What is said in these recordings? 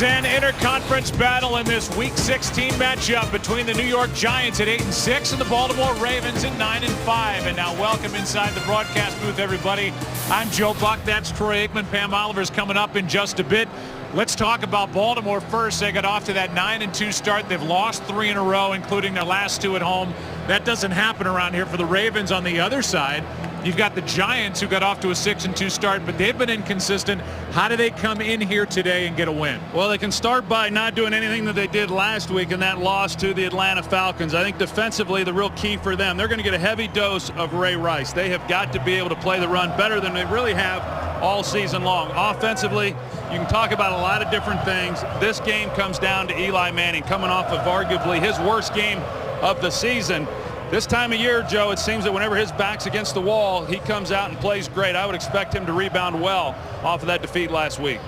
an interconference battle in this Week 16 matchup between the New York Giants at 8-6 and the Baltimore Ravens at 9-5. And now welcome inside the broadcast booth, everybody. I'm Joe Buck. That's Troy Aikman. Pam Oliver's coming up in just a bit. Let's talk about Baltimore first. They got off to that 9-2 start. They've lost 3 in a row, including their last 2 at home. That doesn't happen around here for the Ravens. On the other side, you've got the Giants, who got off to a 6-2 start, but they've been inconsistent. How do they come in here today and get a win? Well, they can start by not doing anything that they did last week in that loss to the Atlanta Falcons. I think defensively, the real key for them, they're going to get a heavy dose of Ray Rice. They have got to be able to play the run better than they really have all season long. Offensively, you can talk about a lot of different things. This game comes down to Eli Manning coming off of arguably his worst game of the season. This time of year, Joe, it seems that whenever his back's against the wall, he comes out and plays great. I would expect him to rebound well off of that defeat last week.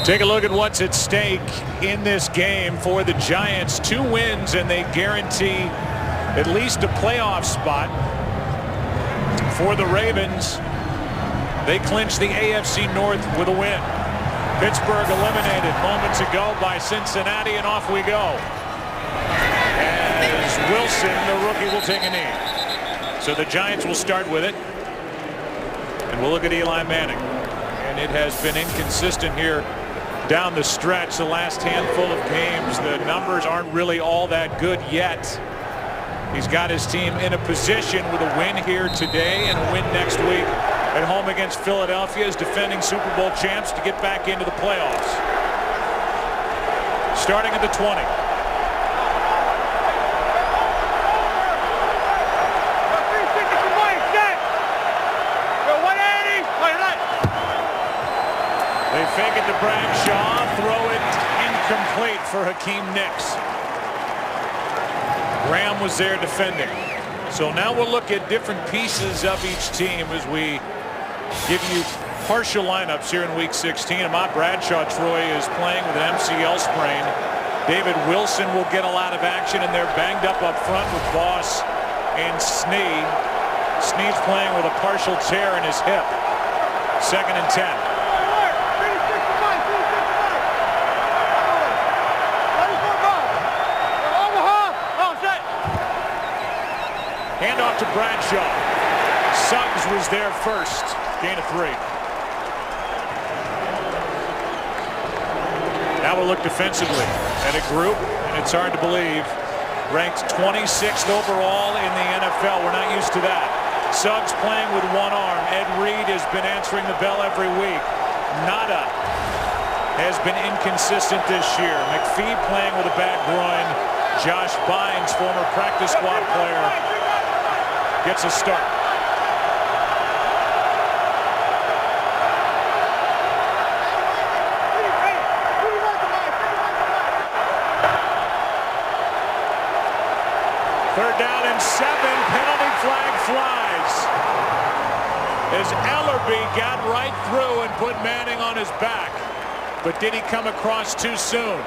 Take a look at what's at stake in this game for the Giants. 2 wins and they guarantee at least a playoff spot. For the Ravens, they clinch the AFC North with a win. Pittsburgh eliminated moments ago by Cincinnati, and off we go. As Wilson, the rookie, will take a knee. So the Giants will start with it. And we'll look at Eli Manning. And it has been inconsistent here down the stretch the last handful of games. The numbers aren't really all that good yet. He's got his team in a position with a win here today and a win next week at home against Philadelphia as defending Super Bowl champs to get back into the playoffs. Starting at the 20. They fake it to Bradshaw, throw it incomplete for Hakeem Nicks. Graham was there defending. So now we'll look at different pieces of each team as we give you partial lineups here in Week 16. Ahmad Bradshaw, Troy, is playing with an MCL sprain. David Wilson will get a lot of action, and they're banged up front with Voss and Snee. Snee's playing with a partial tear in his hip. 2nd and 10. Handoff to Bradshaw. Suggs was there first. Gain of 3. Now we'll look defensively at a group, and it's hard to believe, ranked 26th overall in the NFL. We're not used to that. Suggs playing with one arm. Ed Reed has been answering the bell every week. Nada has been inconsistent this year. McPhee playing with a bad groin. Josh Bynes, former practice squad player, gets a start. Third down and 7. Penalty flag flies as Ellerbe got right through and put Manning on his back. But did he come across too soon?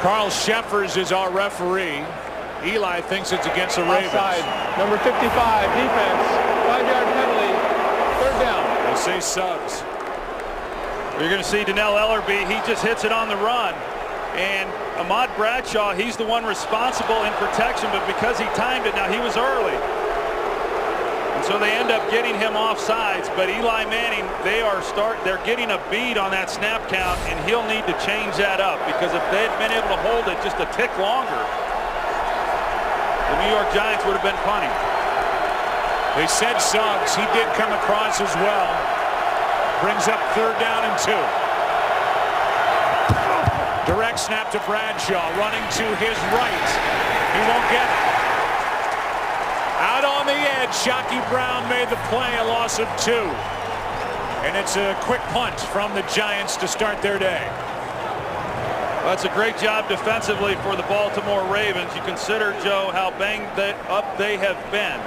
Carl Sheffers is our referee. Eli thinks it's against the Ravens. Offside. Number 55, defense. 5-yard penalty. Third down. They say Suggs. You're going to see Dannell Ellerbe. He just hits it on the run. And Ahmad Bradshaw, he's the one responsible in protection, but because he timed it, now he was early. And so they end up getting him off sides. But Eli Manning, they're getting a bead on that snap count, and he'll need to change that up, because if they'd been able to hold it just a tick longer, the New York Giants would have been punting. They said Suggs. He did come across as well. Brings up 3rd down and 2. Direct snap to Bradshaw, running to his right. He won't get it. Out on the edge, Shockey Brown made the play, a loss of 2. And it's a quick punt from the Giants to start their day. That's a great job defensively for the Baltimore Ravens. You consider, Joe, how banged up they have been.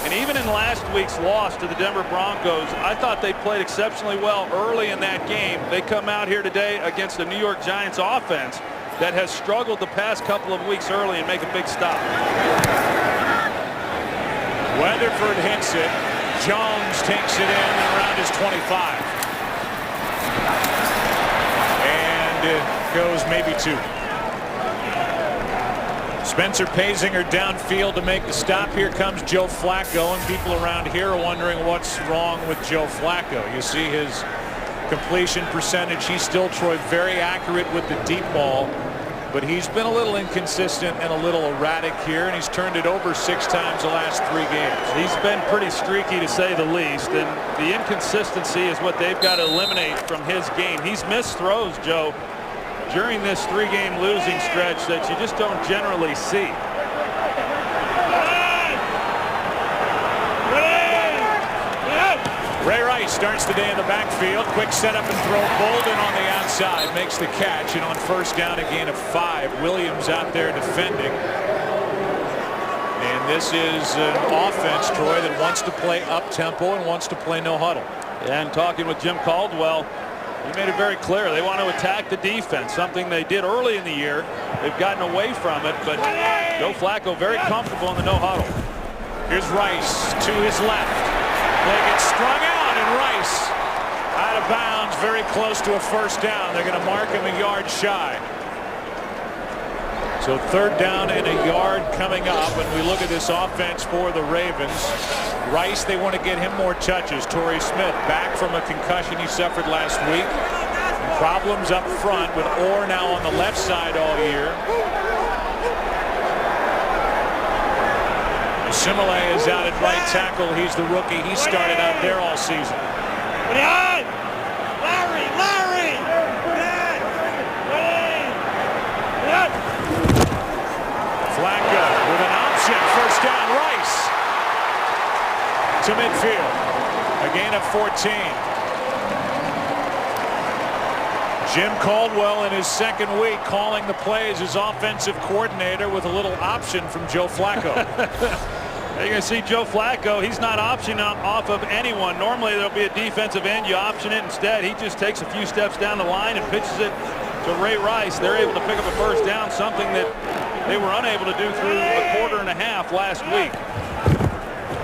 And even in last week's loss to the Denver Broncos, I thought they played exceptionally well early in that game. They come out here today against the New York Giants offense that has struggled the past couple of weeks early and make a big stop. Weatherford hits it. Jones takes it in around his 25. And it goes maybe 2. Spencer Paysinger downfield to make the stop. Here comes Joe Flacco, and people around here are wondering what's wrong with Joe Flacco. You see his completion percentage. He's still, Troy, very accurate with the deep ball, but he's been a little inconsistent and a little erratic here, and he's turned it over 6 times the last 3 games. He's been pretty streaky, to say the least, and the inconsistency is what they've got to eliminate from his game. He's missed throws, Joe, during this 3-game losing stretch that you just don't generally see. Ray Rice starts the day in the backfield. Quick setup and throw. Bolden on the outside makes the catch, and on first down, a gain of 5. Williams out there defending. And this is an offense, Troy, that wants to play up-tempo and wants to play no huddle. And talking with Jim Caldwell, he made it very clear they want to attack the defense, something they did early in the year. They've gotten away from it, but Joe Flacco very comfortable in the no huddle. Here's Rice to his left. Play gets strung out, and Rice out of bounds, very close to a first down. They're going to mark him a yard shy. So 3rd down and a yard coming up, and we look at this offense for the Ravens. Rice, they want to get him more touches. Torrey Smith back from a concussion he suffered last week. And problems up front with Orr now on the left side all year. Simile is out at right tackle. He's the rookie. He started out there all season. Flacco with an option. First down, Rice to midfield. A gain of 14. Jim Caldwell in his 2nd week calling the plays as offensive coordinator with a little option from Joe Flacco. You're going to see Joe Flacco. He's not optioning off of anyone. Normally there'll be a defensive end. You option it. Instead, he just takes a few steps down the line and pitches it to Ray Rice. They're able to pick up a first down, something that they were unable to do through a quarter and a half last week.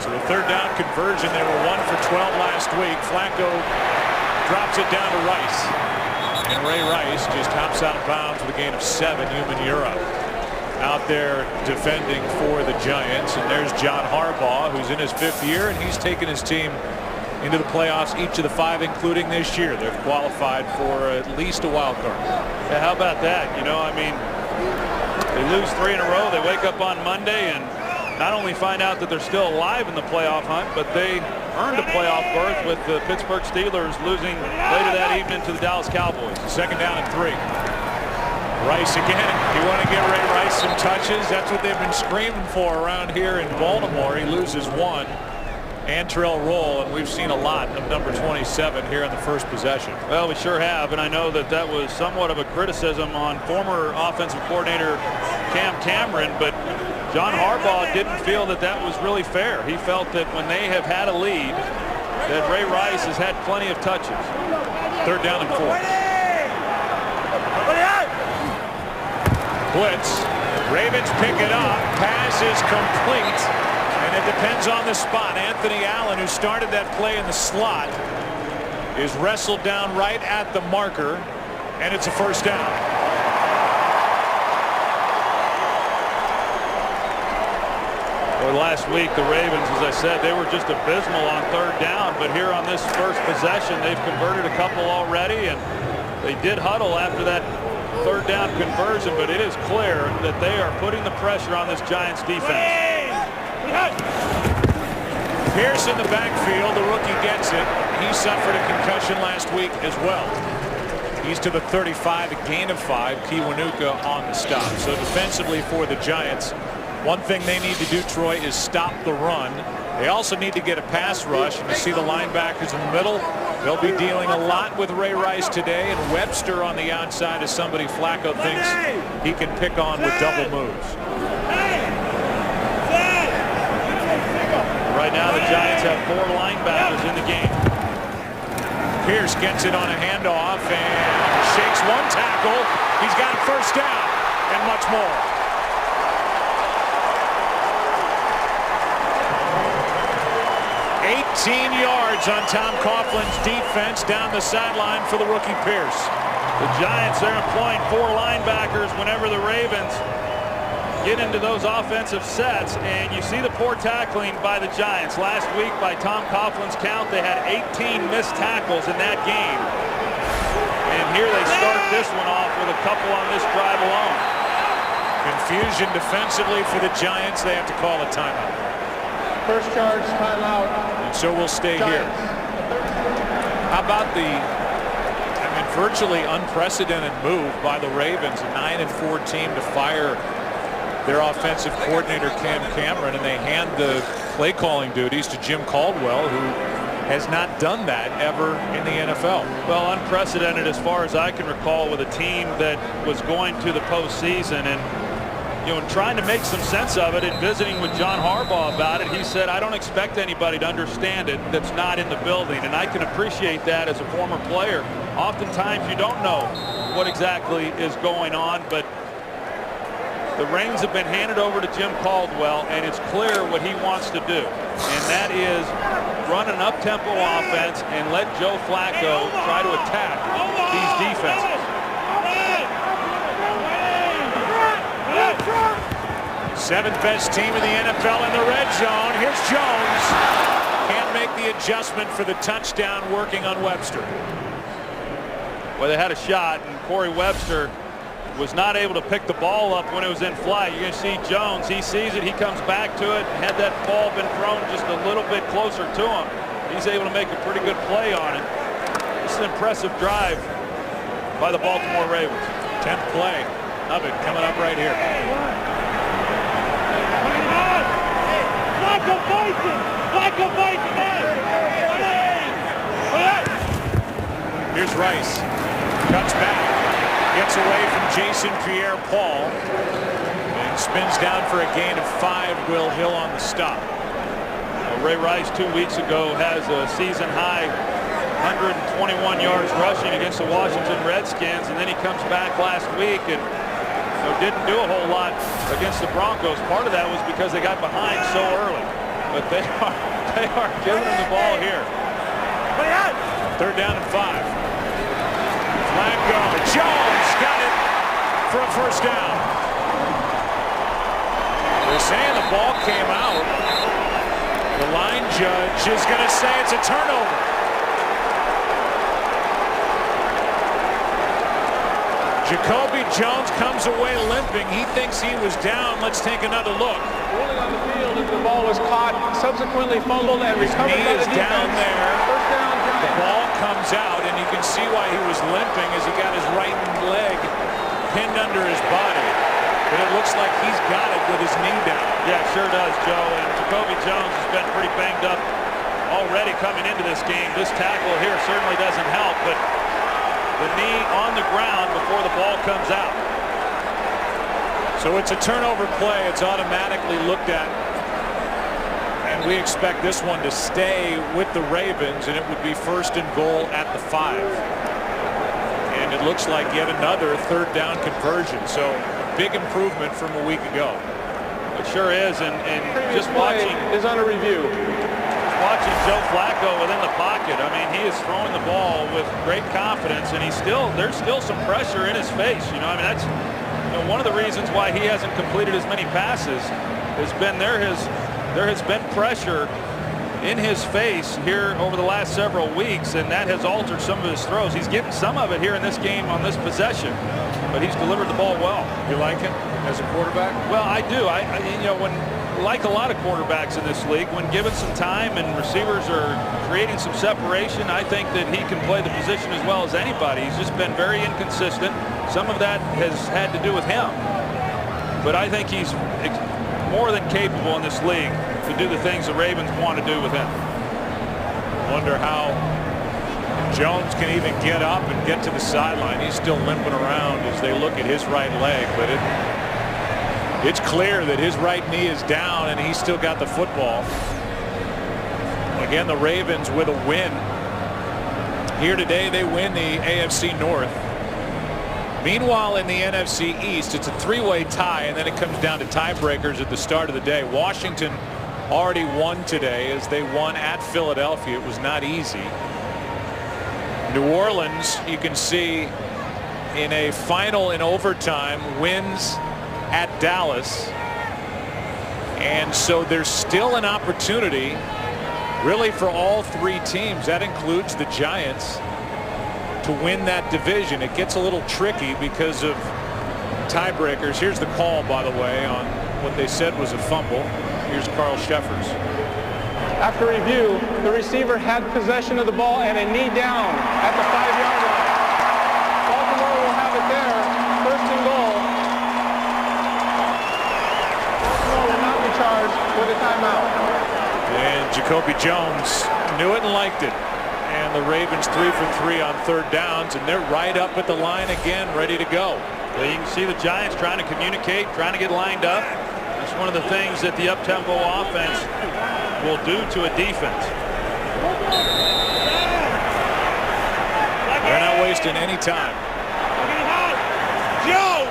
So the 3rd down conversion, they were 1 for 12 last week. Flacco drops it down to Rice. And Ray Rice just hops out of bounds with a gain of 7. Human Europe out there defending for the Giants. And there's John Harbaugh, who's in his 5th year, and he's taken his team into the playoffs each of the 5, including this year. They're qualified for at least a wild card. Yeah, how about that? You know, I mean, they lose 3 in a row. They wake up on Monday and not only find out that they're still alive in the playoff hunt, but they earned a playoff berth with the Pittsburgh Steelers losing later that evening to the Dallas Cowboys. 2nd down and 3. Rice again. You want to get Ray Rice some touches? That's what they've been screaming for around here in Baltimore. He loses 1. Antrell Roll, and we've seen a lot of number 27 here in the first possession. Well, we sure have, and I know that that was somewhat of a criticism on former offensive coordinator Cam Cameron, but John Harbaugh didn't feel that that was really fair. He felt that when they have had a lead, that Ray Rice has had plenty of touches. 3rd down and 4. Blitz. Ravens pick it up. Pass is complete. And it depends on the spot. Anthony Allen, who started that play in the slot, is wrestled down right at the marker, and it's a first down. Well, last week, the Ravens, as I said, they were just abysmal on 3rd down, but here on this first possession, they've converted a couple already, and they did huddle after that 3rd down conversion, but it is clear that they are putting the pressure on this Giants defense. Pierce in the backfield. The rookie gets it. He suffered a concussion last week as well. He's to the 35, a gain of 5. Kiwanuka on the stop. So defensively for the Giants, one thing they need to do, Troy, is stop the run. They also need to get a pass rush, and you see the linebackers in the middle. They'll be dealing a lot with Ray Rice today, and Webster on the outside is somebody Flacco thinks he can pick on with double moves. Right now, the Giants have 4 linebackers in the game. Pierce gets it on a handoff and shakes one tackle. He's got a first down and much more. 18 yards on Tom Coughlin's defense down the sideline for the rookie Pierce. The Giants are employing 4 linebackers whenever the Ravens get into those offensive sets, and you see the poor tackling by the Giants. Last week, by Tom Coughlin's count, they had 18 missed tackles in that game. And here they start this one off with a couple on this drive alone. Confusion defensively for the Giants. They have to call a timeout. First charge, timeout. And so we'll stay here. How about the virtually unprecedented move by the Ravens, a 9-4 team to fire their offensive coordinator Cam Cameron, and they hand the play calling duties to Jim Caldwell, who has not done that ever in the NFL. Well, unprecedented as far as I can recall, with a team that was going to the postseason, and trying to make some sense of it and visiting with John Harbaugh about it. He said, I don't expect anybody to understand it that's not in the building, and I can appreciate that as a former player. Oftentimes you don't know what exactly is going on, but the reins have been handed over to Jim Caldwell, and it's clear what he wants to do, and that is run an up-tempo offense and let Joe Flacco try to attack these defenses. Seventh best team in the NFL in the red zone. Here's Jones. Can't make the adjustment for the touchdown, working on Webster. Well, they had a shot, and Corey Webster was not able to pick the ball up when it was in flight. You're going to see Jones. He sees it. He comes back to it. Had that ball been thrown just a little bit closer to him, he's able to make a pretty good play on it. This is an impressive drive by the Baltimore Ravens. 10th play of it coming up right here. Here's Rice. Cuts back. Gets away from Jason Pierre-Paul. And spins down for a gain of 5. Will Hill on the stop. Ray Rice 2 weeks ago has a season high 121 yards rushing against the Washington Redskins, and then he comes back last week and didn't do a whole lot against the Broncos. Part of that was because they got behind so early, but they are giving him the ball here. 3rd down and 5. Flacco. Jones got it for a 1st down. They're saying the ball came out. The line judge is going to say it's a turnover. Jacoby Jones comes away limping. He thinks he was down. Let's take another look. Rolling on the field as the ball was caught, subsequently fumbled and recovered by the defense. Down there. First down, Giants. The ball comes out, and you can see why he was limping as he got his right leg pinned under his body. But it looks like he's got it with his knee down. Yeah, sure does, Joe. And Jacoby Jones has been pretty banged up already coming into this game. This tackle here certainly doesn't help, but the knee on the ground before the ball comes out. So it's a turnover play. It's automatically looked at. And we expect this one to stay with the Ravens, and it would be 1st and goal at the 5. And it looks like yet another 3rd down conversion. So big improvement from a week ago. It sure is, and just watching is under review. Watching Joe Flacco within the pocket, I mean, he is throwing the ball with great confidence, and there's still some pressure in his face. I mean, that's one of the reasons why he hasn't completed as many passes has been there has been pressure in his face here over the last several weeks, and that has altered some of his throws. He's getting some of it here in this game on this possession, but he's delivered the ball well. You like him as a quarterback? Well, I do. Like a lot of quarterbacks in this league, when given some time and receivers are creating some separation, I think that he can play the position as well as anybody. He's just been very inconsistent. Some of that has had to do with him, but I think he's more than capable in this league to do the things the Ravens want to do with him. Wonder how Jones can even get up and get to the sideline. He's still limping around as they look at his right leg, but it's clear that his right knee is down, and he's still got the football. Again, the Ravens with a win here today. They win the AFC North. Meanwhile, in the NFC East, it's a 3-way tie, and then it comes down to tiebreakers at the start of the day. Washington already won today as they won at Philadelphia. It was not easy. New Orleans, you can see in a final in overtime, wins at Dallas. And so there's still an opportunity really for all three teams. That includes the Giants to win that division. It gets a little tricky because of tiebreakers. Here's the call, by the way, on what they said was a fumble. Here's Carl Sheffers. After review, the receiver had possession of the ball and a knee down at the 5-yard line. Baltimore will have it there, first and goal. Baltimore will not be charged with a timeout. And Jacoby Jones knew it and liked it. And the Ravens 3 for 3 on third downs, and they're right up at the line again, ready to go. Well, you can see the Giants trying to communicate, trying to get lined up. It's one of the things that the up-tempo offense will do to a defense. They're not wasting any time. Joe!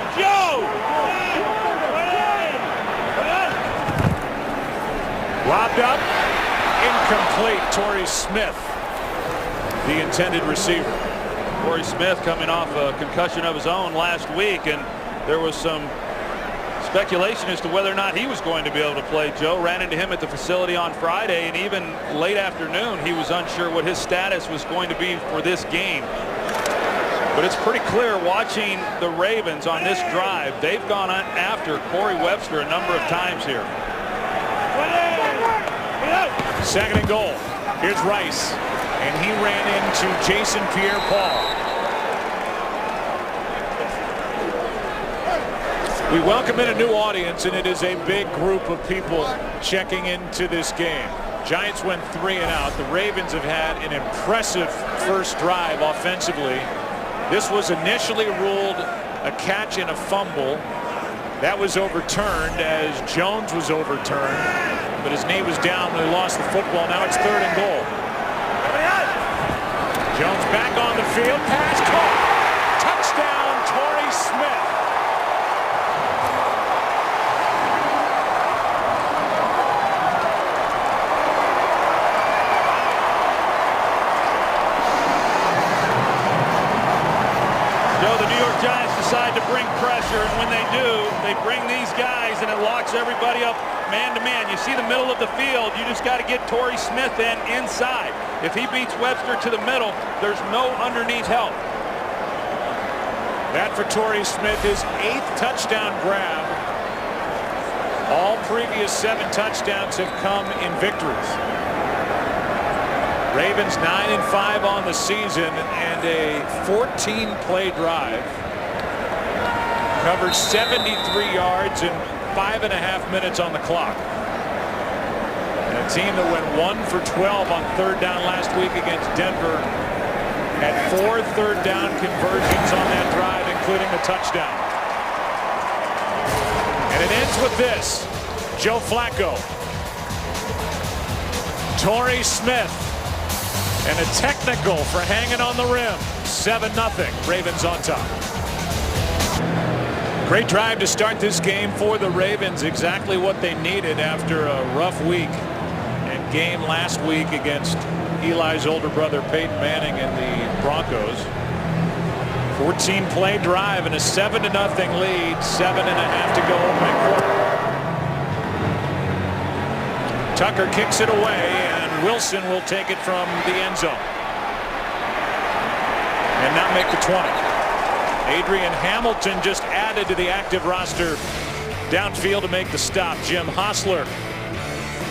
Lobbed up, incomplete. Torrey Smith, the intended receiver. Torrey Smith coming off a concussion of his own last week, and there was some speculation as to whether or not he was going to be able to play. Joe ran into him at the facility on Friday, and even late afternoon he was unsure what his status was going to be for this game. But it's pretty clear watching the Ravens on this drive, they've gone after Corey Webster a number of times here. Second and goal. Here's Rice, and he ran into Jason Pierre-Paul. We welcome in a new audience, and it is a big group of people checking into this game. Giants went 3 and out. The Ravens have had an impressive first drive offensively. This was initially ruled a catch and a fumble. That was overturned as Jones was overturned, but his knee was down when he lost the football. Now it's third and goal. Jones back on the field. Pass caught. Touchdown, Torrey Smith. The New York Giants decide to bring pressure, and when they do, they bring these guys, and it locks everybody up man to man. You see the middle of the field, you just got to get Torrey Smith inside. If he beats Webster to the middle, there's no underneath help. That for Torrey Smith, his 8th touchdown grab. All previous 7 touchdowns have come in victories. Ravens 9-5 on the season, and a 14-play drive. Covered 73 yards and 5.5 minutes on the clock. And a team that went 1 for 12 on third down last week against Denver had 4 third down conversions on that drive, including the touchdown. And it ends with this. Joe Flacco. Torrey Smith. And a technical for hanging on the rim. 7-0. Ravens on top. Great drive to start this game for the Ravens. Exactly what they needed after a rough week and game last week against Eli's older brother Peyton Manning and the Broncos. 14-play drive and a 7-0 lead. 7.5 to go opening quarter. Tucker kicks it away. Wilson will take it from the end zone and not make the 20. Adrian Hamilton just added to the active roster downfield to make the stop. Jim Hostler,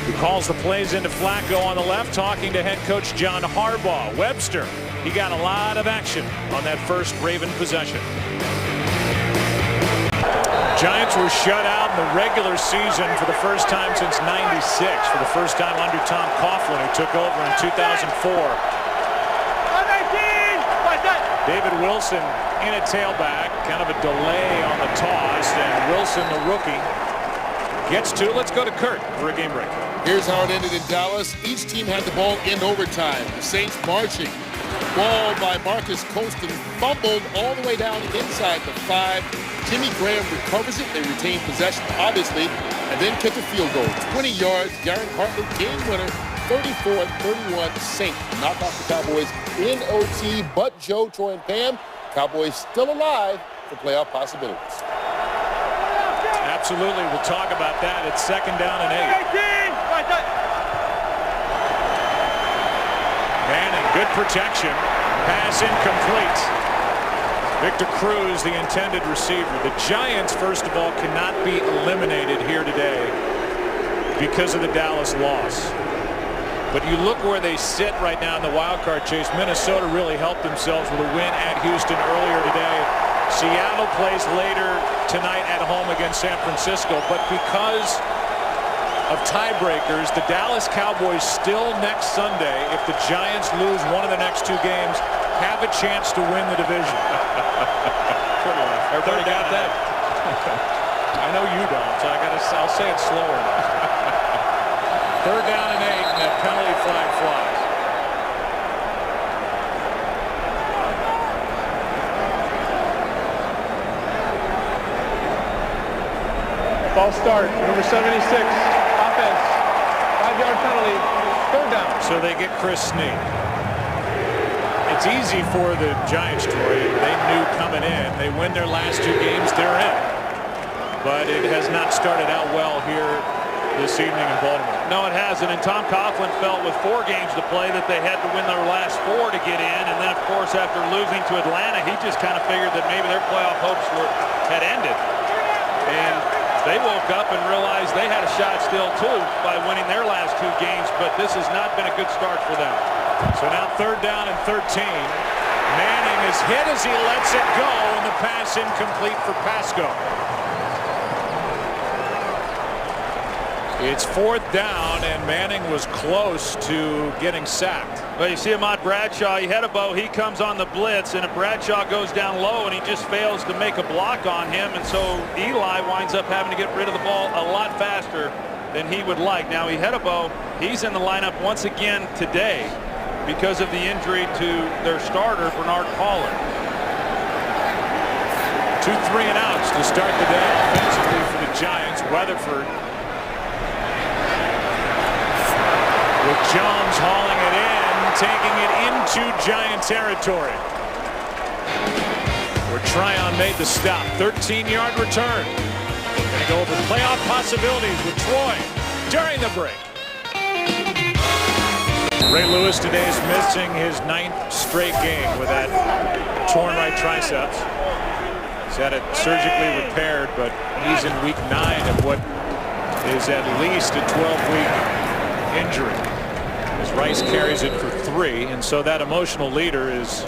who calls the plays into Flacco on the left, talking to head coach John Harbaugh. Webster, he got a lot of action on that first Raven possession. Giants were shut out in the regular season for the first time since '96, for the first time under Tom Coughlin, who took over in 2004. David Wilson in a tailback, kind of a delay on the toss, and Wilson, the rookie, gets to. Let's go to Kurt for a game break. Here's how it ended in Dallas. Each team had the ball in overtime. The Saints marching Ball by Marcus Colston, fumbled all the way down inside the 5. Jimmy Graham recovers it. They retain possession, obviously, and then kick a field goal. 20 yards, Darren Hartley, game winner, 34-31 Saints. Knock off the Cowboys in OT, but Joe, Troy, and Pam, Cowboys still alive for playoff possibilities. Absolutely. We'll talk about that. It's 2nd down and 8. Manning, good protection. Pass incomplete. Victor Cruz, the intended receiver. The Giants, first of all, cannot be eliminated here today because of the Dallas loss. But you look where they sit right now in the wild card chase. Minnesota really helped themselves with a win at Houston earlier today. Seattle plays later tonight at home against San Francisco. But because of tiebreakers, the Dallas Cowboys still next Sunday, if the Giants lose one of the next 2 games, have a chance to win the division. Everybody got that? I know you don't, so I'll say it slower. 3rd down and 8, and that penalty flag flies. False start, number 76, offense, 5-yard penalty, 3rd down. So they get Chris Snead. It's easy for the Giants, Troy. They knew coming in. They win their last 2 games, they're in. But it has not started out well here this evening in Baltimore. No, it hasn't. And Tom Coughlin felt with 4 games to play that they had to win their last 4 to get in. And then, of course, after losing to Atlanta, he just kind of figured that maybe their playoff hopes had ended. And they woke up and realized they had a shot still, too, by winning their last 2 games. But this has not been a good start for them. So now 3rd down and 13. Manning is hit as he lets it go, and the pass incomplete for Pasco. It's 4th down, and Manning was close to getting sacked. Well, you see Ahmad Bradshaw, he comes on the blitz, and Bradshaw goes down low, and he just fails to make a block on him, and so Eli winds up having to get rid of the ball a lot faster than he would like. Now, he's in the lineup once again today because of the injury to their starter, Bernard Pollard. 2 3-and-outs to start the day offensively for the Giants. Weatherford with Jones hauling it in, taking it into Giant territory, where Tryon made the stop. 13-yard return. Going to go over playoff possibilities with Troy during the break. Ray Lewis today is missing his 9th straight game with that torn right triceps. He's had it surgically repaired, but he's in week 9 of what is at least a 12-week injury, as Rice carries it for 3, and so that emotional leader is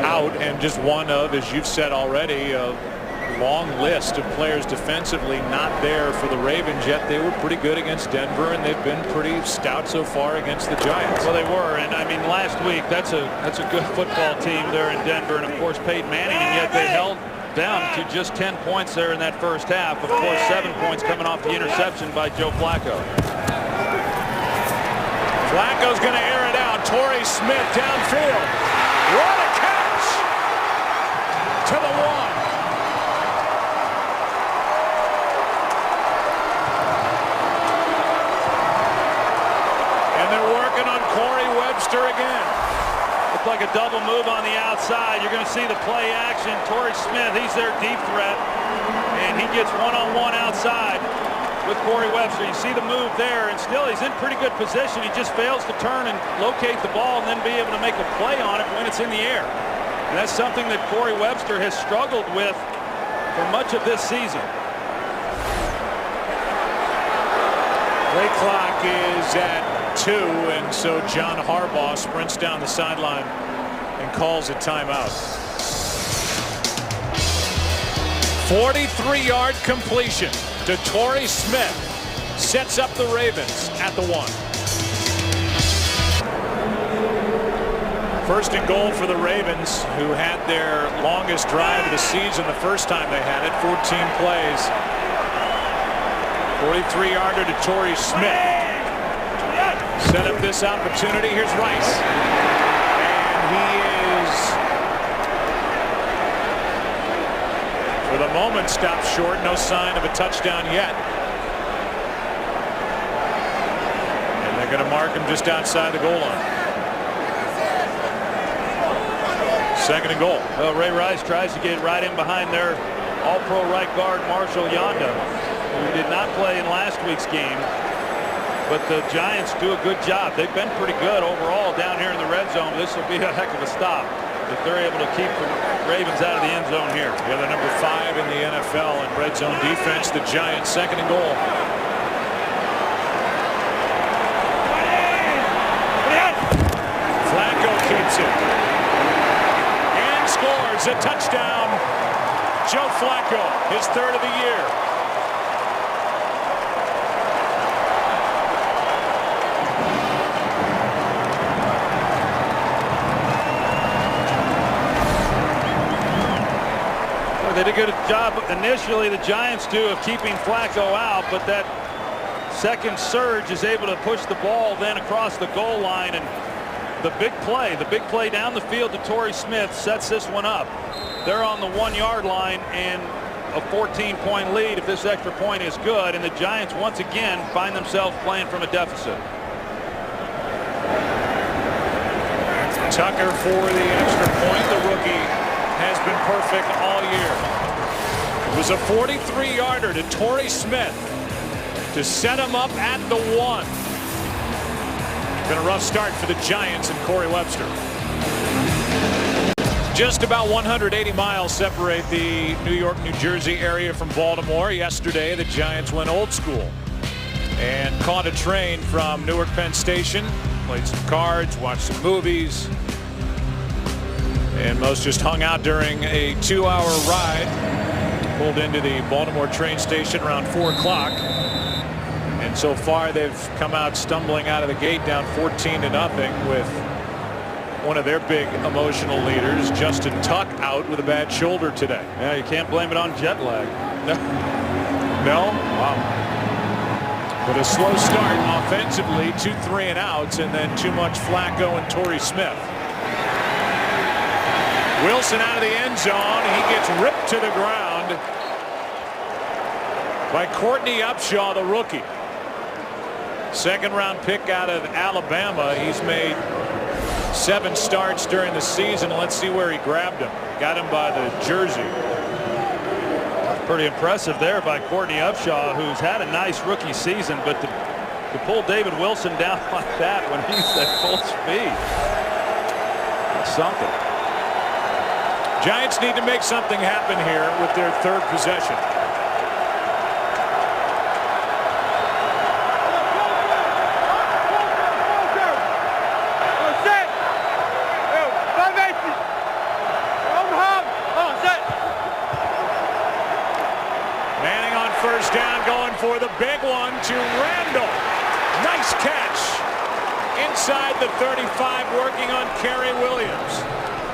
out, and just one of, as you've said already, a long list of players defensively not there for the Ravens, yet they were pretty good against Denver, and they've been pretty stout so far against the Giants. Well, they were, and I mean, last week, that's a good football team there in Denver, and of course Peyton Manning, and yet they held them to just 10 points there in that first half. Of course, 7 points coming off the interception by Joe Flacco. Flacco's going to air it out. Torrey Smith downfield. What a catch! To the 1. And they're working on Corey Webster again. Looked like a double move on the outside. You're going to see the play action. Torrey Smith, he's their deep threat. And he gets one-on-one outside with Corey Webster. You see the move there, and still he's in pretty good position. He just fails to turn and locate the ball and then be able to make a play on it when it's in the air. And that's something that Corey Webster has struggled with for much of this season. Play clock is at 2, and so John Harbaugh sprints down the sideline and calls a timeout. 43-yard completion to Torrey Smith sets up the Ravens at the 1. First and goal for the Ravens, who had their longest drive of the season the first time they had it, 14 plays. 43-yarder to Torrey Smith. Set up this opportunity. Here's Rice. he is, for the moment, stopped short. No sign of a touchdown yet. And they're going to mark him just outside the goal line. Second and goal. Well, Ray Rice tries to get right in behind their all-pro right guard, Marshall Yanda, who did not play in last week's game. But the Giants do a good job. They've been pretty good overall down here in the red zone. This will be a heck of a stop if they're able to keep the Ravens out of the end zone here. Yeah, they're number 5 in the NFL in red zone defense. The Giants second and goal. Flacco keeps it. And scores a touchdown. Joe Flacco, his third of the year. They did a good job initially, the Giants do, of keeping Flacco out, but that second surge is able to push the ball then across the goal line, and the big play down the field to Torrey Smith sets this one up. They're on the 1-yard line and a 14-point lead if this extra point is good, and the Giants once again find themselves playing from a deficit. Tucker for the extra point. The rookie has been perfect all year. It was a 43-yarder to Torrey Smith to set him up at the 1. Been a rough start for the Giants and Corey Webster. Just about 180 miles separate the New York, New Jersey area from Baltimore. Yesterday, the Giants went old school and caught a train from Newark Penn Station, played some cards, watched some movies, and most just hung out during a 2-hour ride. Pulled into the Baltimore train station around 4 o'clock. And so far they've come out stumbling out of the gate down 14-0 with one of their big emotional leaders, Justin Tuck, out with a bad shoulder today. Yeah, you can't blame it on jet lag. No? Wow. With a slow start offensively, 2 3-and-outs, and then too much Flacco and Torrey Smith. Wilson out of the end zone. He gets ripped to the ground by Courtney Upshaw, the rookie. Second-round pick out of Alabama. He's made 7 starts during the season. Let's see where he grabbed him. Got him by the jersey. Pretty impressive there by Courtney Upshaw, who's had a nice rookie season, but to pull David Wilson down like that when he's at full speed, it's something. Giants need to make something happen here with their third possession. Manning on first down, going for the big one to Randall. Nice catch inside the 35, working on Kerry Williams.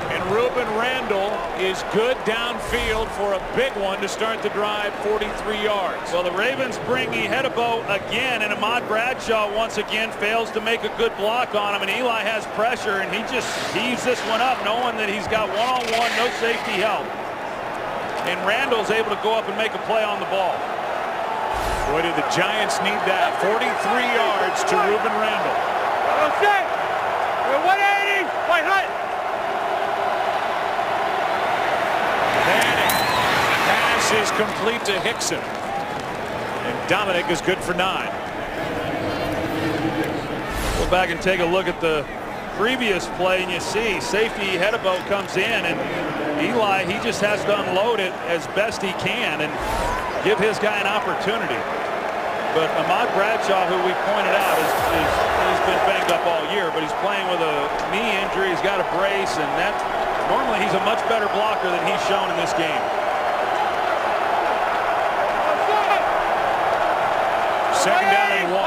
And Ruben Randall is good downfield for a big one to start the drive, 43 yards. Well, the Ravens bring Ihedebo again, and Ahmad Bradshaw once again fails to make a good block on him, and Eli has pressure, and he just heaves this one up, knowing that he's got one-on-one, no safety help. And Randall's able to go up and make a play on the ball. Boy, do the Giants need that. 43 yards to Ruben Randall. 180, white hut. Manning. Pass is complete to Hickson. And Dominic is good for 9. Go back and take a look at the previous play, and you see safety Ihedebo comes in, and Eli, he just has to unload it as best he can and give his guy an opportunity. But Ahmad Bradshaw, who we pointed out, he's been banged up all year, but he's playing with a knee injury. He's got a brace, and that normally he's a much better blocker than he's shown in this game. Second down and 1.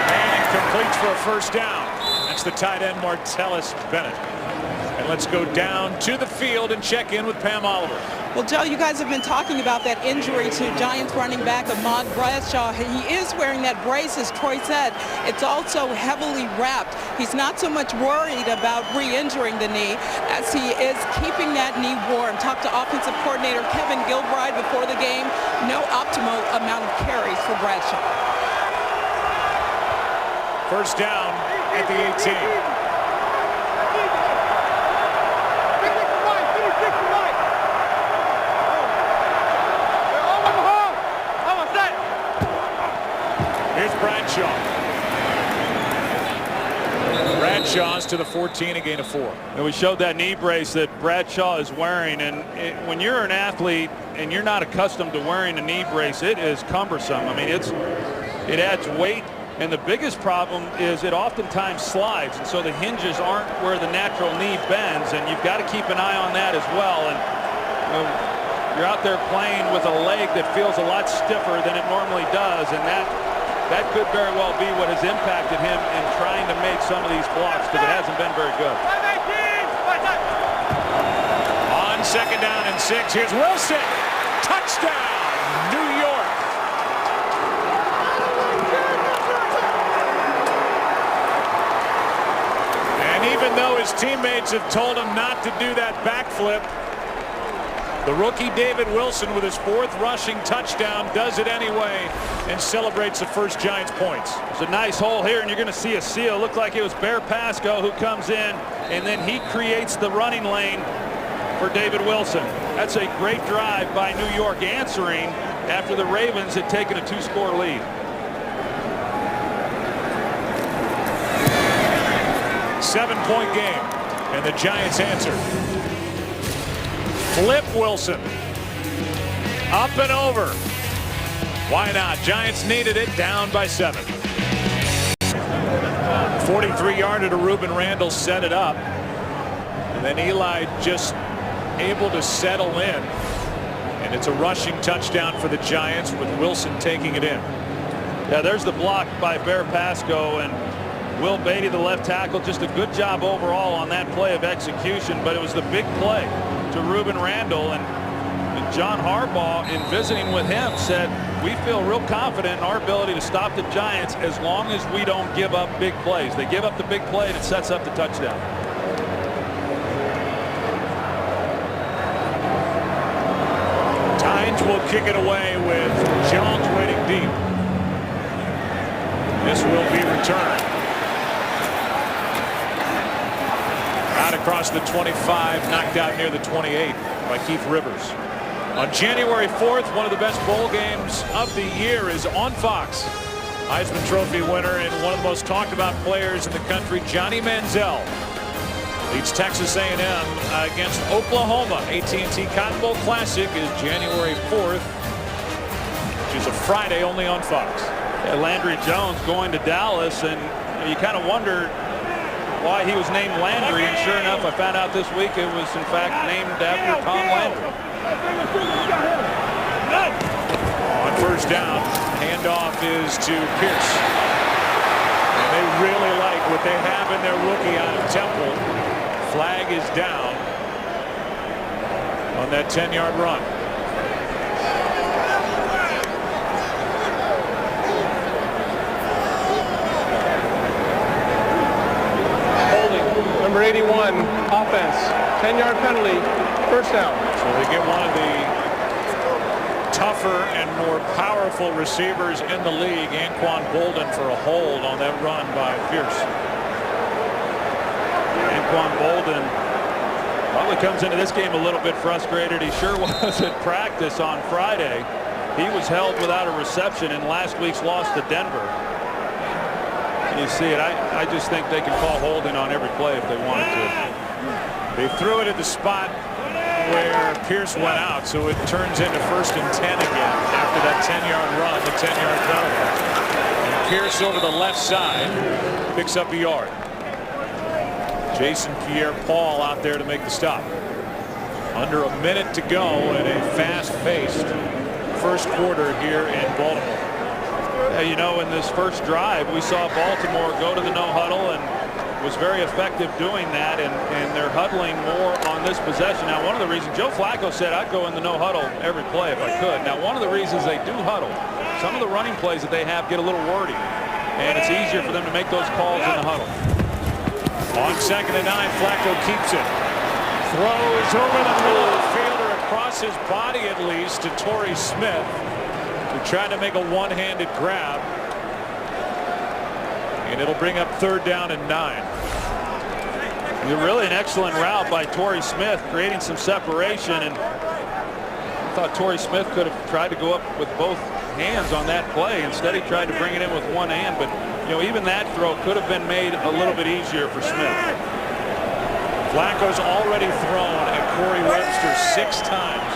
Manning completes for a first down. That's the tight end Martellus Bennett. And let's go down to the field and check in with Pam Oliver. Well, Joe, you guys have been talking about that injury to Giants running back Ahmad Bradshaw. He is wearing that brace, as Troy said. It's also heavily wrapped. He's not so much worried about re-injuring the knee as he is keeping that knee warm. Talked to offensive coordinator Kevin Gilbride before the game. No optimal amount of carries for Bradshaw. First down at the 18. Here's Bradshaw. Bradshaw's to the 14, a gain of 4. And we showed that knee brace that Bradshaw is wearing, and when you're an athlete and you're not accustomed to wearing a knee brace, it is cumbersome. I mean, it adds weight, and the biggest problem is it oftentimes slides, and so the hinges aren't where the natural knee bends, and you've got to keep an eye on that as well. And you're out there playing with a leg that feels a lot stiffer than it normally does, and that could very well be what has impacted him in trying to make some of these blocks, because it hasn't been very good. On second down and 6, here's Wilson. Touchdown, New York. And even though his teammates have told him not to do that backflip, the rookie David Wilson, with his 4th rushing touchdown, does it anyway and celebrates the first Giants points. It's a nice hole here, and you're going to see a seal. Looked like it was Bear Pasco who comes in, and then he creates the running lane for David Wilson. That's a great drive by New York, answering after the Ravens had taken a 2-score lead. Seven-point game, and the Giants answer. Flip Wilson. Up and over. Why not? Giants needed it, down by 7. 43-yarder to Ruben Randle set it up. And then Eli just able to settle in. And it's a rushing touchdown for the Giants with Wilson taking it in. Yeah, there's the block by Bear Pasco, and Will Beatty, the left tackle, just a good job overall on that play of execution, but it was the big play to Ruben Randle, and John Harbaugh, in visiting with him, said we feel real confident in our ability to stop the Giants as long as we don't give up big plays. They give up the big play and it sets up the touchdown. Tynes will kick it away with Jones waiting deep. This will be returned. Out across the 25, knocked out near the 28 by Keith Rivers. On January 4th, one of the best bowl games of the year is on Fox. Heisman Trophy winner and one of the most talked about players in the country, Johnny Manziel, leads Texas A&M against Oklahoma. AT&T Cotton Bowl Classic is January 4th, which is a Friday only on Fox. Yeah, Landry Jones going to Dallas, and you kind of wondered why he was named Landry, and sure enough, I found out this week it was in fact named after Tom Landry. On first down, handoff is to Pierce. And they really like what they have in their rookie out of Temple. Flag is down on that 10-yard run. Number 81, offense, 10-yard penalty, first down. So they get one of the tougher and more powerful receivers in the league, Anquan Boldin, for a hold on that run by Pierce. Anquan Boldin probably comes into this game a little bit frustrated. He sure was at practice on Friday. He was held without a reception in last week's loss to Denver. You see it. I just think they can call holding on every play if they wanted to. They threw it at the spot where Pierce went out, so it turns into 1st and 10 again after that 10-yard run, the 10-yard penalty. And Pierce over the left side picks up a yard. Jason Pierre-Paul out there to make the stop. Under a minute to go in a fast-paced first quarter here in Baltimore. You know, in this first drive, we saw Baltimore go to the no huddle, and was very effective doing that, and they're huddling more on this possession. Now, one of the reasons Joe Flacco said I'd go in the no huddle every play if I could. Now, one of the reasons they do huddle, some of the running plays that they have get a little wordy, and it's easier for them to make those calls in the huddle. On 2nd and 9, Flacco keeps it. Throws over the middle of the field, or across his body at least, to Torrey Smith, who tried to make a one-handed grab. And it'll bring up 3rd down and 9. Really an excellent route by Torrey Smith, creating some separation. And I thought Torrey Smith could have tried to go up with both hands on that play. Instead, he tried to bring it in with one hand. But, you know, even that throw could have been made a little bit easier for Smith. Flacco's already thrown at Corey Webster 6 times.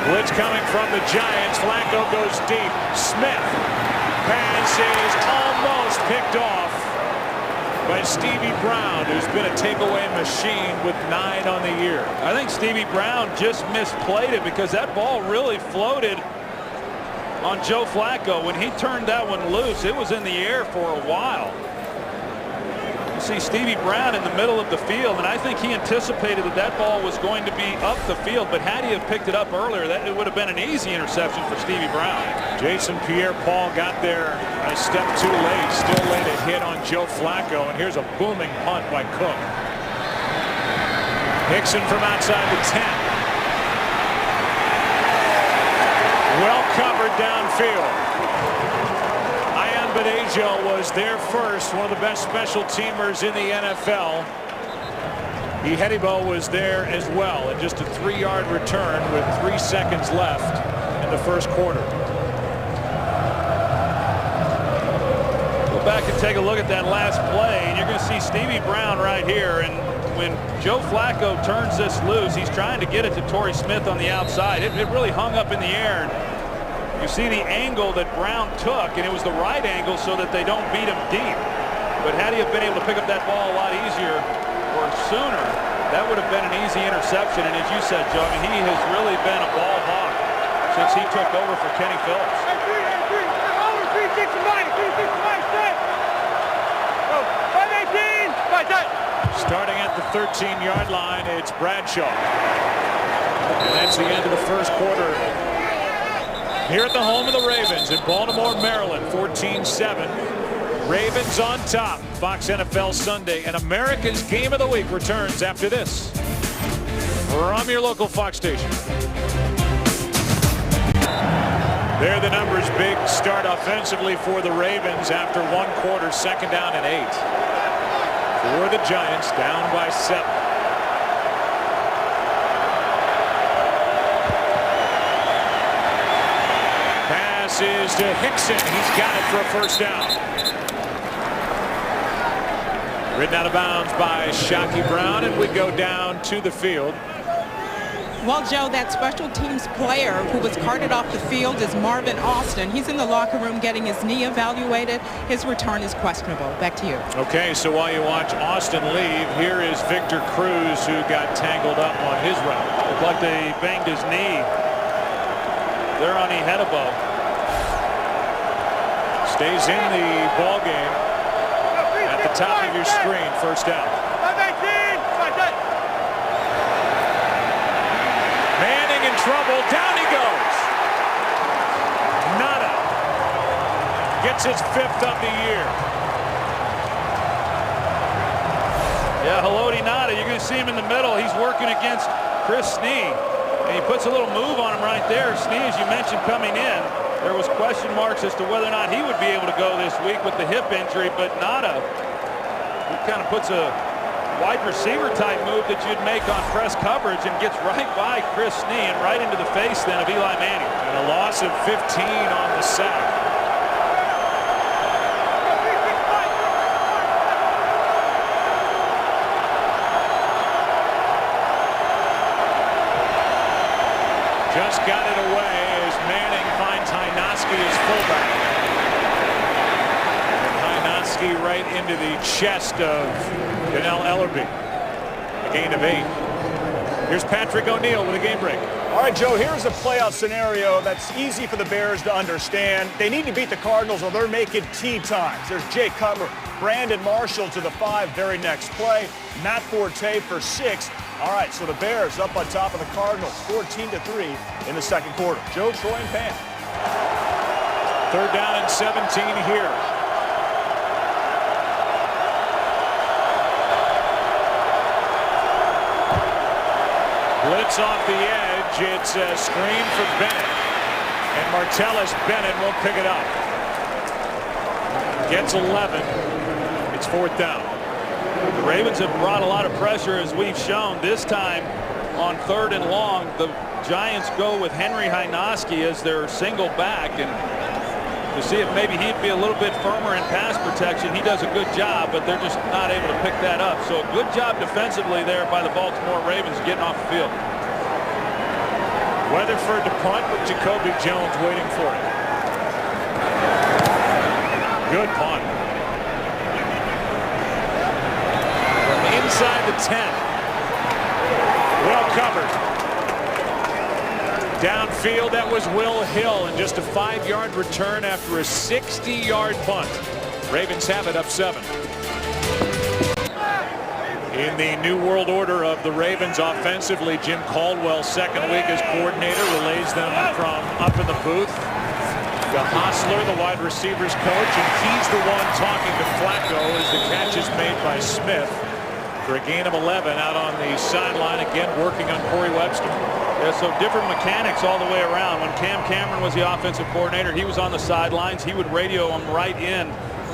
Blitz coming from the Giants. Flacco goes deep. Smith. Pass is almost picked off by Stevie Brown, who's been a takeaway machine with 9 on the year. I think Stevie Brown just misplayed it because that ball really floated on Joe Flacco. When he turned that one loose, it was in the air for a while. You see Stevie Brown in the middle of the field, and I think he anticipated that that ball was going to be up the field, but had he have picked it up earlier, that it would have been an easy interception for Stevie Brown. Jason Pierre-Paul got there a step too late, still laid a hit on Joe Flacco, and here's a booming punt by Cook. Hickson from outside the 10. Well covered downfield. Badejo was there first, one of the best special teamers in the NFL. Ihedibo was there as well, and just a 3-yard return with 3 seconds left in the first quarter. Go back and take a look at that last play, and you're going to see Stevie Brown right here. And when Joe Flacco turns this loose, he's trying to get it to Torrey Smith on the outside. It really hung up in the air. You see the angle that Brown took, and it was the right angle so that they don't beat him deep. But had he have been able to pick up that ball a lot easier or sooner, that would have been an easy interception. And as you said, Joe, I mean, he has really been a ball hawk since he took over for Kenny Phillips. Starting at the 13-yard line, it's Bradshaw. And that's the end of the first quarter. Here at the home of the Ravens in Baltimore, Maryland, 14-7. Ravens on top. Fox NFL Sunday, and America's Game of the Week returns after this from your local Fox station. There the numbers. Big start offensively for the Ravens after 1 quarter, 2nd down and 8. For the Giants, down by 7. Is to Hickson. He's got it for a 1st down. Ridden out of bounds by Shockey Brown, and we go down to the field. Well, Joe, that special teams player who was carted off the field is Marvin Austin. He's in the locker room getting his knee evaluated. His return is questionable. Back to you. Okay, so while you watch Austin leave, here is Victor Cruz, who got tangled up on his route. Looked like they banged his knee there on Ihedibo. Stays in the ball game at the top of your screen. 1st down. Manning in trouble. Down he goes. Nada gets his 5th of the year. Yeah, Haloti Ngata. You're going to see him in the middle. He's working against Chris Snee, and he puts a little move on him right there. Snee, as you mentioned, coming in. There was question marks as to whether or not he would be able to go this week with the hip injury, but Ngata, he kind of puts a wide receiver type move that you'd make on press coverage and gets right by Chris Snee and right into the face then of Eli Manning. And a loss of 15 on the sack. Just got it away as Manning finds Hynoski as fullback. And Hynoski right into the chest of Dannell Ellerbe. A gain of 8. Here's Patrick O'Neal with a game break. All right, Joe, here's a playoff scenario that's easy for the Bears to understand. They need to beat the Cardinals or they're making tea times. There's Jay Cutler, Brandon Marshall to the 5, very next play. Matt Forte for 6. All right, so the Bears up on top of the Cardinals, 14-3 in the second quarter. Joe, Troy, and Pam. 3rd down and 17 here. Blitz off the edge. It's a screen for Bennett. And Martellus Bennett will pick it up. Gets 11. It's 4th down. The Ravens have brought a lot of pressure, as we've shown. This time on 3rd and long, the Giants go with Henry Hynoski as their single back, and to see if maybe he'd be a little bit firmer in pass protection. He does a good job, but they're just not able to pick that up. So a good job defensively there by the Baltimore Ravens getting off the field. Weatherford to punt with Jacoby Jones waiting for it. Good punt. From inside the 10. Well covered. Downfield, that was Will Hill, and just a 5-yard return after a 60-yard punt. Ravens have it up 7. In the new world order of the Ravens offensively, Jim Caldwell, second week as coordinator, relays them from up in the booth to Hostler, the wide receivers coach, and he's the one talking to Flacco as the catch is made by Smith for a gain of 11 out on the sideline, again working on Corey Webster. Yeah, so different mechanics all the way around. When Cam Cameron was the offensive coordinator, he was on the sidelines. He would radio him right in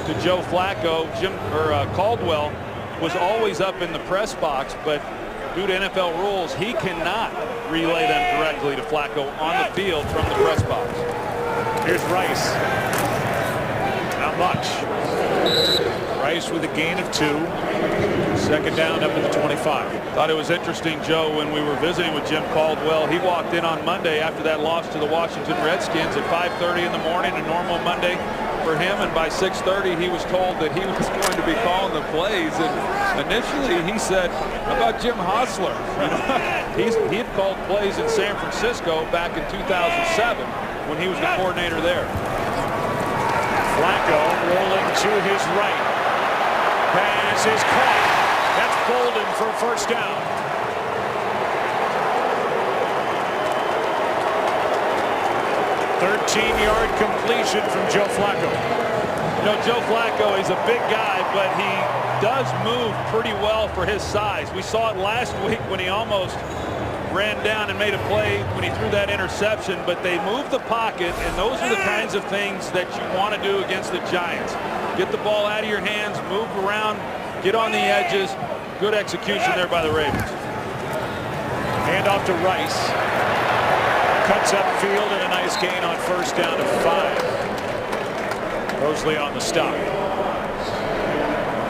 to Joe Flacco. Caldwell was always up in the press box, but due to NFL rules, he cannot relay them directly to Flacco on the field from the press box. Here's Rice. Not much. Rice with a gain of 2. 2nd down up at the 25. Thought it was interesting, Joe, when we were visiting with Jim Caldwell. He walked in on Monday after that loss to the Washington Redskins at 5:30 in the morning, a normal Monday for him, and by 6:30 he was told that he was going to be calling the plays, and initially he said, how about Jim Hostler? He had called plays in San Francisco back in 2007 when he was the coordinator there. Flacco rolling to his right. Pass is caught. That's Bolden for a 1st down. "13-yard completion from Joe Flacco." You know, Joe Flacco, he's a big guy, but he does move pretty well for his size. We saw it last week when he almost ran down and made a play when he threw that interception, but they moved the pocket, and those are the kinds of things that you want to do against the Giants. Get the ball out of your hands, move around, get on the edges. Good execution there by the Ravens. Hand off to Rice. Cuts upfield and a nice gain on 1st down to 5. Mosley on the stop.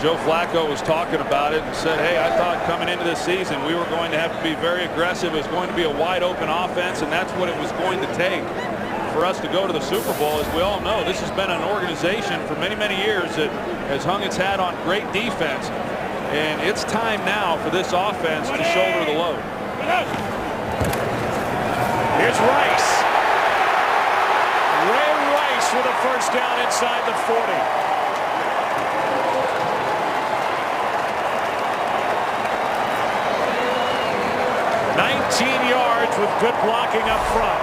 Joe Flacco was talking about it and said, hey, I thought coming into this season we were going to have to be very aggressive. It was going to be a wide open offense, and that's what it was going to take for us to go to the Super Bowl. As we all know, this has been an organization for many, many years that has hung its hat on great defense. And it's time now for this offense to shoulder the load. Here's Rice. Ray Rice with a 1st down inside the 40. Yards with good blocking up front.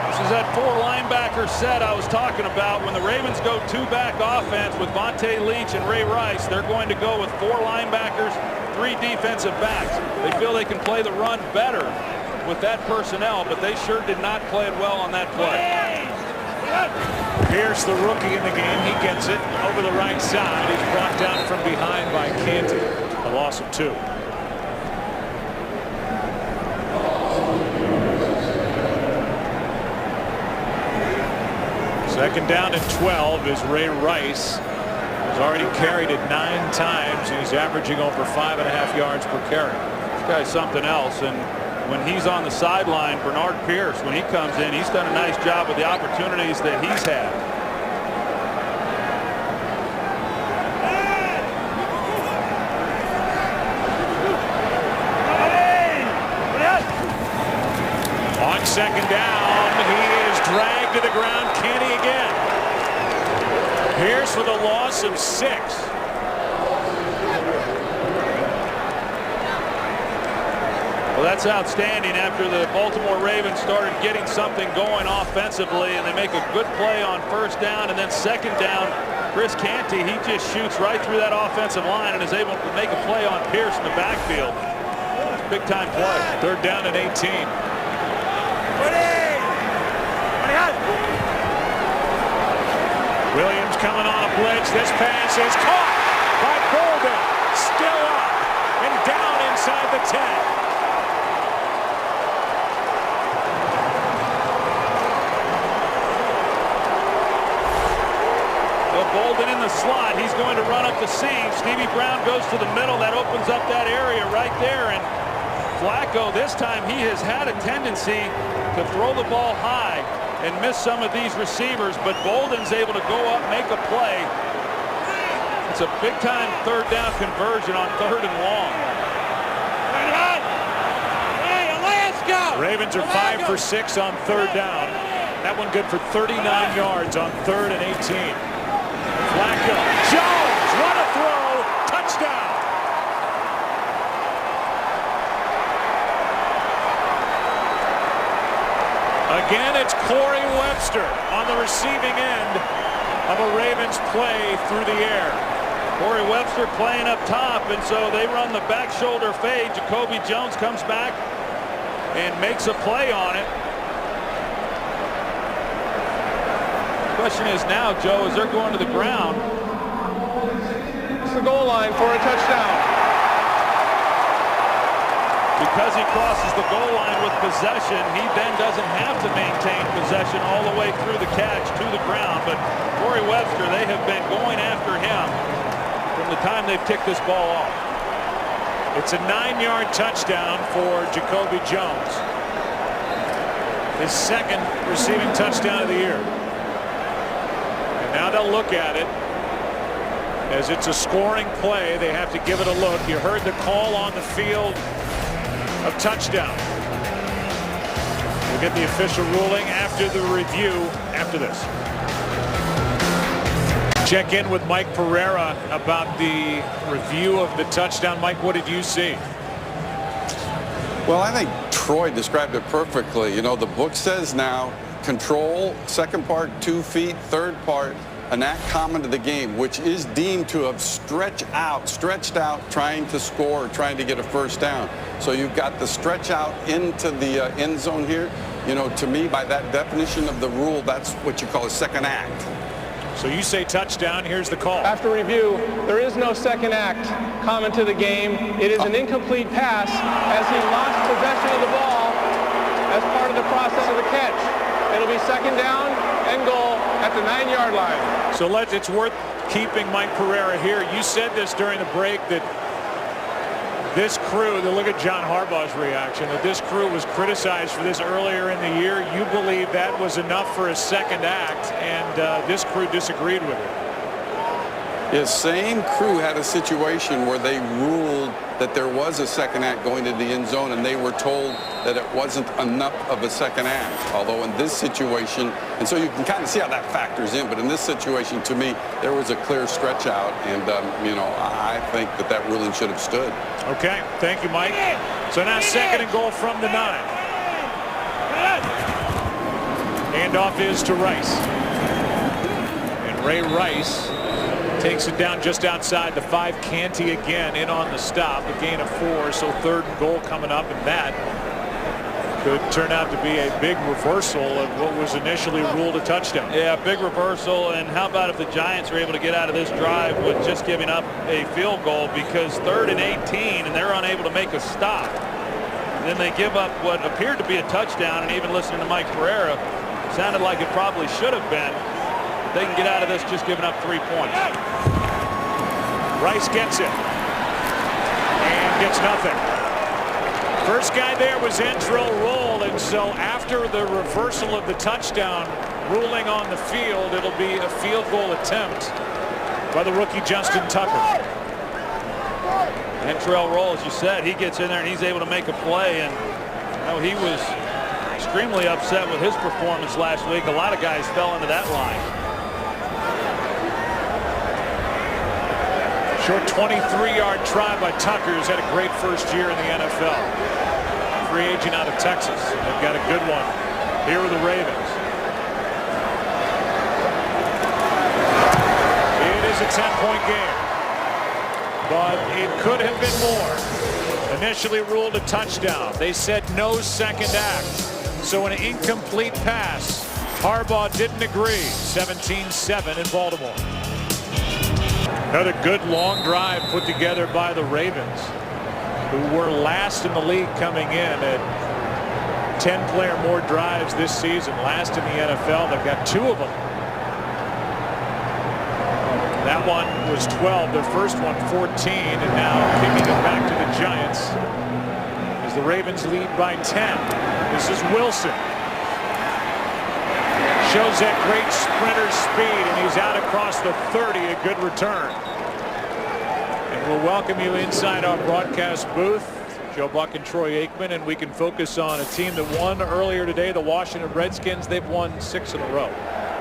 This is that 4-linebacker set I was talking about. When the Ravens go 2-back offense with Vontae Leach and Ray Rice, they're going to go with 4 linebackers, 3 defensive backs. They feel they can play the run better with that personnel, but they sure did not play it well on that play. Pierce, the rookie in the game, he gets it over the right side. He's brought down from behind by Canty. A loss of 2. Second down and 12 as Ray Rice has already carried it 9 times. He's averaging over 5.5 yards per carry. This guy's something else, and when he's on the sideline, Bernard Pierce, when he comes in, he's done a nice job with the opportunities that he's had. for the loss of 6. Well, that's outstanding after the Baltimore Ravens started getting something going offensively, and they make a good play on first down, and then second down, Chris Canty, he just shoots right through that offensive line and is able to make a play on Pierce in the backfield. Big time play. Third down and 18. Williams coming on a blitz. This pass is caught by Bolden. Still up and down inside the 10. Bolden in the slot. He's going to run up the seam. Stevie Brown goes to the middle. That opens up that area right there. And Flacco, this time he has had a tendency to throw the ball high and miss some of these receivers, but Bolden's able to go up, make a play. It's a big-time third down conversion on 3rd and long. Ravens are 5 for 6 on 3rd down. That one good for 39 yards on 3rd and 18. Flacco, Jones, what a throw, touchdown. Again, it's Corey Webster on the receiving end of a Ravens play through the air. Corey Webster playing up top, and so they run the back shoulder fade. Jacoby Jones comes back and makes a play on it. Question is now, Joe, as they're going to the ground, It's the goal line for a touchdown. because he crosses the goal line with possession, he then doesn't have to maintain possession all the way through the catch to the ground. But Corey Webster, they have been going after him from the time they've kicked this ball off. It's a 9-yard touchdown for Jacoby Jones. His second receiving touchdown of the year. Now they'll look at it as it's a scoring play. They have to give it a look. You heard the call on the field of touchdown. We'll get the official ruling after the review after this. Check in with Mike Pereira about the review of the touchdown. Mike, what did you see? Well, I think Troy described it perfectly. You know, the book says now control, second part 2 feet, third part an act common to the game, which is deemed to have stretched out trying to score, trying to get a first down. So you've got the stretch out into the end zone here. You know, to me, by that definition of the rule, that's what you call a second act. So you say touchdown. Here's the call. After review, there is no second act common to the game. It is an incomplete pass as he lost possession of the ball as part of the process of the catch. It'll be second down and goal at the 9-yard line. So it's worth keeping Mike Pereira here. You said this during the break that this crew, look at John Harbaugh's reaction, that this crew was criticized for this earlier in the year. You believe that was enough for a second act, and this crew disagreed with it. The same crew had a situation where they ruled that there was a second act going to the end zone, and they were told that it wasn't enough of a second act. Although in this situation, and so you can kind of see how that factors in, but in this situation, to me, there was a clear stretch out, and, you know, I think that ruling should have stood. Okay, thank you, Mike. So now second and goal from the 9. Handoff is to Rice. And Ray Rice takes it down just outside the 5. Canty again in on the stop, a gain of 4. So third and goal coming up, and that could turn out to be a big reversal of what was initially ruled a touchdown. Yeah, big reversal. And how about if the Giants are able to get out of this drive with just giving up a field goal, because 3rd and 18 and they're unable to make a stop. And then they give up what appeared to be a touchdown, and even listening to Mike Pereira, sounded like it probably should have been. They can get out of this just giving up 3 points. Rice gets it and gets nothing. First guy there was Antrell Roll, and so after the reversal of the touchdown ruling on the field, it'll be a field goal attempt by the rookie Justin Tucker. Antrell Roll, as you said, he gets in there and he's able to make a play, and you know, he was extremely upset with his performance last week. A lot of guys fell into that line. Short 23-yard try by Tucker, who's had a great first year in the NFL. Free agent out of Texas. They've got a good one here with the Ravens. It is a 10-point game, but it could have been more. Initially ruled a touchdown. They said no second act, so an incomplete pass. Harbaugh didn't agree. 17-7 in Baltimore. Another good long drive put together by the Ravens, who were last in the league coming in at 10 or more drives this season. Last in the NFL. They've got 2 of them. That one was 12. Their first one 14, and now kicking it back to the Giants as the Ravens lead by 10. This is Wilson. Shows that great sprinter speed, and he's out across the 30. A good return. And we'll welcome you inside our broadcast booth. Joe Buck and Troy Aikman, and we can focus on a team that won earlier today, the Washington Redskins. They've won 6 in a row.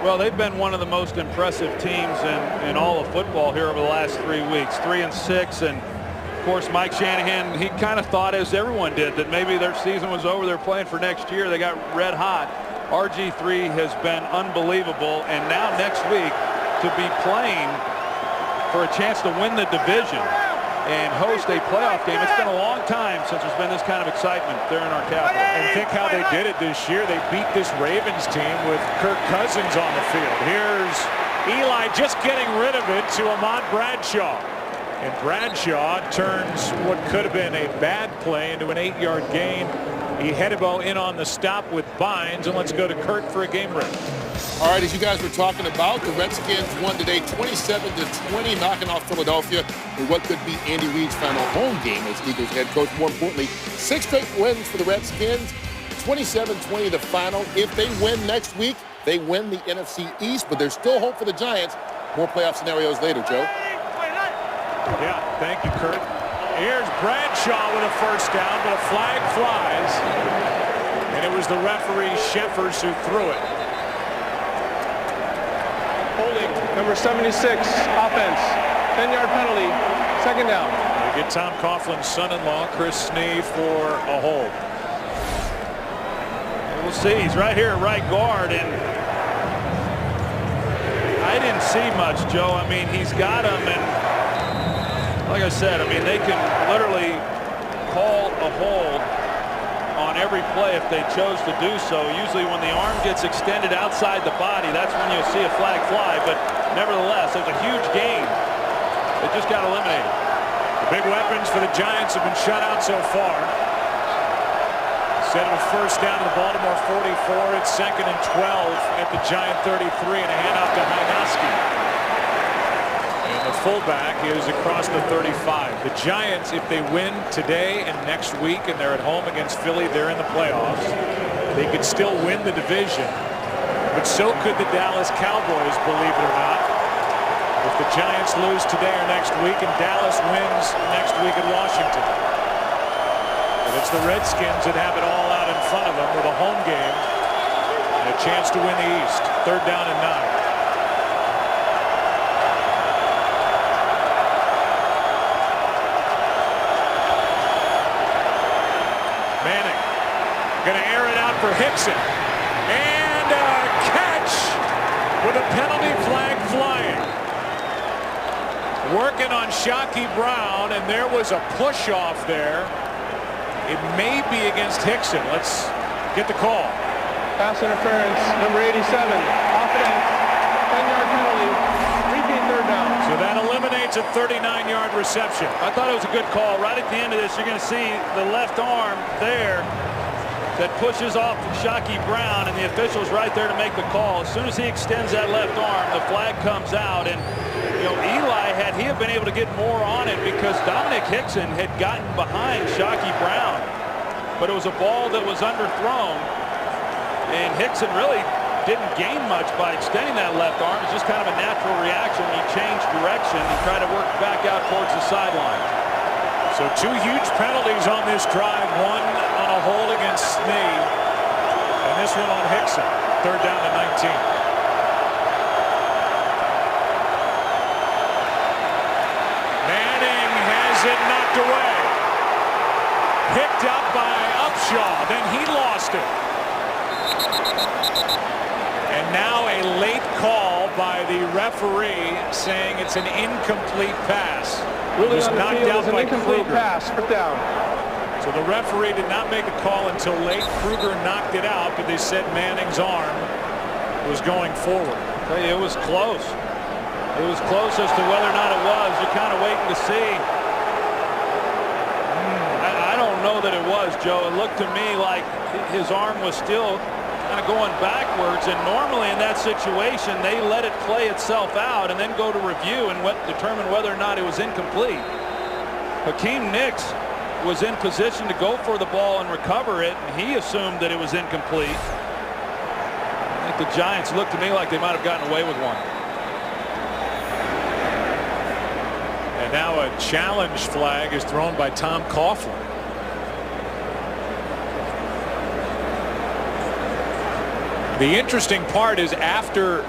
Well, they've been one of the most impressive teams in all of football here over the last 3 weeks. 3-6, and of course Mike Shanahan, he kind of thought, as everyone did, that maybe their season was over. They're playing for next year. They got red hot. RG3 has been unbelievable, and now next week to be playing for a chance to win the division and host a playoff game. It's been a long time since there's been this kind of excitement there in our capital. And think how they did it this year. They beat this Ravens team with Kirk Cousins on the field. Here's Eli just getting rid of it to Ahmad Bradshaw. And Bradshaw turns what could have been a bad play into an 8-yard gain. He headed in on the stop with Bynes, and let's go to Kurt for a game rip. All right, as you guys were talking about, the Redskins won today 27-20, knocking off Philadelphia in what could be Andy Reid's final home game as Eagles head coach. More importantly, 6 straight wins for the Redskins, 27-20 the final. If they win next week, they win the NFC East, but there's still hope for the Giants. More playoff scenarios later, Joe. Yeah, thank you, Kurt. Here's Bradshaw with a first down, but a flag flies. And it was the referee, Sheffers, who threw it. Holding, number 76, offense. 10-yard penalty, second down. They get Tom Coughlin's son-in-law, Chris Snee, for a hold. We'll see. He's right here at right guard, and I didn't see much, Joe. I mean, he's got him, and like I said, I mean, they can literally call a hold on every play if they chose to do so. Usually when the arm gets extended outside the body, that's when you'll see a flag fly. But nevertheless, there's a huge gain. It just got eliminated. The big weapons for the Giants have been shut out so far. Instead of a first down to the Baltimore 44, it's 2nd and 12 at the Giant 33, and a handoff to Hynoski. The fullback is across the 35. The Giants, if they win today and next week and they're at home against Philly, they're in the playoffs. They could still win the division, but so could the Dallas Cowboys, believe it or not. If the Giants lose today or next week and Dallas wins next week at Washington. But it's the Redskins that have it all out in front of them with a home game and a chance to win the East. 3rd down and 9. Going to air it out for Hickson. And a catch with a penalty flag flying. Working on Shockey Brown, and there was a push off there. It may be against Hickson. Let's get the call. Pass interference, number 87, offense, 10-yard penalty, repeat 3rd down. So that eliminates a 39-yard reception. I thought it was a good call. Right at the end of this, you're going to see the left arm there that pushes off Shockey Brown, and the official's right there to make the call. As soon as he extends that left arm, the flag comes out, and you know, Eli, had he have been able to get more on it, because Dominic Hickson had gotten behind Shockey Brown, but it was a ball that was underthrown, and Hickson really didn't gain much by extending that left arm. It's just kind of a natural reaction when you change direction and try to work back out towards the sideline. So 2 huge penalties on this drive. One on a hold against Snee, and this one on Hickson. 3rd down and 19. it and knocked away. Picked up by Upshaw. Then he lost it. And now a late call by the referee saying it's an incomplete pass. It was knocked out by Kruger. Pass. First down. So the referee did not make a call until late. Kruger knocked it out, but they said Manning's arm was going forward. It was close. It was close as to whether or not it was. You're kind of waiting to see. I don't know that it was, Joe. It looked to me like his arm was still kind of going backwards, and normally in that situation they let it play itself out and then go to review and determine whether or not it was incomplete. Hakeem Nicks was in position to go for the ball and recover it, and he assumed that it was incomplete. I think the Giants looked to me like they might have gotten away with one. And now a challenge flag is thrown by Tom Coughlin. The interesting part is after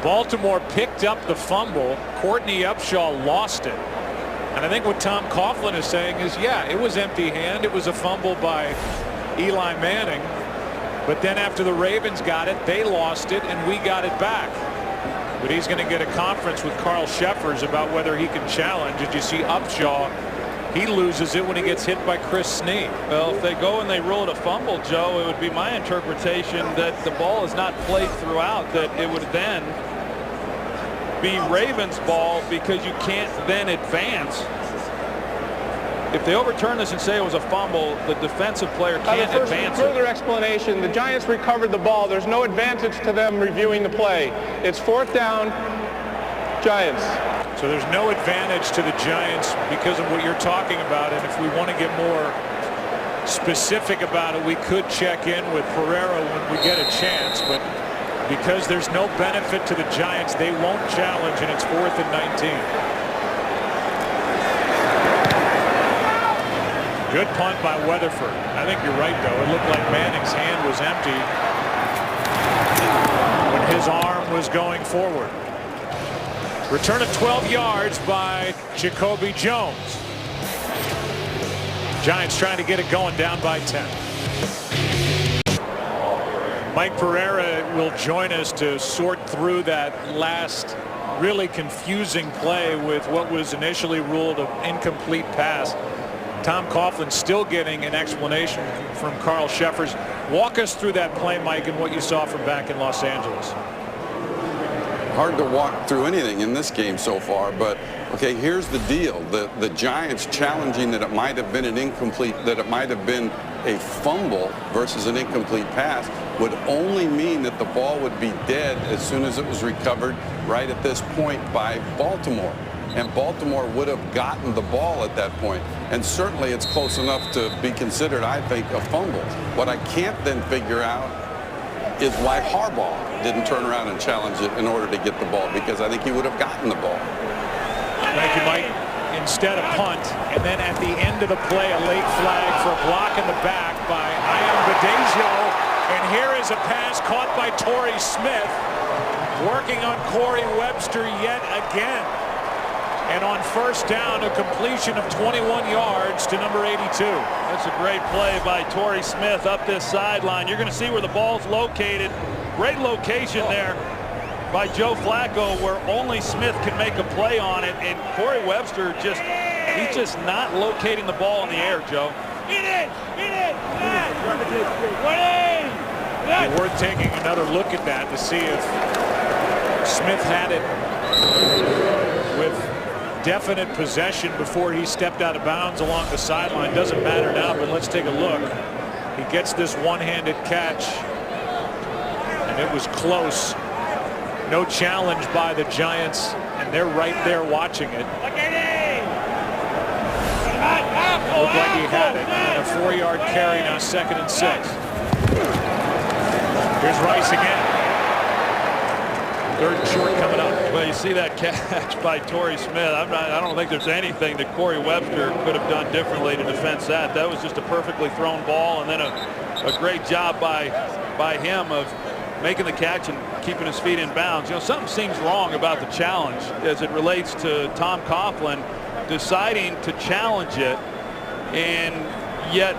Baltimore picked up the fumble, Courtney Upshaw lost it. And I think what Tom Coughlin is saying is, yeah, it was empty hand. It was a fumble by Eli Manning. But then after the Ravens got it, they lost it, and we got it back. But he's going to get a conference with Carl Sheffers about whether he can challenge. Did you see Upshaw? He loses it when he gets hit by Chris Snee. Well, if they go and they rule it a fumble, Joe, it would be my interpretation that the ball is not played throughout, that it would then be Ravens' ball because you can't then advance. If they overturn this and say it was a fumble, the defensive player can't advance it. Further explanation, the Giants recovered the ball. There's no advantage to them reviewing the play. It's fourth down, Giants. So there's no advantage to the Giants because of what you're talking about. And if we want to get more specific about it, we could check in with Pereira when we get a chance. But because there's no benefit to the Giants, they won't challenge, and it's 4th and 19. Good punt by Weatherford. I think you're right, though. It looked like Manning's hand was empty when his arm was going forward. Return of 12 yards by Jacoby Jones. Giants trying to get it going, down by 10. Mike Pereira will join us to sort through that last really confusing play with what was initially ruled an incomplete pass. Tom Coughlin still getting an explanation from Carl Sheffers. Walk us through that play, Mike, and what you saw from back in Los Angeles. Hard to walk through anything in this game so far, but okay, here's the deal. The Giants challenging that it might have been an incomplete, that it might have been a fumble versus an incomplete pass would only mean that the ball would be dead as soon as it was recovered right at this point by Baltimore. And Baltimore would have gotten the ball at that point. And certainly it's close enough to be considered, I think, a fumble. What I can't then figure out is why Harbaugh didn't turn around and challenge it in order to get the ball, because I think he would have gotten the ball. Thank you, Mike. Instead, a punt, and then at the end of the play, a late flag for a block in the back by Ian Badesio. And here is a pass caught by Torrey Smith, working on Corey Webster yet again. And on first down, a completion of 21 yards to number 82. That's a great play by Torrey Smith up this sideline. You're going to see where the ball's located. Great location there by Joe Flacco, where only Smith can make a play on it. And Corey Webster he's just not locating the ball in the air, Joe. It'd be worth taking another look at that to see if Smith had it with definite possession before he stepped out of bounds along the sideline. Doesn't matter now, but let's take a look. He gets this one-handed catch, and it was close. No challenge by the Giants, and they're right there watching it. Looked like he had it. And a 4-yard carry, now 2nd and 6. Here's Rice again. 3rd and short coming up. Well, you see that catch by Torrey Smith. I don't think there's anything that Corey Webster could have done differently to defend that. That was just a perfectly thrown ball, and then a great job by him of making the catch and keeping his feet in bounds. You know, something seems wrong about the challenge as it relates to Tom Coughlin. deciding to challenge it, and yet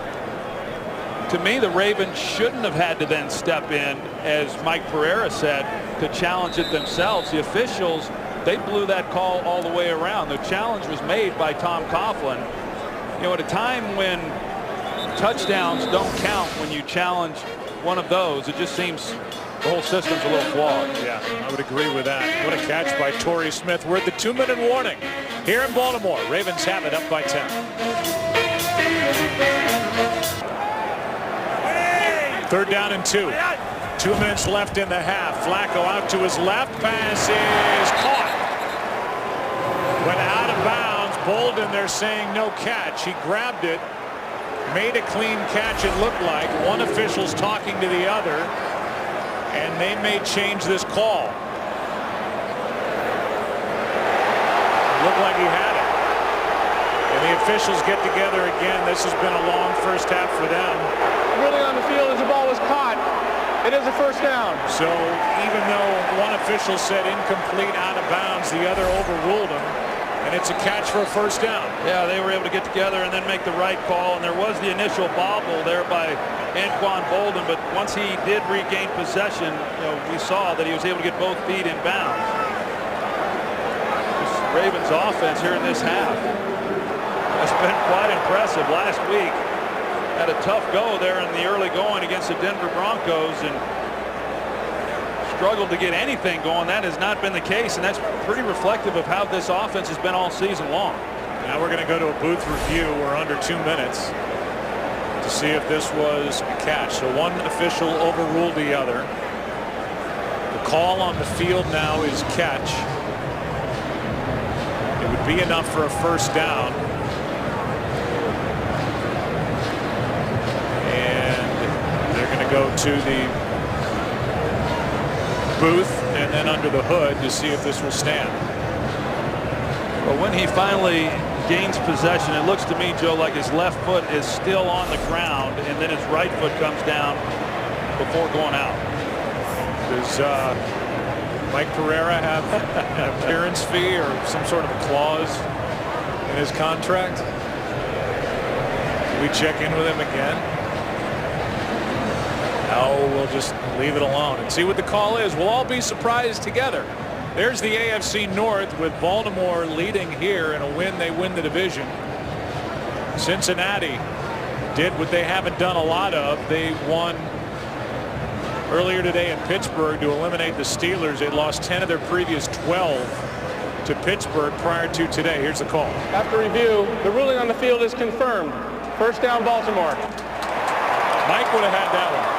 to me the Ravens shouldn't have had to then step in, as Mike Pereira said, to challenge it themselves. The officials, they blew that call all the way around. The challenge was made by Tom Coughlin. You know, at a time when touchdowns don't count when you challenge one of those, it just seems the whole system's a little flawed. Yeah, I would agree with that. What a catch by Torrey Smith. We're at the 2-minute warning here in Baltimore. Ravens have it up by 10. Third down and 2. 2 minutes left in the half. Flacco out to his left. Pass is caught. Went out of bounds. Bolden, they're saying no catch. He grabbed it. Made a clean catch, it looked like. One official's talking to the other, and they may change this call. Looked like he had it. And the officials get together again. This has been a long first half for them. Ruling on the field as the ball was caught. It is a first down. So even though one official said incomplete, out of bounds, the other overruled him. And it's a catch for a first down. Yeah, they were able to get together and then make the right call. And there was the initial bobble there by Anquan Bolden, but once he did regain possession, you know, we saw that he was able to get both feet in bounds. This Ravens offense here in this half has been quite impressive. Last week had a tough go there in the early going against the Denver Broncos and struggled to get anything going. That has not been the case, and that's pretty reflective of how this offense has been all season long. Now we're going to go to a booth review. We're under 2 minutes to see if this was a catch. So one official overruled the other. The call on the field now is catch. It would be enough for a first down. And they're going to go to the booth and then under the hood to see if this will stand. But when he finally gains possession, it looks to me, Joe, like his left foot is still on the ground, and then his right foot comes down before going out. Does Mike Pereira have an appearance fee or some sort of a clause in his contract? Can we check in with him again? No, we'll just leave it alone and see what the call is. We'll all be surprised together. There's the AFC North with Baltimore leading here. In a win, they win the division. Cincinnati did what they haven't done a lot of. They won earlier today in Pittsburgh to eliminate the Steelers. They lost 10 of their previous 12 to Pittsburgh prior to today. Here's the call. After review, the ruling on the field is confirmed. First down, Baltimore. Mike would have had that one.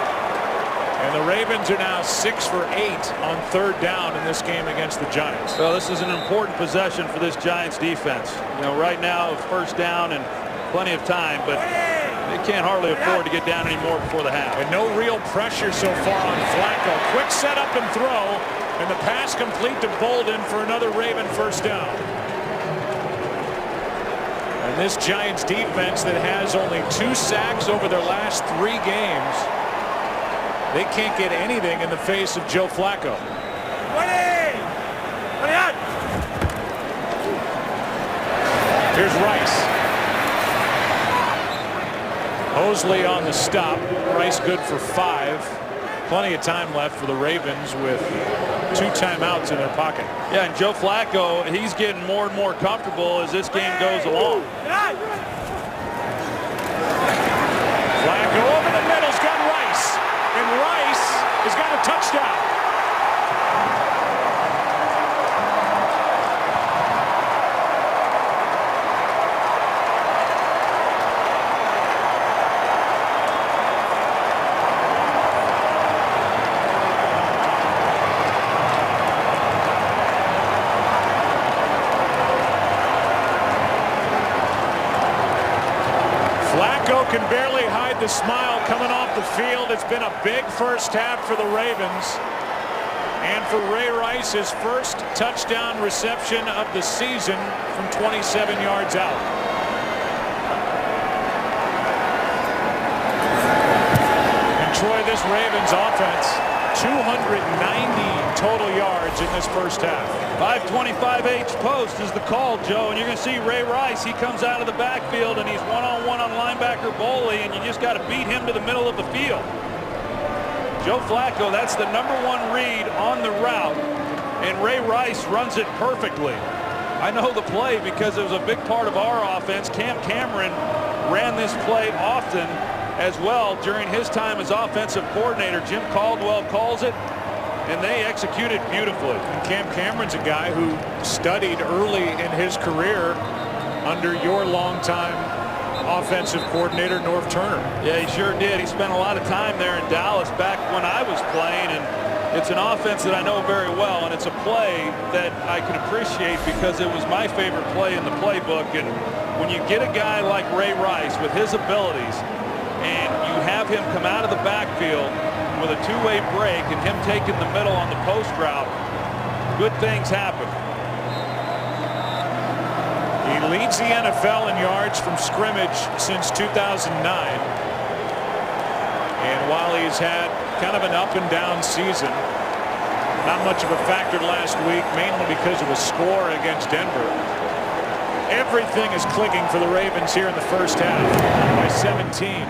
And the Ravens are now 6 for 8 on third down in this game against the Giants. Well, this is an important possession for this Giants defense. You know, right now, first down and plenty of time, but they can't hardly afford to get down any more before the half. And no real pressure so far on Flacco. Quick setup and throw, and the pass complete to Bolden for another Raven first down. And this Giants defense that has only 2 sacks over their last 3 games, they can't get anything in the face of Joe Flacco. Here's Rice. Mosley on the stop. Rice good for 5. Plenty of time left for the Ravens with 2 timeouts in their pocket. Yeah, and Joe Flacco, he's getting more and more comfortable as this game goes along. Flacco over the middle's got Rice. And Rice has got a touchdown. Flacco can barely hide the smile coming off the field. It's been a big first half for the Ravens. And for Ray Rice, his first touchdown reception of the season from 27 yards out. And Troy, this Ravens offense 290 total yards in this first half. 525 H post is the call, Joe, and you're going to see Ray Rice. He comes out of the backfield, and he's one-on-one on linebacker Boley, and you just got to beat him to the middle of the field. Joe Flacco, that's the #1 read on the route, and Ray Rice runs it perfectly. I know the play because it was a big part of our offense. Cam Cameron ran this play often as well during his time as offensive coordinator. Jim Caldwell calls it, and they executed beautifully. And Cam Cameron's a guy who studied early in his career under your longtime offensive coordinator, Norv Turner. Yeah, he sure did. He spent a lot of time there in Dallas back when I was playing, and it's an offense that I know very well, and it's a play that I can appreciate because it was my favorite play in the playbook. And when you get a guy like Ray Rice with his abilities, and you have him come out of the backfield with a two-way break and him taking the middle on the post route, good things happen. He leads the NFL in yards from scrimmage since 2009. And while he's had kind of an up and down season, not much of a factor last week, mainly because of a score against Denver. Everything is clicking for the Ravens here in the first half by 17.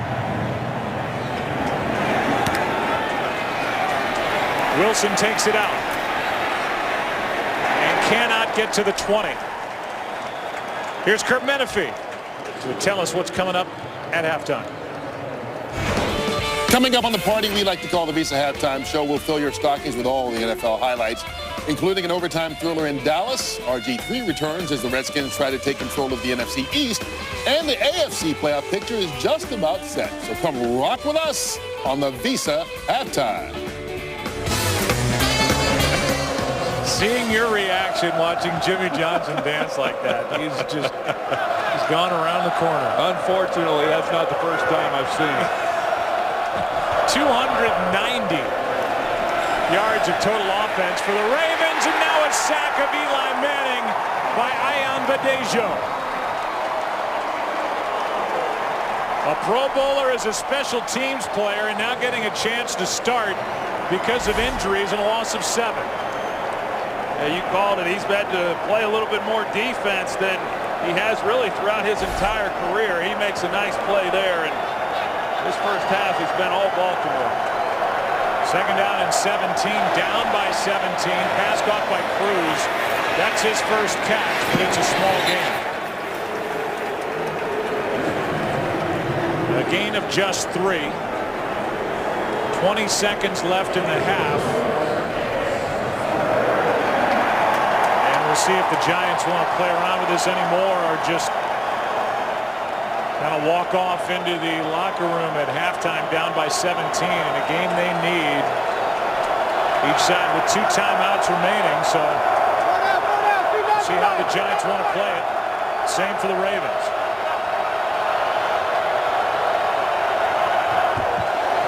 Wilson takes it out and cannot get to the 20. Here's Kurt Menefee to tell us what's coming up at halftime. Coming up on the party we like to call the Visa Halftime Show, we'll fill your stockings with all the NFL highlights, including an overtime thriller in Dallas. RG3 returns as the Redskins try to take control of the NFC East, and the AFC playoff picture is just about set. So come rock with us on the Visa Halftime. Seeing your reaction watching Jimmy Johnson dance like that, he's gone around the corner. Unfortunately, that's not the first time I've seen it. 290 yards of total offense for the Ravens, and now a sack of Eli Manning by Ayan Badejo. A Pro Bowler as a special teams player, and now getting a chance to start because of injuries and a loss of 7. Yeah, you called it. He's had to play a little bit more defense than he has really throughout his entire career. He makes a nice play there, and this first half has been all Baltimore. Second down and 17, down by 17. Pass caught by Cruz. That's his first catch, but it's a small gain. A gain of just 3. 20 seconds left in the half. See if the Giants want to play around with this anymore or just kind of walk off into the locker room at halftime down by 17 in a game they need. Each side with 2 timeouts remaining, so see how the Giants want to play it. Same for the Ravens.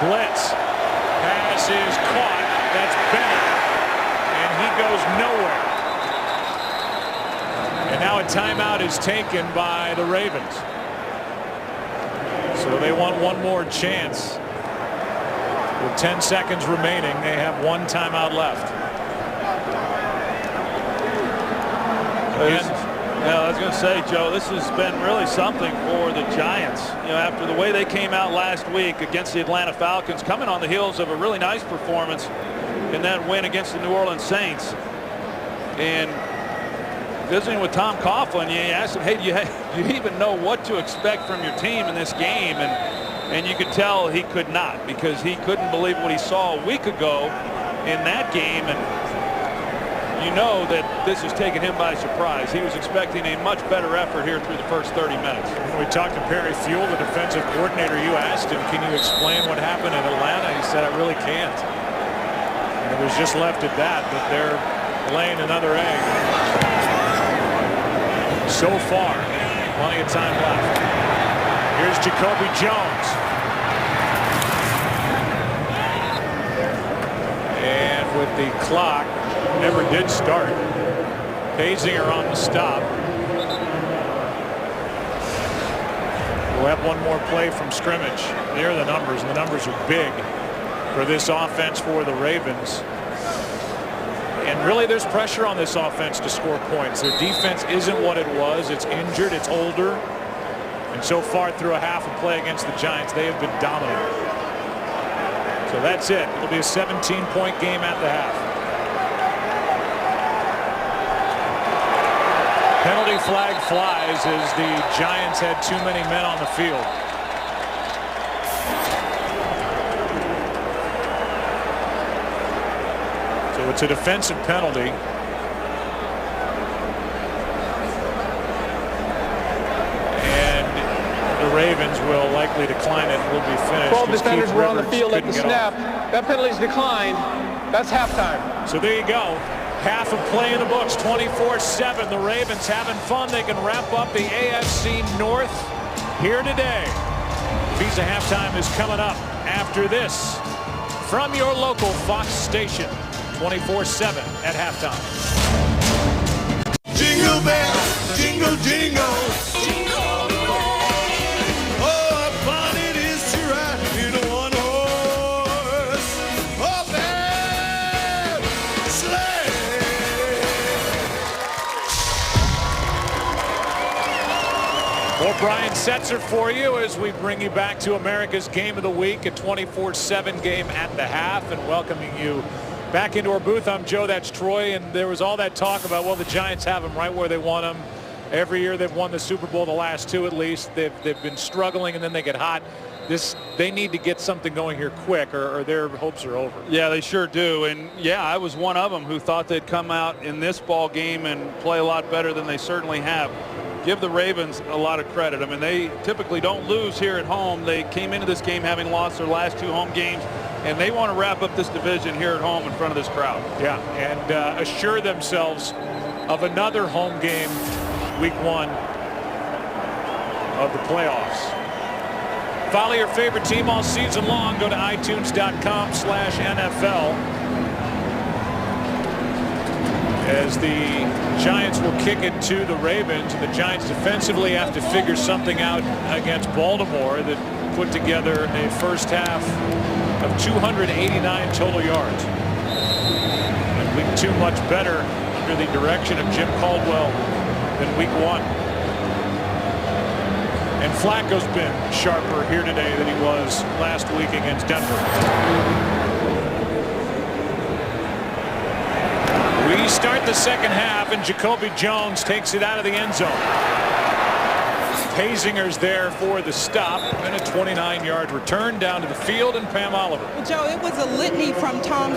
Blitz. Pass is caught. That's Bennett. And he goes nowhere. And now a timeout is taken by the Ravens. So they want one more chance. With 10 seconds remaining, they have 1 timeout left. Yeah, I was going to say, Joe, this has been really something for the Giants. You know, after the way they came out last week against the Atlanta Falcons, coming on the heels of a really nice performance in that win against the New Orleans Saints. And visiting with Tom Coughlin, you asked him, hey, do you even know what to expect from your team in this game? And you could tell he could not, because he couldn't believe what he saw a week ago in that game. And you know that this has taken him by surprise. He was expecting a much better effort here through the first 30 minutes. When we talked to Perry Fuel, the defensive coordinator, you asked him, can you explain what happened in Atlanta? He said, I really can't. And it was just left at that, but they're laying another egg. So far, plenty of time left. Here's Jacoby Jones. And with the clock, never did start. Basinger on the stop. We'll have one more play from scrimmage. There are the numbers, and the numbers are big. for this offense for the Ravens. And really, there's pressure on this offense to score points. Their defense isn't what it was. It's injured. It's older. And so far through a half of play against the Giants, they have been dominant. So that's it. It'll be a 17-point game at the half. Penalty flag flies as the Giants had too many men on the field. So it's a defensive penalty. And the Ravens will likely decline it and will be finished. 12 defenders were on the field at the snap. That penalty's declined. That's halftime. So there you go. Half of play in the books, 24-7. The Ravens having fun. They can wrap up the AFC North here today. Visa Halftime is coming up after this from your local Fox station, 24/7 at halftime. Jingle bells, jingle, jingle, jingle all the way. Oh, how fun it is to ride in a one-horse open sleigh. More Brian Setzer for you as we bring you back to America's Game of the Week, a 24/7 game at the half, and welcoming you back into our booth. I'm Joe, that's Troy, and there was all that talk about, well, the Giants have them right where they want them. Every year they've won the Super Bowl, the last two at least. They've been struggling, and then they get hot. They need to get something going here quick, or their hopes are over. Yeah, they sure do. And yeah, I was one of them who thought they'd come out in this ball game and play a lot better than they certainly have. Give the Ravens a lot of credit. I mean, they typically don't lose here at home. They came into this game having lost their last two home games, and they want to wrap up this division here at home in front of this crowd. Yeah, and assure themselves of another home game week 1 of the playoffs. Follow your favorite team all season long. Go to itunes.com/NFL. As the Giants will kick it to the Ravens, and the Giants defensively have to figure something out against Baltimore that put together a first half of 289 total yards. And week 2 much better under the direction of Jim Caldwell than week 1. And Flacco's been sharper here today than he was last week against Denver. We start the second half, and Jacoby Jones takes it out of the end zone. Hazinger's there for the stop, and a 29-yard return down to the field, and Pam Oliver. Well, Joe, it was a litany from Tom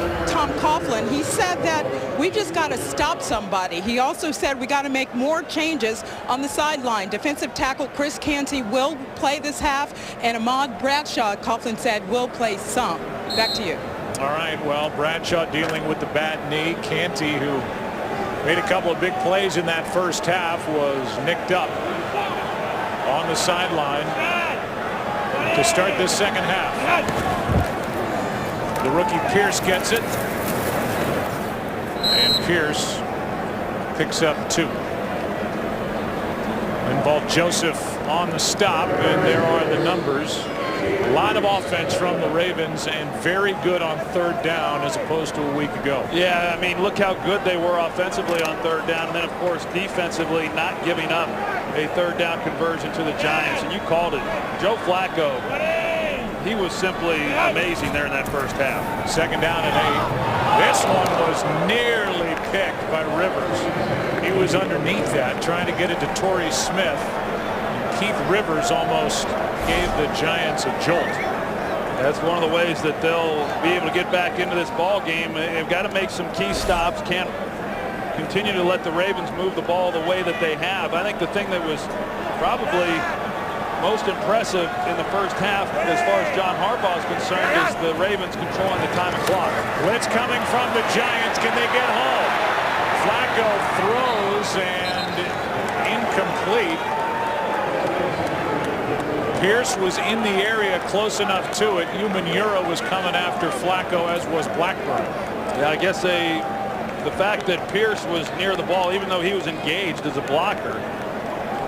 Coughlin. He said that we just got to stop somebody. He also said we got to make more changes on the sideline. Defensive tackle Chris Canty will play this half, and Ahmad Bradshaw, Coughlin said, will play some. Back to you. All right, well, Bradshaw dealing with the bad knee. Canty, who made a couple of big plays in that first half, was nicked up on the sideline to start this second half. The rookie Pierce gets it, and Pierce picks up 2. Involved Joseph on the stop, and there are the numbers. A lot of offense from the Ravens, and very good on third down as opposed to a week ago. Yeah, I mean, look how good they were offensively on third down, and then, of course, defensively not giving up a third down conversion to the Giants. And you called it. Joe Flacco, he was simply amazing there in that first half. Second down and 8. This one was nearly picked by Rivers. He was underneath that, trying to get it to Torrey Smith. Keith Rivers almost gave the Giants a jolt. That's one of the ways that they'll be able to get back into this ball game. They've got to make some key stops. Can't continue to let the Ravens move the ball the way that they have. I think the thing that was probably most impressive in the first half as far as John Harbaugh is concerned is the Ravens controlling the time and clock. Blitz coming from the Giants. Can they get home? Flacco throws and incomplete. Pierce was in the area close enough to it. Umanura was coming after Flacco, as was Blackburn. Yeah, I guess the fact that Pierce was near the ball, even though he was engaged as a blocker,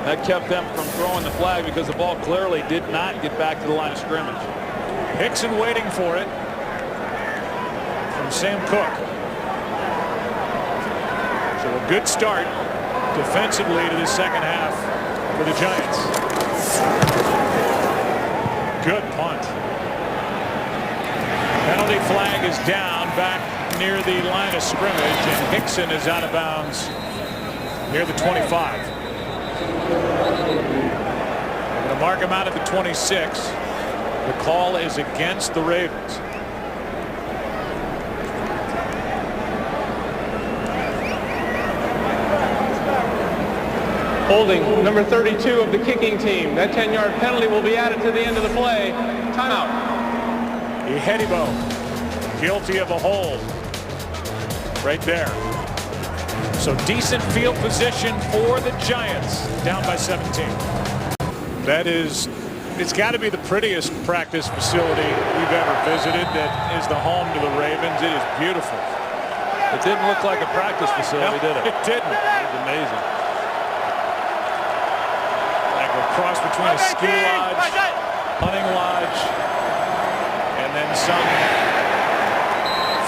that kept them from throwing the flag because the ball clearly did not get back to the line of scrimmage. Hickson waiting for it. from Sam Cook. So a good start defensively to the second half for the Giants. Good punt. Penalty flag is down back near the line of scrimmage, and Hickson is out of bounds near the 25. They're going to mark him out at the 26. The call is against the Ravens. Holding number 32 of the kicking team. That 10-yard penalty will be added to the end of the play. Timeout. Ihedibo guilty of a hold right there. So decent field position for the Giants, down by 17. It's got to be the prettiest practice facility we've ever visited. That is the home to the Ravens. It is beautiful. It didn't look like a practice facility, did it? It didn't. It was amazing. Like a cross between a ski lodge, hunting lodge, and then some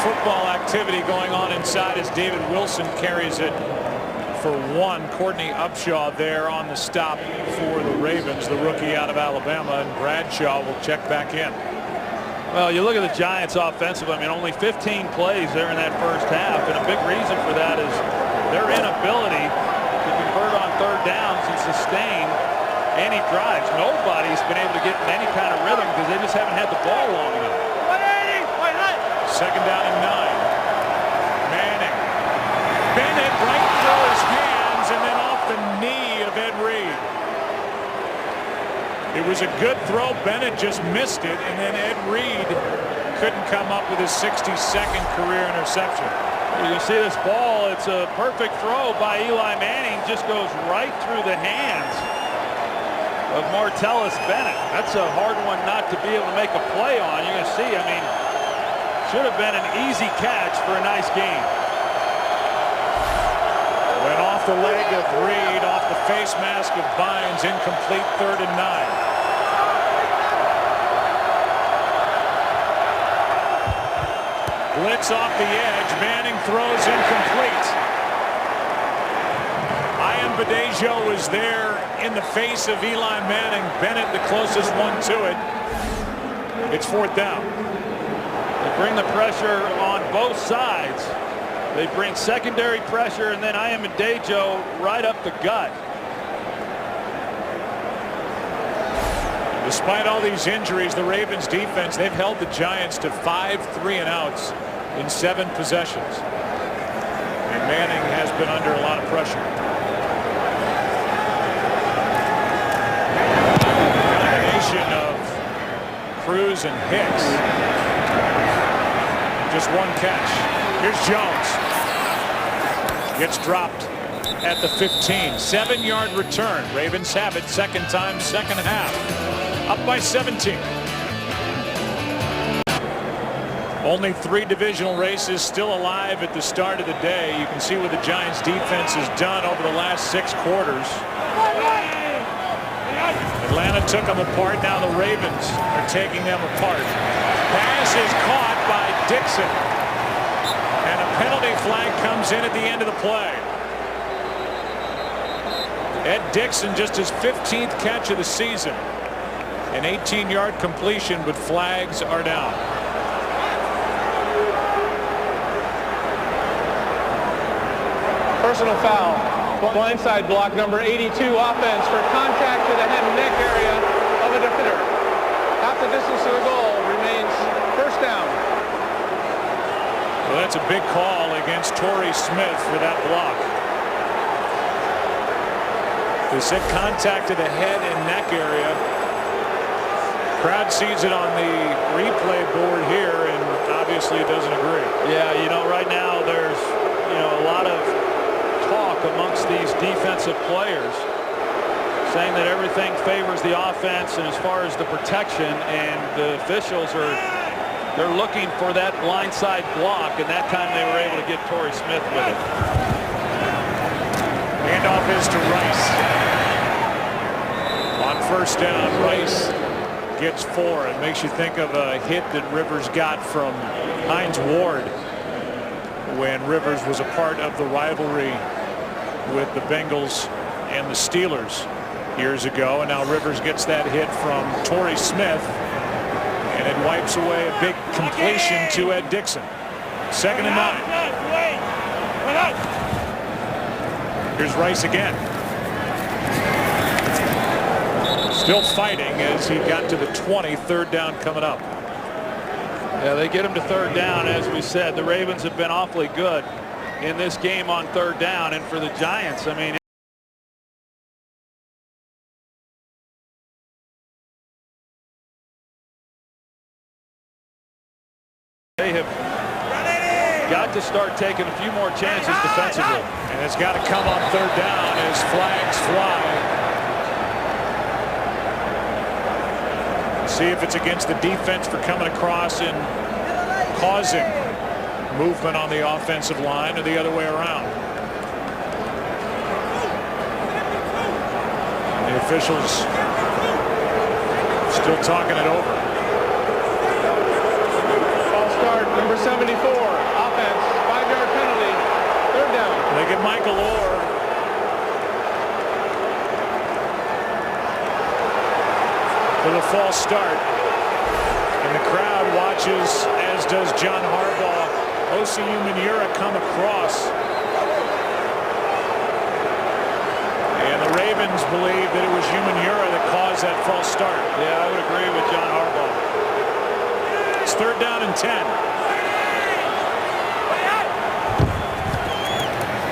football activity going on inside as David Wilson carries it for one. Courtney Upshaw there on the stop for the Ravens, the rookie out of Alabama, and Bradshaw will check back in. Well, you look at the Giants offensively. I mean, only 15 plays there in that first half, and a big reason for that is their inability to convert on third downs and sustain any drives. Nobody's been able to get in any kind of rhythm because they just haven't had the ball long enough. Second down and 9. Manning. Bennett right through his hands and then off the knee of Ed Reed. It was a good throw. Bennett just missed it, and then Ed Reed couldn't come up with his 62nd career interception. You can see this ball. It's a perfect throw by Eli Manning. Just goes right through the hands of Martellus Bennett. That's a hard one not to be able to make a play on. You're going to see, I mean, should have been an easy catch for a nice gain. Went off the leg of Reed, off the face mask of Bynes, incomplete, 3rd and 9. Blitz off the edge. Manning throws incomplete. Ian Badejo was there in the face of Eli Manning. Bennett the closest one to it. It's 4th down. They bring the pressure on both sides. They bring secondary pressure, and then Ian Badejo right up the gut. Despite all these injuries, the Ravens defense, they've held the Giants to 5 3-and-outs in 7 possessions. And Manning has been under a lot of pressure. Combination of Cruz and Hicks. Just one catch. Here's Jones. Gets dropped at the 15. 7-yard return. Ravens have it. Second time, second half. Up by 17. Only 3 divisional races still alive at the start of the day. You can see what the Giants defense has done over the last 6 quarters. Atlanta took them apart. Now the Ravens are taking them apart. Pass is caught by Dixon. And a penalty flag comes in at the end of the play. Ed Dixon, just his 15th catch of the season. An 18-yard completion, but flags are down. Personal foul. Blindside block number 82 offense for contact to the head and neck area of a defender. Half the distance to the goal remains first down. Well, that's a big call against Torrey Smith for that block. They said contact to the head and neck area. Crowd sees it on the replay board here and obviously doesn't agree. Yeah, you know, right now there's, you know, a lot of talk amongst these defensive players saying that everything favors the offense and as far as the protection, and the officials they're looking for that blindside block, and that time they were able to get Torrey Smith with it. Handoff is to Rice. On first down, Rice gets 4. It makes you think of a hit that Rivers got from Hines Ward when Rivers was a part of the rivalry with the Bengals and the Steelers years ago. And now Rivers gets that hit from Torrey Smith, and it wipes away a big completion to Ed Dickson. 2nd and 9. Here's Rice again. Still fighting as he got to the 20. 3rd down coming up. Yeah, they get him to 3rd down. As we said, the Ravens have been awfully good in this game on 3rd down. And for the Giants, I mean, they have got to start taking a few more chances defensively. And it's got to come on 3rd down as flags fly. See if it's against the defense for coming across and causing movement on the offensive line, or the other way around. And the officials still talking it over. False start, number 74, offense, 5-yard penalty, 3rd down. They get Michael Orr. For the false start, and the crowd watches, as does John Harbaugh. Osi Umenyiora come across, and the Ravens believe that it was Umenyiora that caused that false start. Yeah, I would agree with John Harbaugh. It's 3rd down and 10.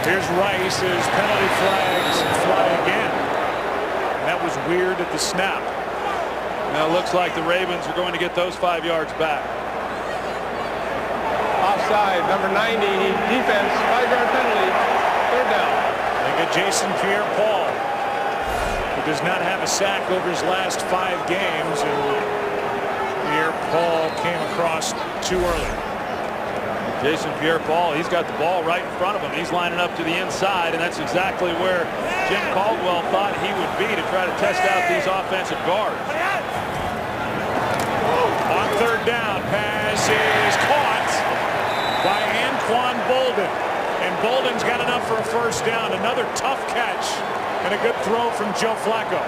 Here's Rice as penalty flags fly again. And that was weird at the snap. Now it looks like the Ravens are going to get those 5 yards back. Offside, number 90, defense, 5-yard penalty, 3rd down. They get Jason Pierre-Paul, who does not have a sack over his last 5 games, and Pierre-Paul came across too early. Jason Pierre-Paul, he's got the ball right in front of him. He's lining up to the inside, and that's exactly where Jim Caldwell thought he would be to try to test out these offensive guards. On 3rd down, pass is caught by Anquan Boldin. And Bolden's got enough for a 1st down. Another tough catch and a good throw from Joe Flacco.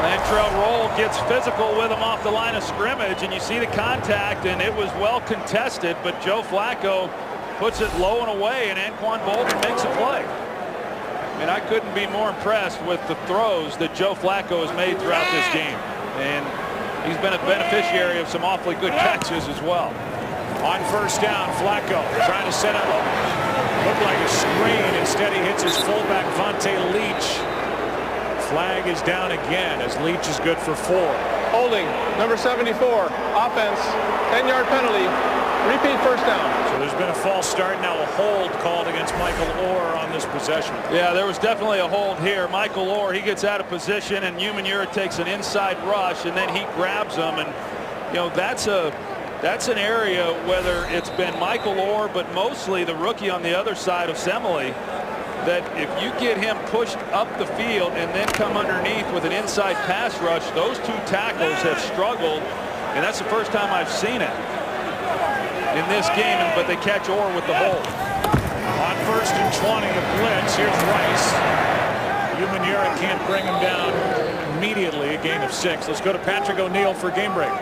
Lantrell Roll gets physical with him off the line of scrimmage, and you see the contact, and it was well contested, but Joe Flacco puts it low and away, and Anquan Boldin makes a play. I mean, I couldn't be more impressed with the throws that Joe Flacco has made throughout this game. And he's been a beneficiary of some awfully good catches as well. On 1st down, Flacco trying to set up looked like a screen. Instead, he hits his fullback, Vontae Leach. Flag is down again as Leach is good for 4. Holding, number 74, offense, 10-yard penalty, repeat 1st down. So there's been a false start, now a hold called against Michael Orr on this possession. Yeah, there was definitely a hold here. Michael Orr, he gets out of position, and Umenyiora takes an inside rush, and then he grabs him. And, you know, that's an area, whether it's been Michael Orr, but mostly the rookie on the other side of Semele, that if you get him pushed up the field and then come underneath with an inside pass rush, those 2 tackles have struggled, and that's the first time I've seen it in this game, but they catch Orr with the hold. On 1st and 20, the blitz. Here's Rice. Umenyiora can't bring him down immediately. A gain of 6. Let's go to Patrick O'Neill for Game Break.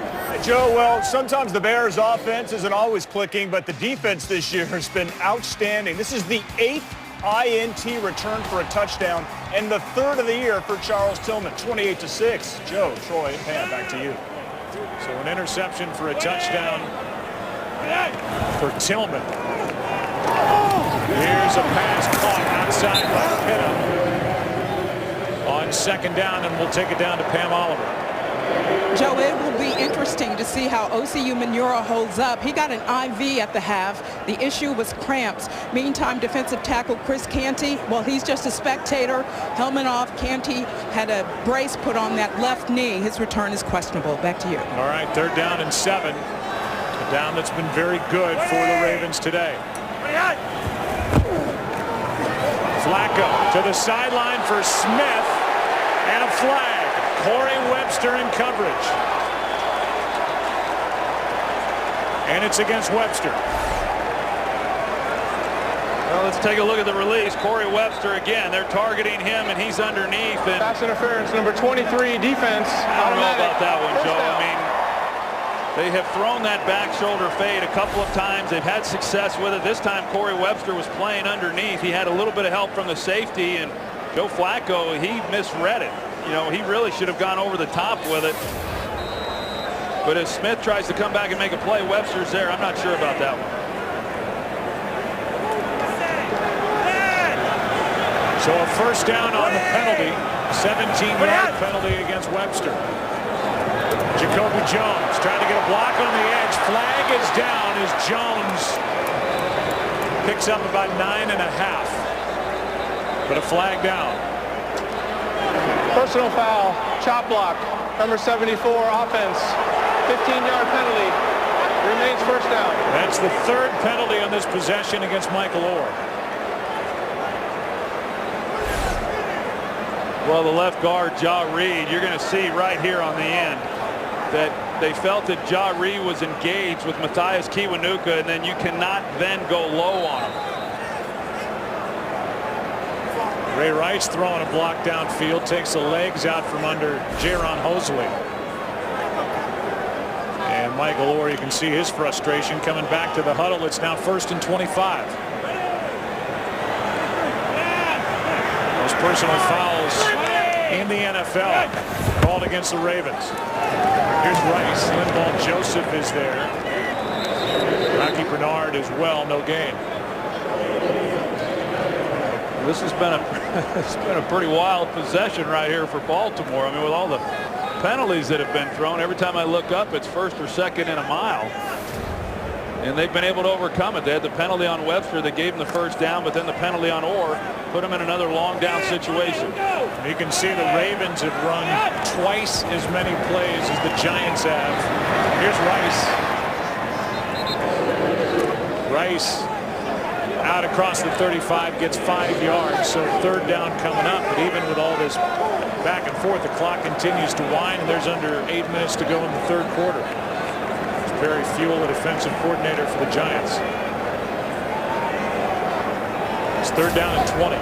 Joe, well, sometimes the Bears' offense isn't always clicking, but the defense this year has been outstanding. This is the 8th INT return for a touchdown and the 3rd of the year for Charles Tillman. 28-6. Joe, Troy, and Pam, back to you. So an interception for a touchdown for Tillman. Here's a pass caught outside by Kittle on 2nd down, and we'll take it down to Pam Oliver. Joe, it will be interesting to see how Osi Umenyiora holds up. He got an IV at the half. The issue was cramps. Meantime, defensive tackle Chris Canty, well, he's just a spectator. Helmet off. Canty had a brace put on that left knee. His return is questionable. Back to you. All right, 3rd down and 7. A down that's been very good for the Ravens today. Flacco to the sideline for Smith, and a flag. Corey Webster in coverage. And it's against Webster. Well, let's take a look at the release. Corey Webster again. They're targeting him, and he's underneath. And Pass interference, number 23, defense. I don't know automatic. about that one, First Joe. down. I mean, they have thrown that back shoulder fade a couple of times. They've had success with it. This time, Corey Webster was playing underneath. He had a little bit of help from the safety, and Joe Flacco, he misread it. You know, he really should have gone over the top with it. But as Smith tries to come back and make a play, Webster's there. I'm not sure about that one. So a first down on the penalty. 17-yard penalty against Webster. Jacoby Jones trying to get a block on the edge. Flag is down as Jones picks up about 9.5. But a flag down. Personal foul, chop block, number 74, offense. 15-yard penalty. Remains first down. That's the third penalty on this possession against Michael Orr. Well, the left guard, Ja Reed, you're going to see right here on the end that they felt that Ja Reed was engaged with Matthias Kiwanuka, and then you cannot then go low on him. Ray Rice throwing a block downfield, takes the legs out from under Jaron Hosley. And Michael Orr, you can see his frustration coming back to the huddle. It's now 1st and 25. Most personal fouls in the NFL called against the Ravens. Here's Rice. Linval Joseph is there. Rocky Bernard as well. No gain. This has been it's been a pretty wild possession right here for Baltimore. I mean, with all the penalties that have been thrown, every time I look up, it's 1st or 2nd in a mile. And they've been able to overcome it. They had the penalty on Webster that gave them the first down, but then the penalty on Orr put them in another long down situation. You can see the Ravens have run twice as many plays as the Giants have. Here's Rice. Rice out across the 35, gets 5 yards, so third down coming up. But even with all this back and forth, the clock continues to wind, and there's under 8 minutes to go in the third quarter. Barry Fuel, the defensive coordinator for the Giants. It's third down and 20.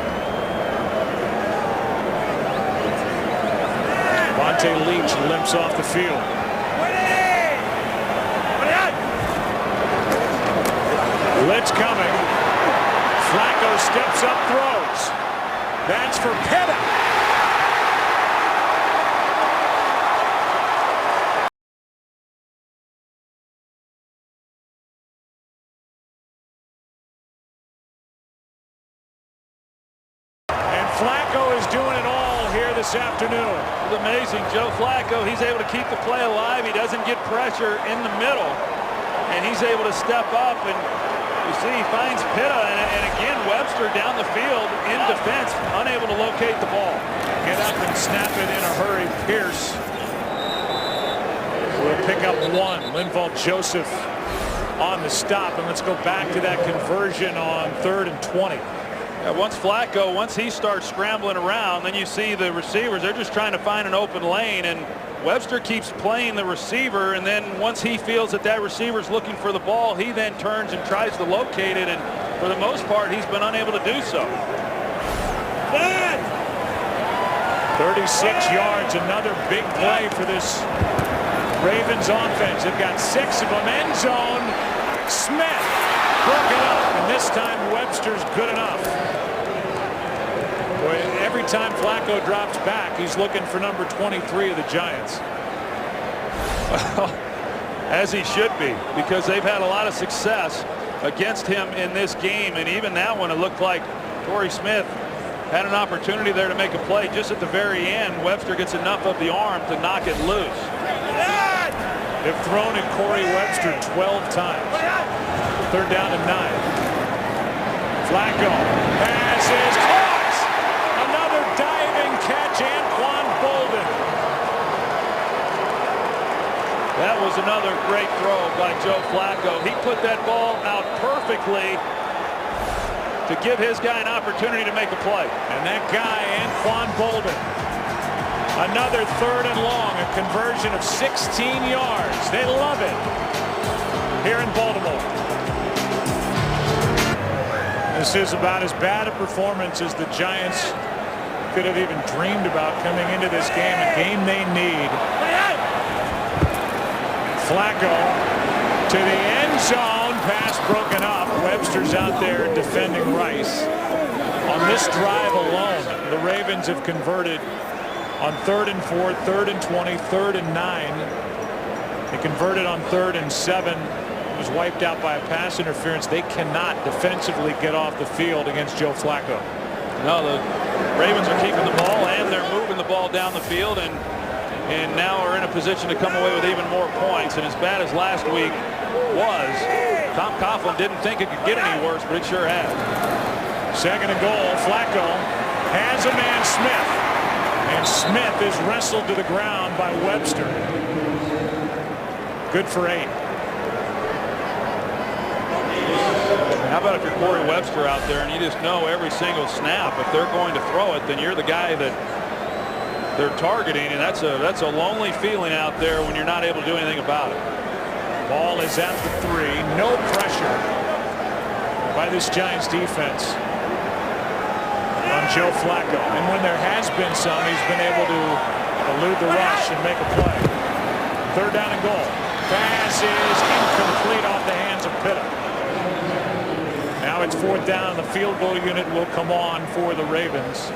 Vontae Leach limps off the field. Blitz coming. Flacco steps up, throws. That's for Pitta. Flacco is doing it all here this afternoon. It's amazing. Joe Flacco, he's able to keep the play alive. He doesn't get pressure in the middle, and he's able to step up. And you see, he finds Pitta, and again, Webster down the field in defense, unable to locate the ball. Get up and snap it in a hurry. Pierce will pick up one. Linval Joseph on the stop, and let's go back to that conversion on 3rd and 20. Yeah, once he starts scrambling around, then you see the receivers, they're just trying to find an open lane, and Webster keeps playing the receiver, and then once he feels that that receiver's looking for the ball, he then turns and tries to locate it, and for the most part, he's been unable to do so. 36 yards, another big play for this Ravens offense. They've got 6 of them. End zone. Smith broke it up, and this time Webster's good enough. Boy, every time Flacco drops back, he's looking for number 23 of the Giants. Well, as he should be, because they've had a lot of success against him in this game, and even that one, it looked like Torrey Smith had an opportunity there to make a play. Just at the very end, Webster gets enough of the arm to knock it loose. They've thrown at Corey Webster 12 times. Third down and 9. Flacco passes, caught! Another diving catch, Anquan Boldin. That was another great throw by Joe Flacco. He put that ball out perfectly to give his guy an opportunity to make a play. And that guy, Anquan Boldin, another 3rd and long, a conversion of 16 yards. They love it here in Baltimore. This is about as bad a performance as the Giants could have even dreamed about coming into this game, a game they need. Flacco to the end zone, pass broken up. Webster's out there defending Rice. On this drive alone, the Ravens have converted on 3rd and 4, 3rd and 20, 3rd and 9. They converted on 3rd and 7. It was wiped out by a pass interference. They cannot defensively get off the field against Joe Flacco. No, the Ravens are keeping the ball and they're moving the ball down the field and now are in a position to come away with even more points. And as bad as last week was, Tom Coughlin didn't think it could get any worse, but it sure has. 2nd and goal. Flacco has a man, Smith, and Smith is wrestled to the ground by Webster. Good for 8. How about if you're Corey Webster out there and you just know every single snap, if they're going to throw it, then you're the guy that they're targeting, and that's a lonely feeling out there when you're not able to do anything about it. Ball is at the 3. No pressure by this Giants defense on Joe Flacco. And when there has been some, he's been able to elude the rush and make a play. 3rd down and goal. Pass is incomplete off the hands of Pitta. Now it's 4th down. The field goal unit will come on for the Ravens.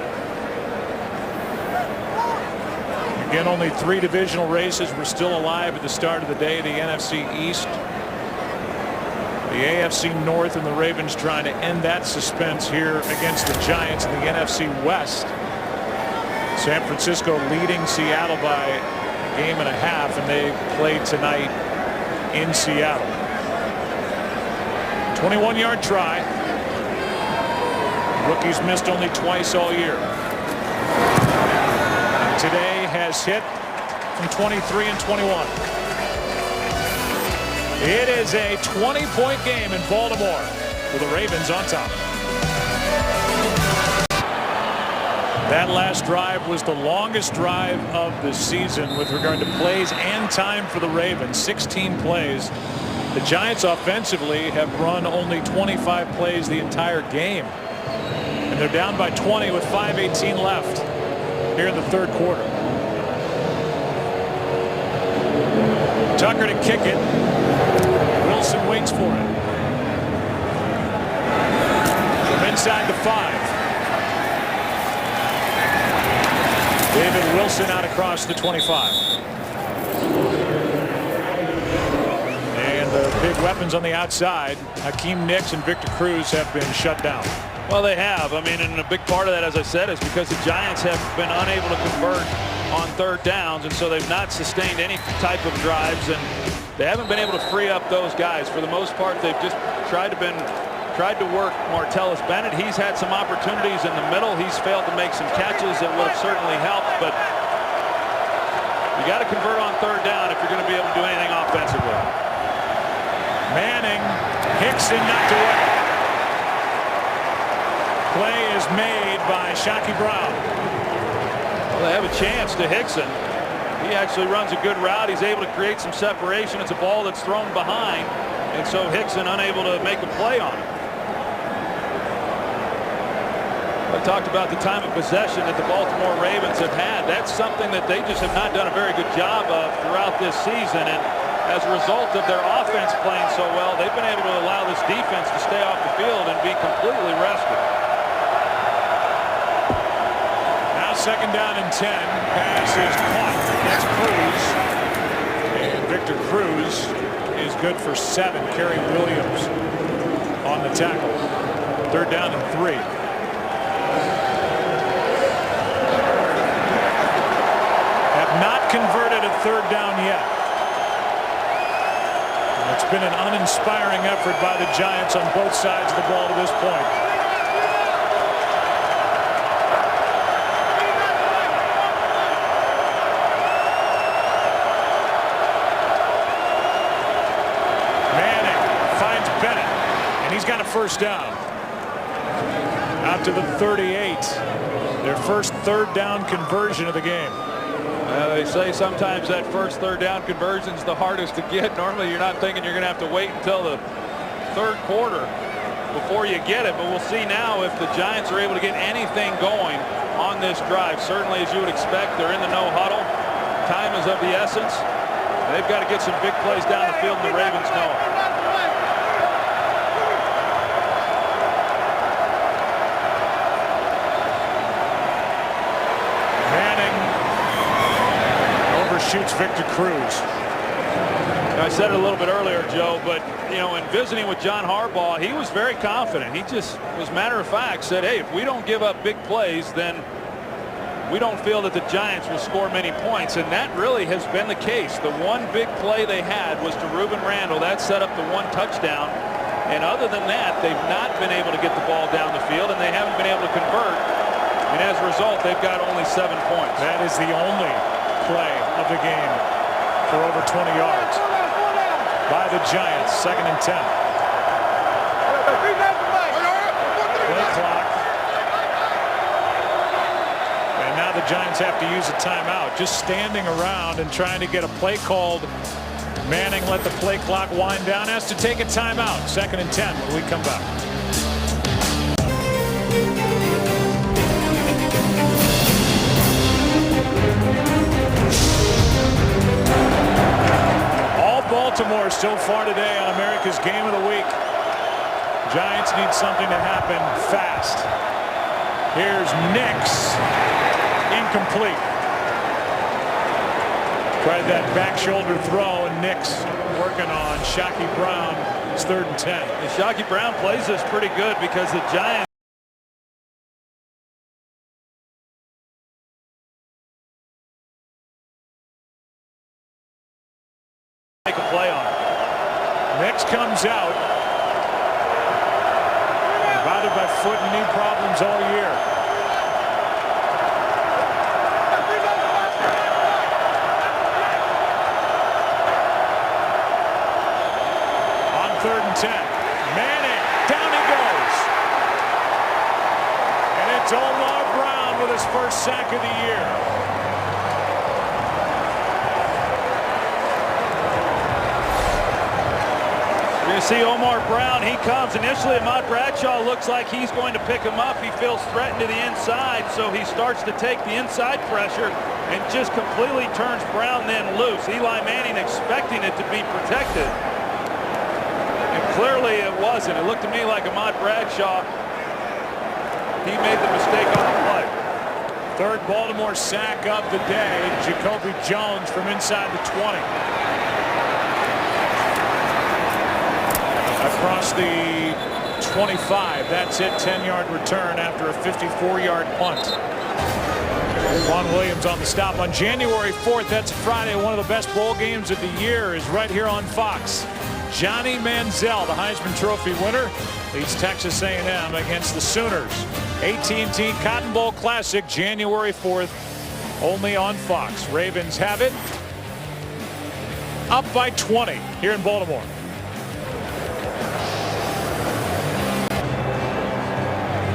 Again, only 3 divisional races were still alive at the start of the day. The NFC East, the AFC North, and the Ravens trying to end that suspense here against the Giants in the NFC West. San Francisco leading Seattle by a game and a half, and they played tonight in Seattle. 21-yard try. Rookies missed only twice all year. And today has hit from 23 and 21. It is a 20-point game in Baltimore with the Ravens on top. That last drive was the longest drive of the season with regard to plays and time for the Ravens. 16 plays. The Giants offensively have run only 25 plays the entire game. And they're down by 20 with 5:18 left here in the 3rd quarter. Tucker to kick it. Wilson waits for it. From inside the 5. David Wilson out across the 25. And the big weapons on the outside, Hakeem Nicks and Victor Cruz, have been shut down. Well, they have. I mean, and a big part of that, as I said, is because the Giants have been unable to convert on 3rd downs, and so they've not sustained any type of drives, and they haven't been able to free up those guys. For the most part, they've just tried to work Martellus Bennett. He's had some opportunities in the middle. He's failed to make some catches that would have certainly helped, but you got to convert on 3rd down if you're going to be able to do anything offensively. Manning, Hickson knocked away. Play is made by Shockey Brown. Well, they have a chance to Hickson. He actually runs a good route. He's able to create some separation. It's a ball that's thrown behind, and so Hickson unable to make a play on it. I talked about the time of possession that the Baltimore Ravens have had. That's something that they just have not done a very good job of throughout this season, and as a result of their offense playing so well, they've been able to allow this defense to stay off the field and be completely rested. 2nd down and 10. Pass is caught. That's Cruz. And Victor Cruz is good for 7. Kerry Williams on the tackle. 3rd down and 3. Have not converted a 3rd down yet. And it's been an uninspiring effort by the Giants on both sides of the ball to this point. Got a 1st down out to the 38. Their first 3rd down conversion of the game. They say sometimes that first 3rd down conversion is the hardest to get. Normally you're not thinking you're going to have to wait until the 3rd quarter. before you get it. But we'll see now if the Giants are able to get anything going on this drive. Certainly, as you would expect, they're in the no huddle. Time is of the essence. They've got to get some big plays down the field, and the Ravens know it. Shoots Victor Cruz. I said it a little bit earlier, Joe, but in visiting with John Harbaugh, he was very confident. He just, as a matter of fact, said, hey, if we don't give up big plays, then we don't feel that the Giants will score many points. And that really has been the case. The one big play they had was to Ruben Randle. That set up the one touchdown. And other than that, they've not been able to get the ball down the field, and they haven't been able to convert. And as a result, they've got only 7 points. That is the only play of the game for over 20 yards by the Giants. 2nd and 10. Play clock. And now the Giants have to use a timeout. Just standing around and trying to get a play called. Manning let the play clock wind down. Has to take a timeout. 2nd and 10 when we come back. Baltimore so far today on America's Game of the Week. Giants need something to happen fast. Here's Nix. Incomplete. Tried that back shoulder throw, and Nix working on Shockey Brown. It's 3rd and 10. And Shockey Brown plays this pretty good because the Giants make a play on it. Nix comes out. Bothered by foot and knee problems all year. On 3rd and 10. Manning. Down he goes. And it's Omar Brown with his first sack of the year. You see Omar Brown, he comes. Initially, Ahmad Bradshaw looks like he's going to pick him up. He feels threatened to the inside, so he starts to take the inside pressure and just completely turns Brown then loose. Eli Manning expecting it to be protected. And clearly it wasn't. It looked to me like Ahmad Bradshaw, he made the mistake on the play. 3rd Baltimore sack of the day. Jacoby Jones from inside the 20. Across the 25. That's it. 10-yard return after a 54-yard punt. Juan Williams on the stop on January 4th. That's Friday. One of the best bowl games of the year is right here on Fox. Johnny Manziel, the Heisman Trophy winner, leads Texas A&M against the Sooners. AT&T Cotton Bowl Classic, January 4th, only on Fox. Ravens have it. Up by 20 here in Baltimore.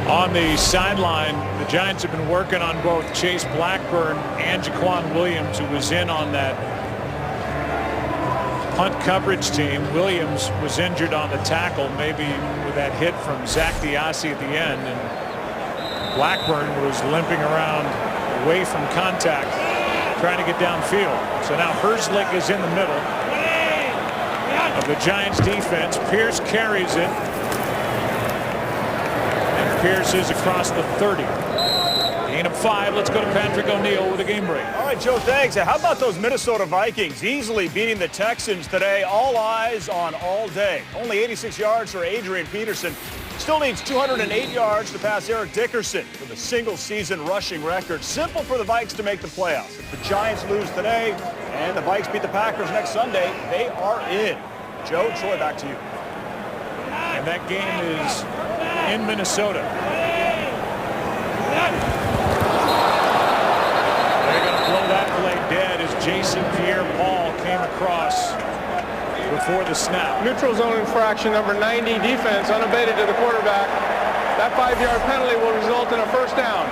On the sideline, the Giants have been working on both Chase Blackburn and Jaquan Williams, who was in on that punt coverage team. Williams was injured on the tackle, maybe with that hit from Zach Diassi at the end, and Blackburn was limping around away from contact, trying to get downfield. So now Herzlich is in the middle of the Giants defense. Pierce carries it. Pierce is across the 30. Gain of 5. Let's go to Patrick O'Neill with a game break. All right, Joe, thanks. How about those Minnesota Vikings easily beating the Texans today? All eyes on all day. Only 86 yards for Adrian Peterson. Still needs 208 yards to pass Eric Dickerson with a single-season rushing record. Simple for the Vikes to make the playoffs. If the Giants lose today and the Vikes beat the Packers next Sunday, they are in. Joe, Troy, back to you. And that game is in Minnesota. They're going to blow that play dead as Jason Pierre-Paul came across before the snap. Neutral zone infraction number 90, defense unabated to the quarterback. That 5-yard penalty will result in a first down.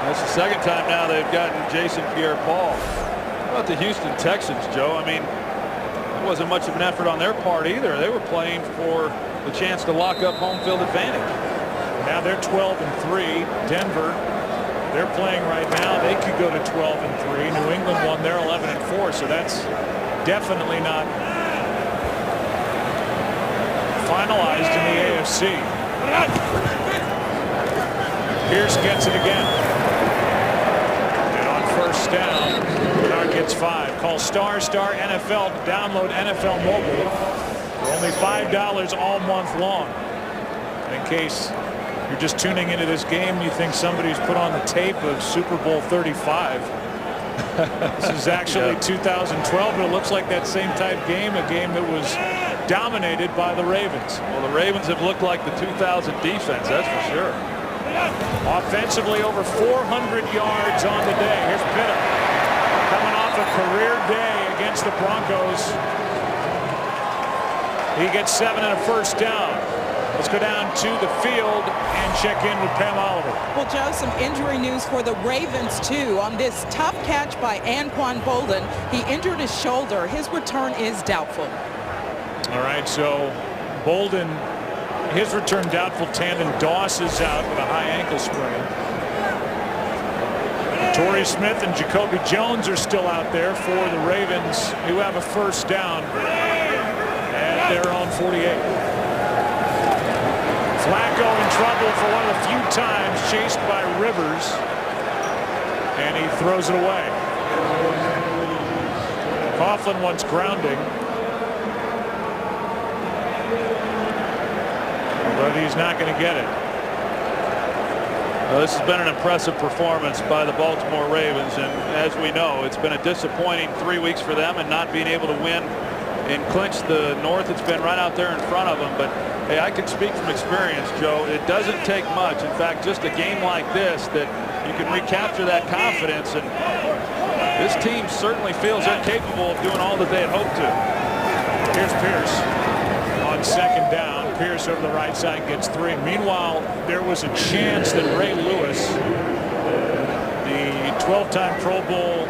That's the second time now they've gotten Jason Pierre-Paul. How about the Houston Texans, Joe? I mean, it wasn't much of an effort on their part either. They were playing for the chance to lock up home field advantage. Now they're 12-3. Denver, they're playing right now. They could go to 12-3. New England won their 11-4, so that's definitely not finalized in the AFC. Pierce gets it again. And on first down, Bernard gets 5. Call ** NFL to download NFL Mobile for only $5 all month long. In case you're just tuning into this game, you think somebody's put on the tape of Super Bowl 35. This is actually 2012, but it looks like that same type game, a game that was dominated by the Ravens. Well, the Ravens have looked like the 2000 defense, that's for sure. Offensively, over 400 yards on the day. Here's Pitta coming off a career day against the Broncos. He gets 7 and a first down. Let's go down to the field and check in with Pam Oliver. Well, Joe, some injury news for the Ravens, too. On this tough catch by Anquan Boldin, he injured his shoulder. His return is doubtful. All right, so Boldin, his return doubtful. Tandon Doss is out with a high ankle sprain. Torrey Smith and Jacoby Jones are still out there for the Ravens, who have a first down at their own 48. Flacco in trouble for one of the few times, chased by Rivers, and he throws it away. Coughlin wants grounding, but he's not going to get it. Well, this has been an impressive performance by the Baltimore Ravens, and as we know, it's been a disappointing 3 weeks for them, and not being able to win and clinch the North. It's been right out there in front of them, but hey, I can speak from experience, Joe. It doesn't take much. In fact, just a game like this that you can recapture that confidence, and this team certainly feels they're capable of doing all that they had hoped to. Here's Pierce on second down. Pierce over the right side gets 3. Meanwhile, there was a chance that Ray Lewis, the 12-time Pro Bowl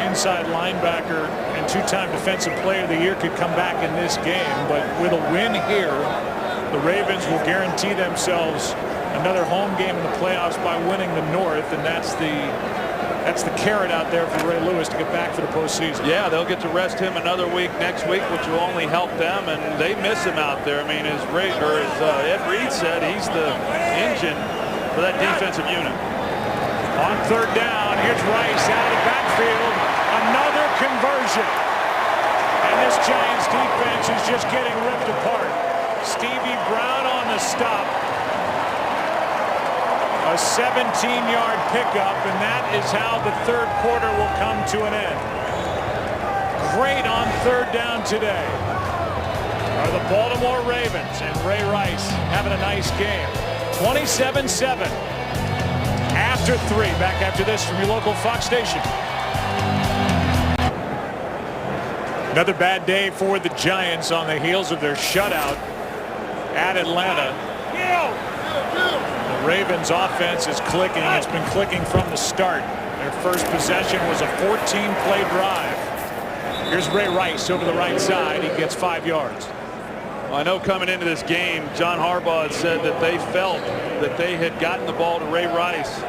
inside linebacker and 2-time Defensive Player of the Year, could come back in this game. But with a win here, the Ravens will guarantee themselves another home game in the playoffs by winning the North, and that's the carrot out there for Ray Lewis to get back for the postseason. Yeah, they'll get to rest him another week next week, which will only help them, and they miss him out there. I mean, as Ed Reed said, he's the engine for that defensive unit. On third down, here's Rice out of the backfield. Another conversion. And this Giants defense is just getting ripped apart. Stevie Brown on the stop. A 17-yard pickup, and that is how the third quarter will come to an end. Great on third down today are the Baltimore Ravens, and Ray Rice having a nice game. 27-7 after 3. Back after this from your local Fox station. Another bad day for the Giants on the heels of their shutout at Atlanta. The Ravens offense is clicking. It's been clicking from the start. Their first possession was a 14-play drive. Here's Ray Rice over the right side. He gets 5 yards. Well, I know coming into this game, John Harbaugh had said that they felt that they had gotten the ball to Ray Rice,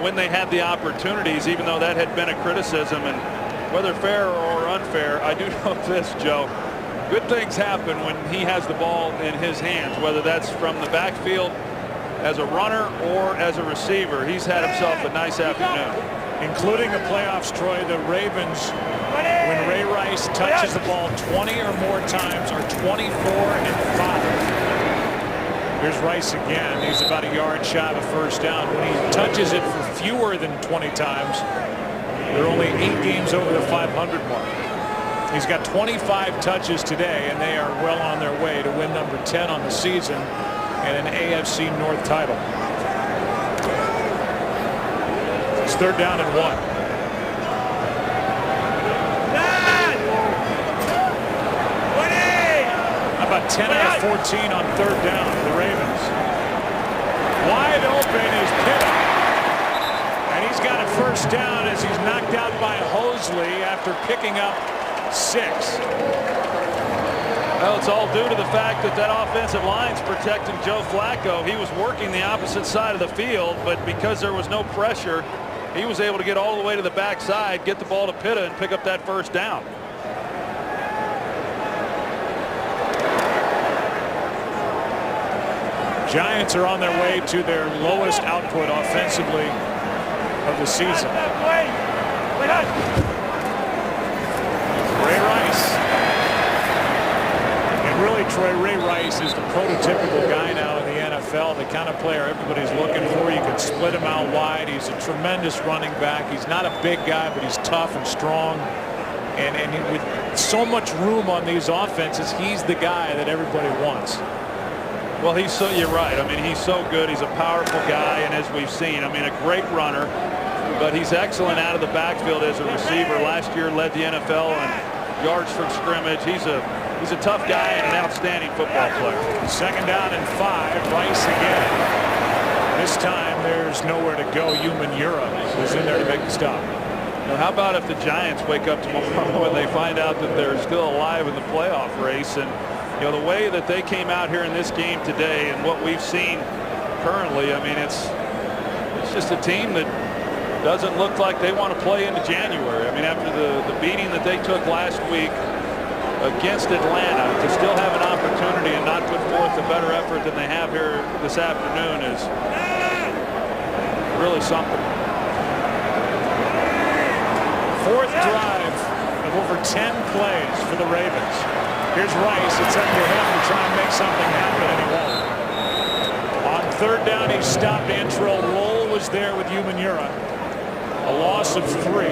when they had the opportunities, even though that had been a criticism. And whether fair or unfair, I do know this, Joe. Good things happen when he has the ball in his hands, whether that's from the backfield as a runner or as a receiver. He's had himself a nice afternoon. Including the playoffs, Troy, the Ravens, when Ray Rice touches the ball 20 or more times, are 24-5. Here's Rice again. He's about a yard shy of a first down. When he touches it for fewer than 20 times, they're only 8 games over the 500 mark. He's got 25 touches today, and they are well on their way to win number 10 on the season and an AFC North title. It's third down and 1. How about 10 out of 14 on third down for the Ravens? Wide open is Pitta. And he's got a first down as he's knocked out by Hosley after picking up 6. Well, it's all due to the fact that that offensive line's protecting Joe Flacco. He was working the opposite side of the field, but because there was no pressure, he was able to get all the way to the backside, get the ball to Pitta, and pick up that first down. Giants are on their way to their lowest output offensively of the season. Ray Rice. And really, Troy, Ray Rice is the prototypical guy now in the NFL, the kind of player everybody's looking for. You can split him out wide. He's a tremendous running back. He's not a big guy, but he's tough and strong. And with so much room on these offenses, he's the guy that everybody wants. Well, you're right. I mean, he's so good. He's a powerful guy, and as we've seen, I mean, a great runner, but he's excellent out of the backfield as a receiver. Last year led the NFL in yards from scrimmage. He's a tough guy and an outstanding football player. 2nd down and 5. Rice again. This time there's nowhere to go. Umanura was in there to make the stop. Now, how about if the Giants wake up tomorrow and they find out that they're still alive in the playoff race? And you know, the way that they came out here in this game today and what we've seen currently, I mean, it's just a team that doesn't look like they want to play into January. I mean, after the beating that they took last week against Atlanta, to still have an opportunity and not put forth a better effort than they have here this afternoon is really something. 4th drive of over 10 plays for the Ravens. Here's Rice. It's up to him to try and make something happen, and he won't. On 3rd down, he stopped Antrel Roll was there with Umanura. A loss of 3.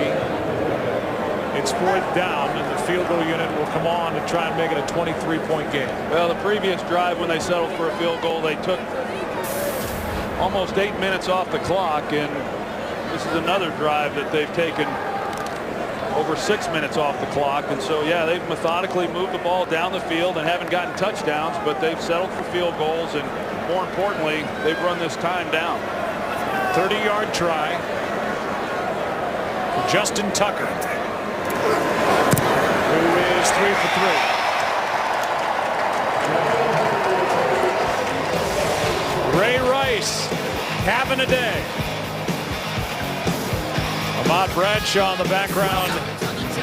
It's 4th down, and the field goal unit will come on to try and make it a 23-point game. Well, the previous drive when they settled for a field goal, they took almost 8 minutes off the clock, and this is another drive that they've taken over 6 minutes off the clock. And so, yeah, they've methodically moved the ball down the field and haven't gotten touchdowns, but they've settled for field goals, and more importantly, they've run this time down. 30-yard try for Justin Tucker, who is 3 for 3. Ray Rice having a day. Ahmad Bradshaw in the background,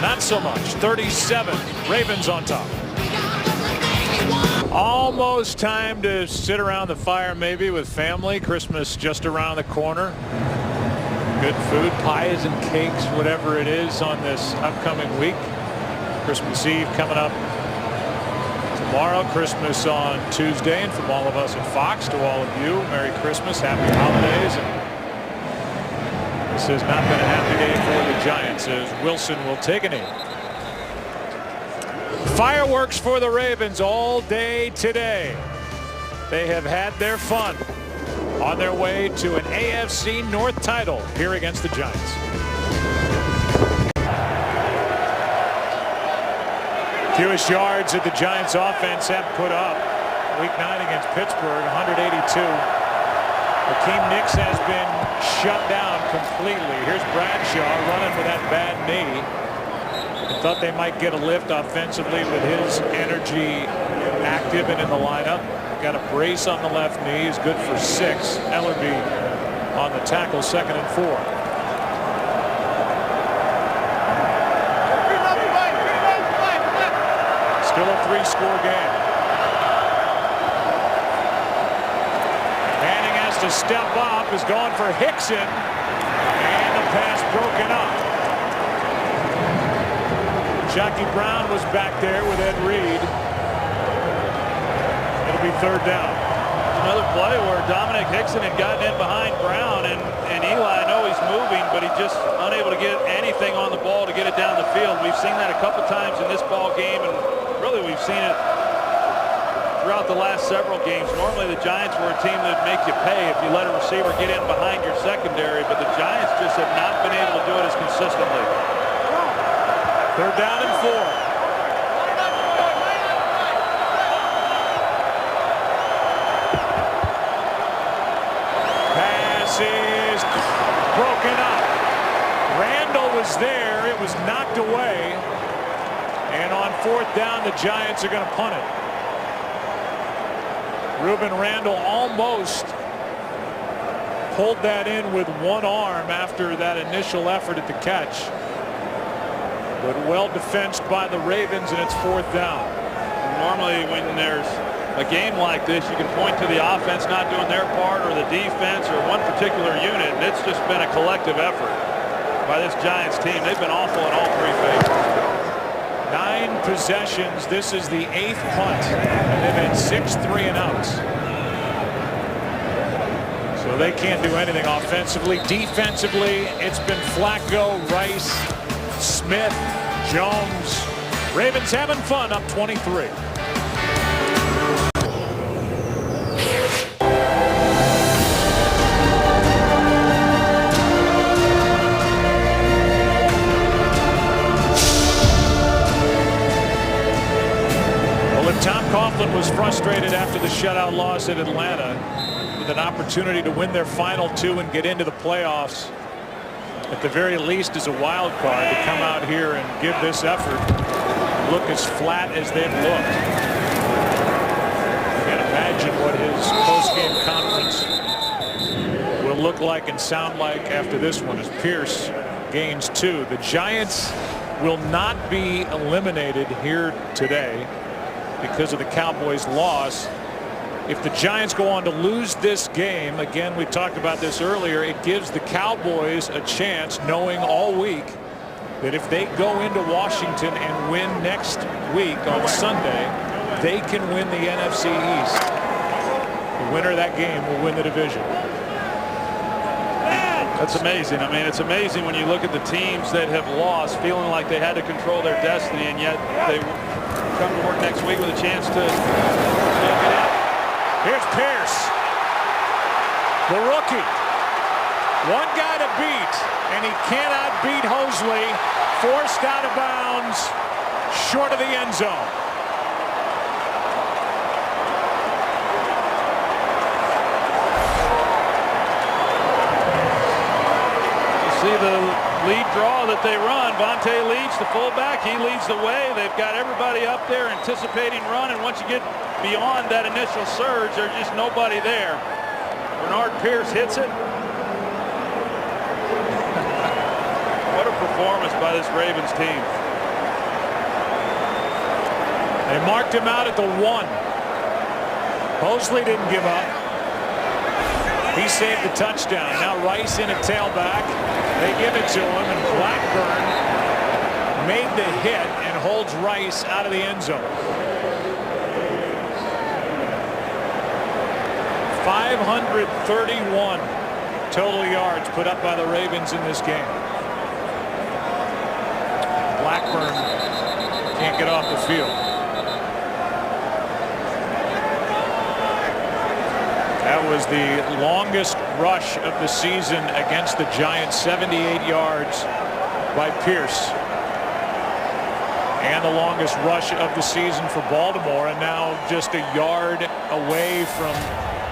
not so much. 37, Ravens on top. Almost time to sit around the fire maybe with family. Christmas just around the corner. Good food, pies and cakes, whatever it is on this upcoming week. Christmas Eve coming up tomorrow, Christmas on Tuesday, and from all of us at Fox to all of you, Merry Christmas, Happy Holidays. And this has not been a happy day for the Giants as Wilson will take a knee. Fireworks for the Ravens all day today. They have had their fun on their way to an AFC North title here against the Giants. Fewest yards that the Giants offense have put up week 9 against Pittsburgh, 182. Hakeem Nicks has been shut down completely. Here's Bradshaw running with that bad knee. I thought they might get a lift offensively with his energy active and in the lineup. Got a brace on the left knee. He's good for 6. Ellerby on the tackle, 2nd and 4. Still a 3-score game. Manning has to step up, is going for Hickson, and the pass broken up. Jackie Brown was back there with Ed Reed. It'll be 3rd down. Another play where Dominic Hickson had gotten in behind Brown, and Eli, I know he's moving, but he's just unable to get anything on the ball to get it down the field. We've seen that a couple times in this ball game, and really we've seen it throughout the last several games. Normally the Giants were a team that would make you pay if you let a receiver get in behind your secondary, but the Giants just have not been able to do it as consistently. 3rd down and 4. Pass is broken up. Randall was there. It was knocked away. And on 4th down, the Giants are going to punt it. Ruben Randle almost pulled that in with one arm after that initial effort at the catch. But well defensed by the Ravens, and it's 4th down. Normally when there's a game like this, you can point to the offense not doing their part or the defense or one particular unit, and it's just been a collective effort by this Giants team. They've been awful in all 3 phases. 9 possessions. This is the 8th punt, and they've had 6 3-and-outs. So they can't do anything offensively. Defensively, it's been Flacco, Rice, Smith, Jones. Ravens having fun, up 23. Tom Coughlin was frustrated after the shutout loss at Atlanta with an opportunity to win their final 2 and get into the playoffs. At the very least as a wild card, to come out here and give this effort look as flat as they've looked. You can imagine what his post-game conference will look like and sound like after this one as Pierce gains 2. The Giants will not be eliminated here today because of the Cowboys' loss. If the Giants go on to lose this game, again, we talked about this earlier, it gives the Cowboys a chance, knowing all week that if they go into Washington and win next week on Sunday, they can win the NFC East. The winner of that game will win the division. That's amazing. I mean, it's amazing when you look at the teams that have lost, feeling like they had to control their destiny, and yet they come to work next week with a chance to get in. Here's Pierce, the rookie. One guy to beat, and he cannot beat Hosley. Forced out of bounds, short of the end zone. See the lead draw that they run. Vontae Leach, the fullback, he leads the way. They've got everybody up there anticipating run, and once you get beyond that initial surge, there's just nobody there. Bernard Pierce hits it. What a performance by this Ravens team. They marked him out at the 1. Hosley didn't give up. He saved the touchdown. Now Rice in a tailback. They give it to him, and Blackburn made the hit and holds Rice out of the end zone. 531 total yards put up by the Ravens in this game. Blackburn can't get off the field. That was the longest rush of the season against the Giants, 78 yards by Pierce. And the longest rush of the season for Baltimore, and now just a yard away from,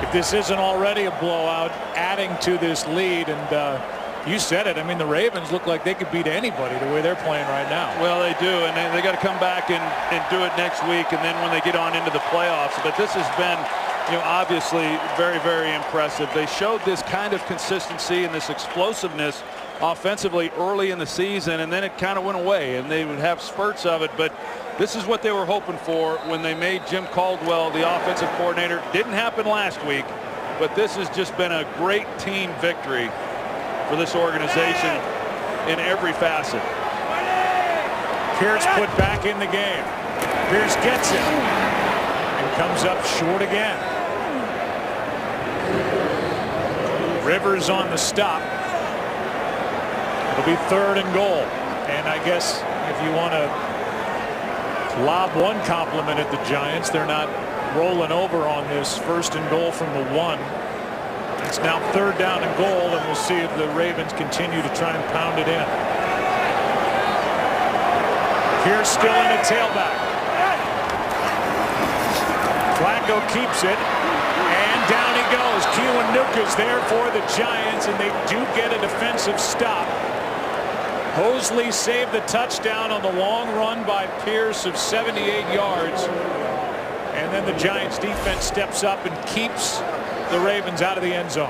if this isn't already a blowout, adding to this lead. And you said it, I mean, the Ravens look like they could beat anybody the way they're playing right now. Well, they do, and they got to come back and do it next week, and then when they get on into the playoffs. But this has been, you know, obviously very, very impressive. They showed this kind of consistency and this explosiveness offensively early in the season, and then it kind of went away, and they would have spurts of it. But this is what they were hoping for when they made Jim Caldwell the offensive coordinator. Didn't happen last week, but this has just been a great team victory for this organization in every facet. Pierce put back in the game. Pierce gets it and comes up short again. Rivers on the stop. It'll be 3rd and goal. And I guess if you want to lob one compliment at the Giants, they're not rolling over on this 1st and goal from the 1. It's now 3rd down and goal, and we'll see if the Ravens continue to try and pound it in. Pierce still in a tailback. Flacco keeps it, and down he goes. Kiwanuka's there for the Giants, and they do get a defensive stop. Hosley saved the touchdown on the long run by Pierce of 78 yards. And then the Giants defense steps up and keeps the Ravens out of the end zone.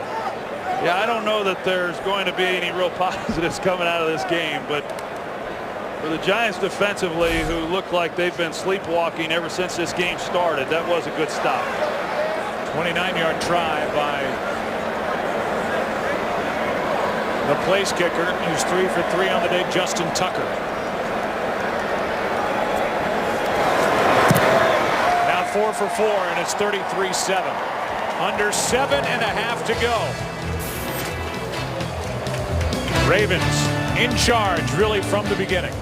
Yeah, I don't know that there's going to be any real positives coming out of this game, but for the Giants defensively, who look like they've been sleepwalking ever since this game started, that was a good stop. 29-yard try by the place kicker, who's 3 for 3 on the day, Justin Tucker. Now 4 for 4, and it's 33-7. Under 7.5 to go. Ravens in charge really from the beginning.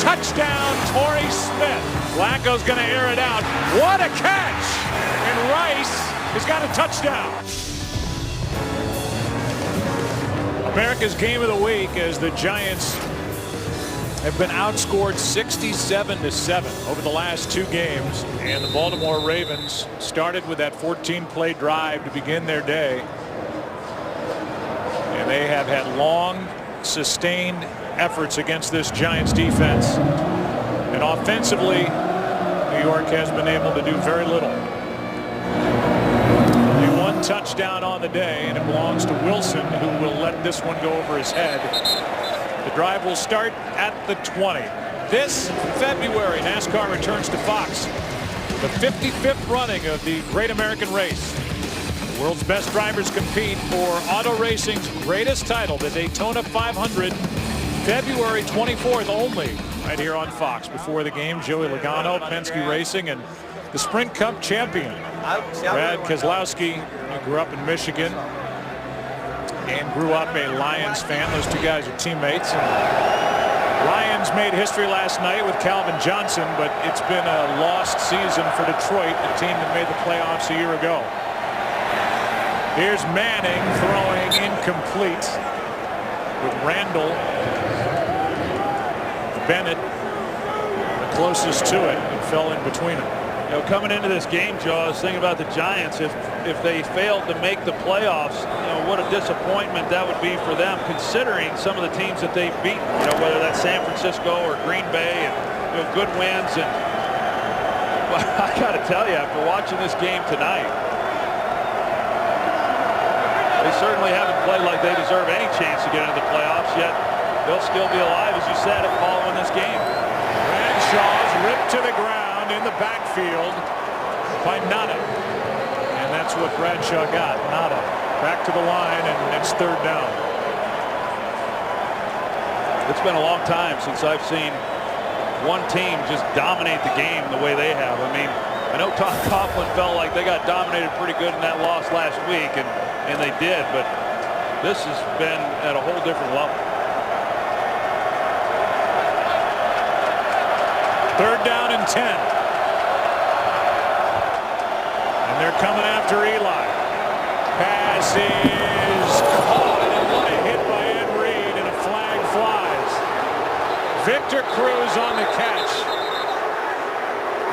Touchdown, Torrey Smith. Flacco's going to air it out. What a catch! And Rice has got a touchdown. America's game of the week as the Giants have been outscored 67-7 over the last 2 games. And the Baltimore Ravens started with that 14-play drive to begin their day. And they have had long, sustained efforts against this Giants defense. And offensively, New York has been able to do very little. Only 1 touchdown on the day, and it belongs to Wilson, who will let this one go over his head. The drive will start at the 20. This February, NASCAR returns to Fox. The 55th running of the Great American Race. The world's best drivers compete for auto racing's greatest title, the Daytona 500, February 24th only, right here on Fox. Before the game, Joey Logano, Penske Racing, and the Sprint Cup champion, Brad Keselowski, who grew up in Michigan and grew up a Lions fan. Those 2 guys are teammates. And Lions made history last night with Calvin Johnson, but it's been a lost season for Detroit, the team that made the playoffs a year ago. Here's Manning throwing incomplete with Randall. Bennett the closest to it and fell in between them. You know, coming into this game, Joe, I was thinking about the Giants. If they failed to make the playoffs, you know, what a disappointment that would be for them, considering some of the teams that they've beaten. You know, whether that's San Francisco or Green Bay, and you know, good wins. And I got to tell you, after watching this game tonight, they certainly haven't played like they deserve any chance to get into the playoffs yet. They'll still be alive, as you said, following this game. Bradshaw's ripped to the ground in the backfield by Nada. And that's what Bradshaw got. Nada back to the line, and it's 3rd down. It's been a long time since I've seen one team just dominate the game the way they have. I mean, I know Tom Coughlin felt like they got dominated pretty good in that loss last week, and they did, but this has been at a whole different level. 3rd down and 10. And they're coming after Eli. Pass is caught, and what a hit by Ed Reed, and a flag flies. Victor Cruz on the catch.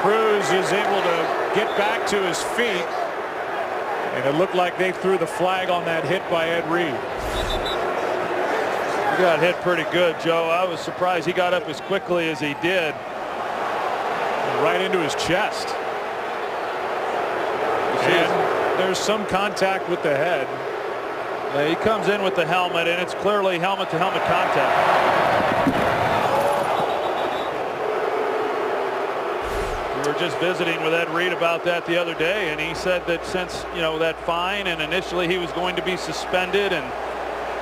Cruz is able to get back to his feet, and it looked like they threw the flag on that hit by Ed Reed. He got hit pretty good, Joe. I was surprised he got up as quickly as he did. Right into his chest. And there's some contact with the head. He comes in with the helmet, and it's clearly helmet-to-helmet contact. We were just visiting with Ed Reed about that the other day, and he said that since, you know, that fine, and initially he was going to be suspended, and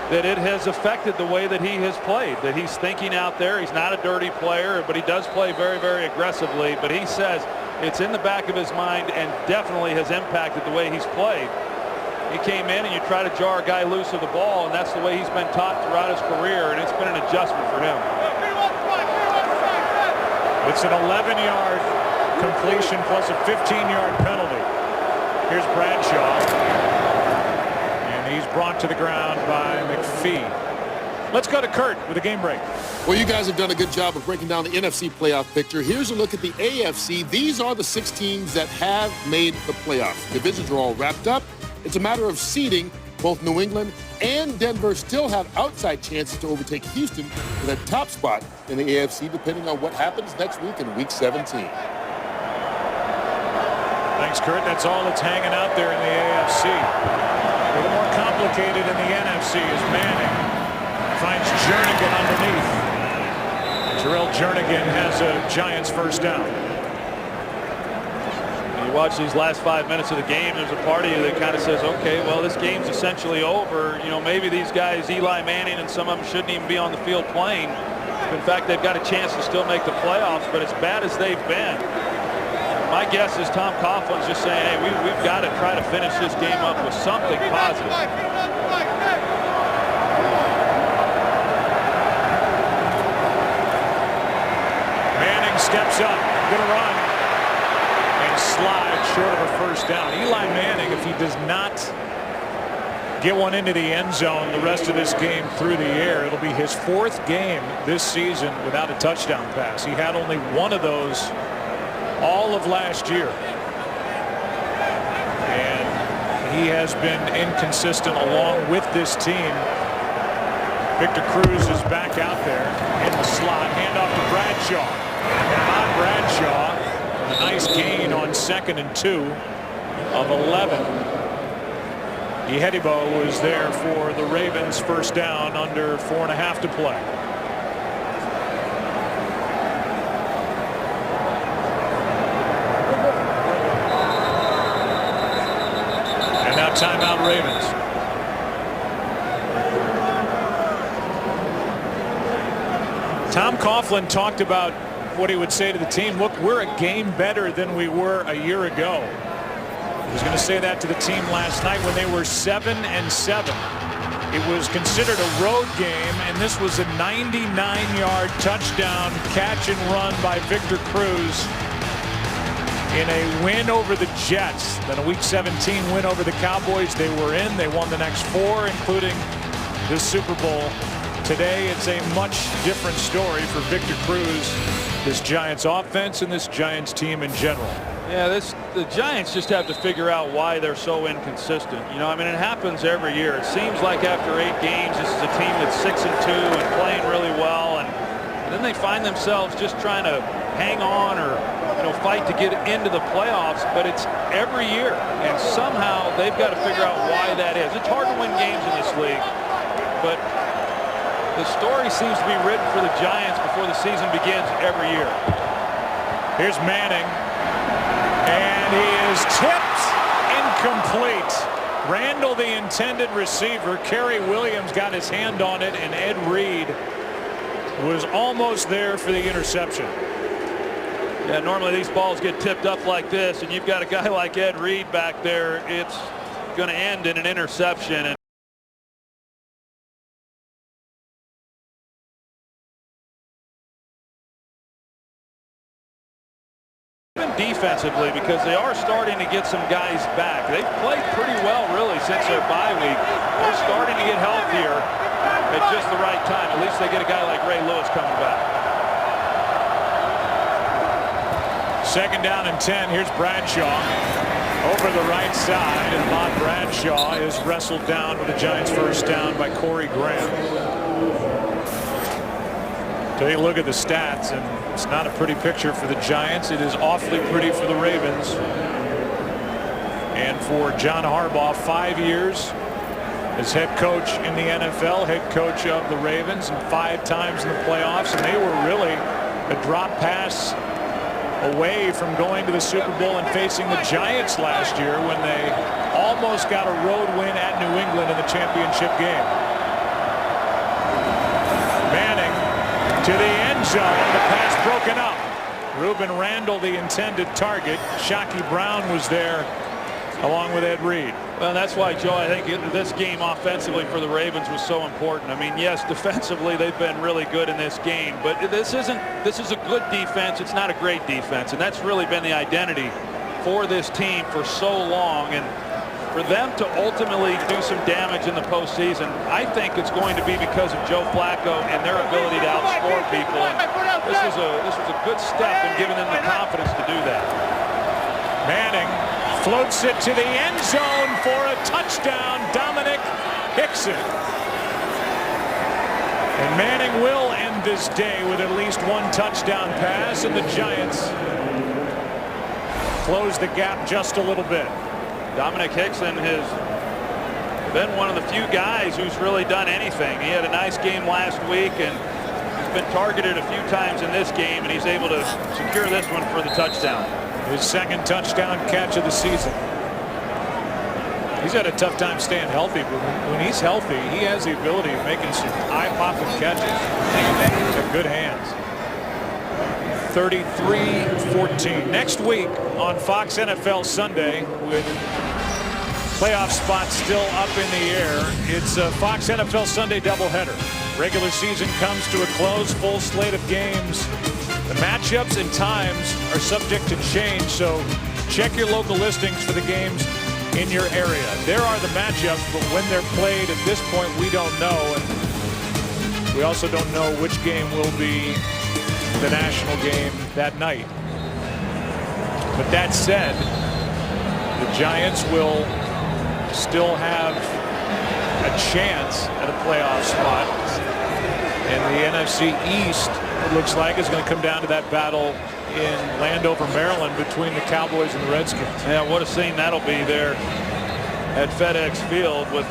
that it has affected the way that he has played, that he's thinking out there. He's not a dirty player, but he does play very, very aggressively. But he says it's in the back of his mind and definitely has impacted the way he's played. He came in and you try to jar a guy loose of the ball, and that's the way he's been taught throughout his career, and it's been an adjustment for him. It's an 11-yard completion plus a 15-yard penalty. Here's Bradshaw. He's brought to the ground by McPhee. Let's go to Kurt with a game break. Well, you guys have done a good job of breaking down the NFC playoff picture. Here's a look at the AFC. These are the 6 teams that have made the playoffs. Divisions are all wrapped up. It's a matter of seeding Both New England and Denver still have outside chances to overtake Houston for that top spot in the AFC, depending on what happens next week in Week 17. Thanks, Kurt. That's all that's hanging out there in the AFC. A little more complicated in the NFC as Manning finds Jernigan underneath. Terrell Jernigan has a Giants first down. You watch these last 5 minutes of the game, there's a part of you that kind of says, okay, well, this game's essentially over. You know, maybe these guys, Eli Manning and some of them, shouldn't even be on the field playing. In fact, they've got a chance to still make the playoffs, but as bad as they've been, my guess is Tom Coughlin's just saying, hey, we've got to try to finish this game up with something positive. Manning steps up, gonna run, and slide short of a first down. Eli Manning, if he does not get one into the end zone the rest of this game through the air, it'll be his 4th game this season without a touchdown pass. He had only one of those all of last year, and he has been inconsistent along with this team. Victor Cruz is back out there in the slot. Handoff to Bradshaw, and Ahmad Bradshaw with a nice gain on 2nd and 2 of 11. Ihedibo was there for the Ravens first down under 4.5 to play. Timeout Ravens. Tom Coughlin talked about what he would say to the team. Look, we're a game better than we were a year ago. He was going to say that to the team last night when they were 7-7. It was considered a road game, and this was a 99-yard touchdown catch and run by Victor Cruz in a win over the Jets. Then a Week 17 win over the Cowboys. They were in. They won the next 4, including the Super Bowl. Today, it's a much different story for Victor Cruz, this Giants offense, and this Giants team in general. Yeah, the Giants just have to figure out why they're so inconsistent. You know, I mean, it happens every year. It seems like after 8 games, this is a team that's 6-2 and playing really well, and then they find themselves just trying to hang on or, you know, fight to get into the playoffs, but it's every year, and somehow they've got to figure out why that is. It's hard to win games in this league, but the story seems to be written for the Giants before the season begins every year. Here's Manning, and he is tipped incomplete. Randall, the intended receiver. Kerry Williams got his hand on it, and Ed Reed was almost there for the interception. Yeah, normally these balls get tipped up like this, and you've got a guy like Ed Reed back there. It's going to end in an interception. And defensively, because they are starting to get some guys back. They've played pretty well, really, since their bye week. They're starting to get healthier at just the right time. At least they get a guy like Ray Lewis coming back. 2nd down and 10. Here's Bradshaw over the right side, and Ahmad Bradshaw is wrestled down with the Giants first down by Corey Graham. Take a look at the stats, and it's not a pretty picture for the Giants. It is awfully pretty for the Ravens. And for John Harbaugh, 5 years as head coach in the NFL, head coach of the Ravens, and 5 times in the playoffs. And they were really a drop pass away from going to the Super Bowl and facing the Giants last year when they almost got a road win at New England in the championship game. Manning to the end zone. The pass broken up. Ruben Randall, the intended target. Shockey Brown was there along with Ed Reed. Well, that's why, Joe, I think this game offensively for the Ravens was so important. I mean, yes, defensively they've been really good in this game, but this is a good defense. It's not a great defense, and that's really been the identity for this team for so long. And for them to ultimately do some damage in the postseason, I think it's going to be because of Joe Flacco and their ability to outscore people. And this was a good step in giving them the confidence to do that. Manning floats it to the end zone for a touchdown. Dominic Hickson. And Manning will end this day with at least one touchdown pass, and the Giants close the gap just a little bit. Dominic Hickson has been one of the few guys who's really done anything. He had a nice game last week, and he's been targeted a few times in this game, and he's able to secure this one for the touchdown. His second touchdown catch of the season. He's had a tough time staying healthy, but when he's healthy, he has the ability of making some eye-popping catches. With good hands. 33-14. Next week on Fox NFL Sunday, with playoff spots still up in the air, it's a Fox NFL Sunday doubleheader. Regular season comes to a close, full slate of games. The matchups and times are subject to change, so check your local listings for the games in your area. There are the matchups, but when they're played at this point, we don't know. And we also don't know which game will be the national game that night. But that said, the Giants will still have a chance at a playoff spot. And the NFC East, it looks like, is going to come down to that battle in Landover, Maryland, between the Cowboys and the Redskins. Yeah, what a scene that'll be there at FedEx Field, with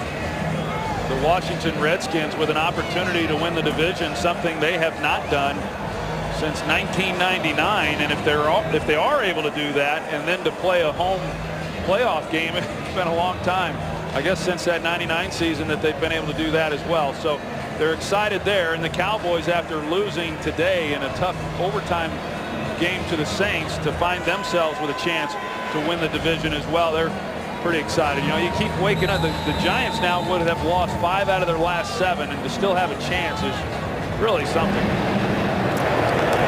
the Washington Redskins with an opportunity to win the division, something they have not done since 1999. And if they are able to do that, and then to play a home playoff game, it's been a long time, I guess, since that 99 season that they've been able to do that as well. So they're excited there. And the Cowboys, after losing today in a tough overtime game to the Saints, to find themselves with a chance to win the division as well, they're pretty excited. You know, you keep waking up. The Giants now would have lost 5 out of their last 7, and to still have a chance is really something.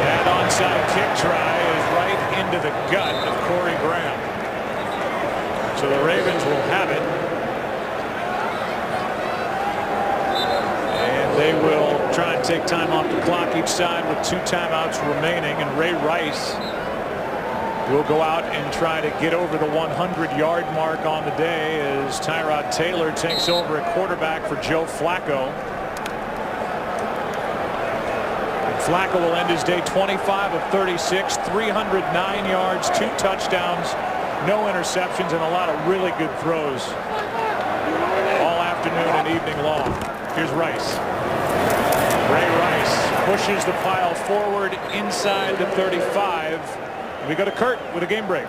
That onside kick try is right into the gut of Corey Graham. So the Ravens will have it. And they will try and take time off the clock each side with 2 timeouts remaining. And Ray Rice will go out and try to get over the 100-yard mark on the day as Tyrod Taylor takes over at quarterback for Joe Flacco. Flacco will end his day 25 of 36, 309 yards, 2 touchdowns, no interceptions, and a lot of really good throws all afternoon and evening long. Here's Rice. Ray Rice pushes the pile forward inside the 35. We go to Kurt with a game break.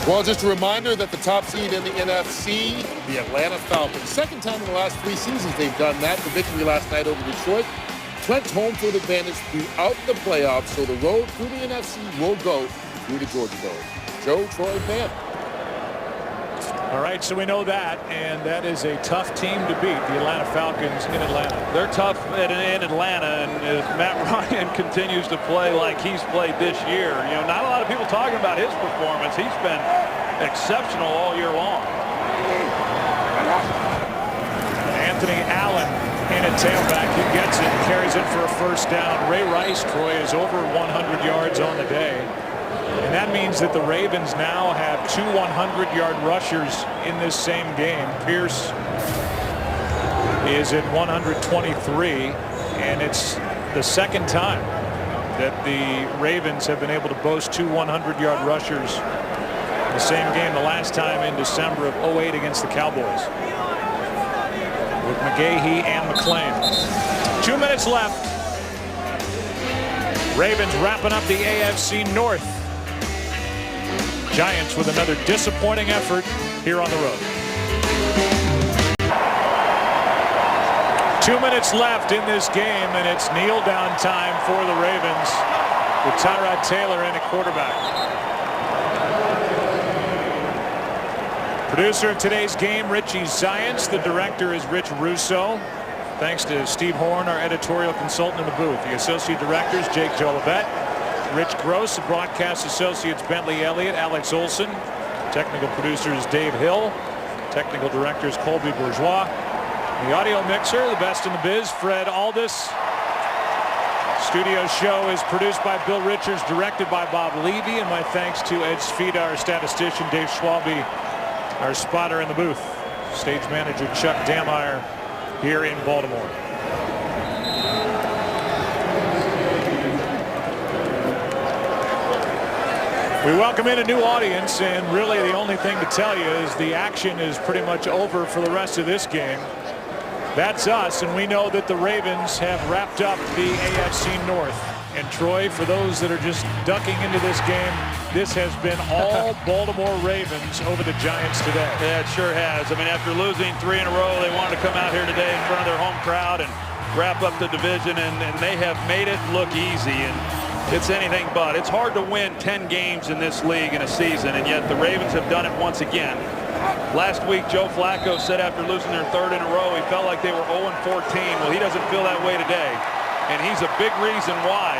Well, just a reminder that the top seed in the NFC, the Atlanta Falcons, second time in the last 3 seasons they've done that. The victory last night over Detroit. Trent home field advantage throughout the playoffs, so the road through the NFC will go through the Georgia Dome. Joe, Troy, Van. All right, so we know that, and that is a tough team to beat, the Atlanta Falcons in Atlanta. They're tough in Atlanta, and as Matt Ryan continues to play like he's played this year, you know, not a lot of people talking about his performance. He's been exceptional all year long. Anthony Allen in at tailback. He gets it, carries it for a first down. Ray Rice, Troy, is over 100 yards on the day. And that means that the Ravens now have 2 100-yard rushers in this same game. Pierce is at 123, and it's the second time that the Ravens have been able to boast 2 100-yard rushers in the same game, the last time in December of 2008 against the Cowboys, with McGahee and McClain. 2 minutes left. Ravens wrapping up the AFC North. Giants with another disappointing effort here on the road. 2 minutes left in this game, and it's kneel down time for the Ravens with Tyrod Taylor in at quarterback. Producer of today's game, Richie Zients. The director is Rich Russo. Thanks to Steve Horn, our editorial consultant in the booth. The associate directors, Jake Jolivet, Rich Gross, the broadcast associates, Bentley Elliott, Alex Olson. Technical producers, Dave Hill. Technical directors, Colby Bourgeois. The audio mixer, the best in the biz, Fred Aldis. Studio show is produced by Bill Richards, directed by Bob Levy, and my thanks to Ed Sfida, our statistician, Dave Schwalbe, our spotter in the booth, stage manager Chuck Dameyer here in Baltimore. We welcome in a new audience, and really the only thing to tell you is the action is pretty much over for the rest of this game. That's us, and we know that the Ravens have wrapped up the AFC North. And Troy, for those that are just ducking into this game, this has been all Baltimore Ravens over the Giants today. Yeah, it sure has. I mean, after losing 3 in a row, they wanted to come out here today in front of their home crowd and wrap up the division, and they have made it look easy. And it's anything but. It's hard to win 10 games in this league in a season, and yet the Ravens have done it once again. Last week, Joe Flacco said after losing their 3rd in a row, he felt like they were 0-14. Well, he doesn't feel that way today, and he's a big reason why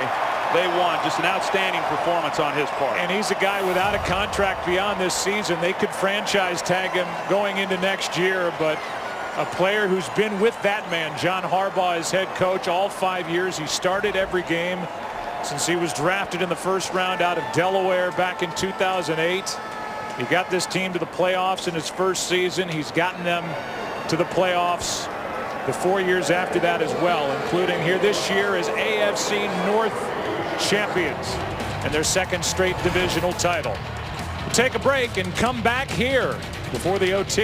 they won. Just an outstanding performance on his part. And he's a guy without a contract beyond this season. They could franchise tag him going into next year, but a player who's been with that man, John Harbaugh, as head coach all 5 years. He started every game since he was drafted in the 1st round out of Delaware back in 2008. He got this team to the playoffs in his 1st season. He's gotten them to the playoffs the 4 years after that as well, including here this year as AFC North champions and their 2nd straight divisional title. We'll take a break and come back here before the OT.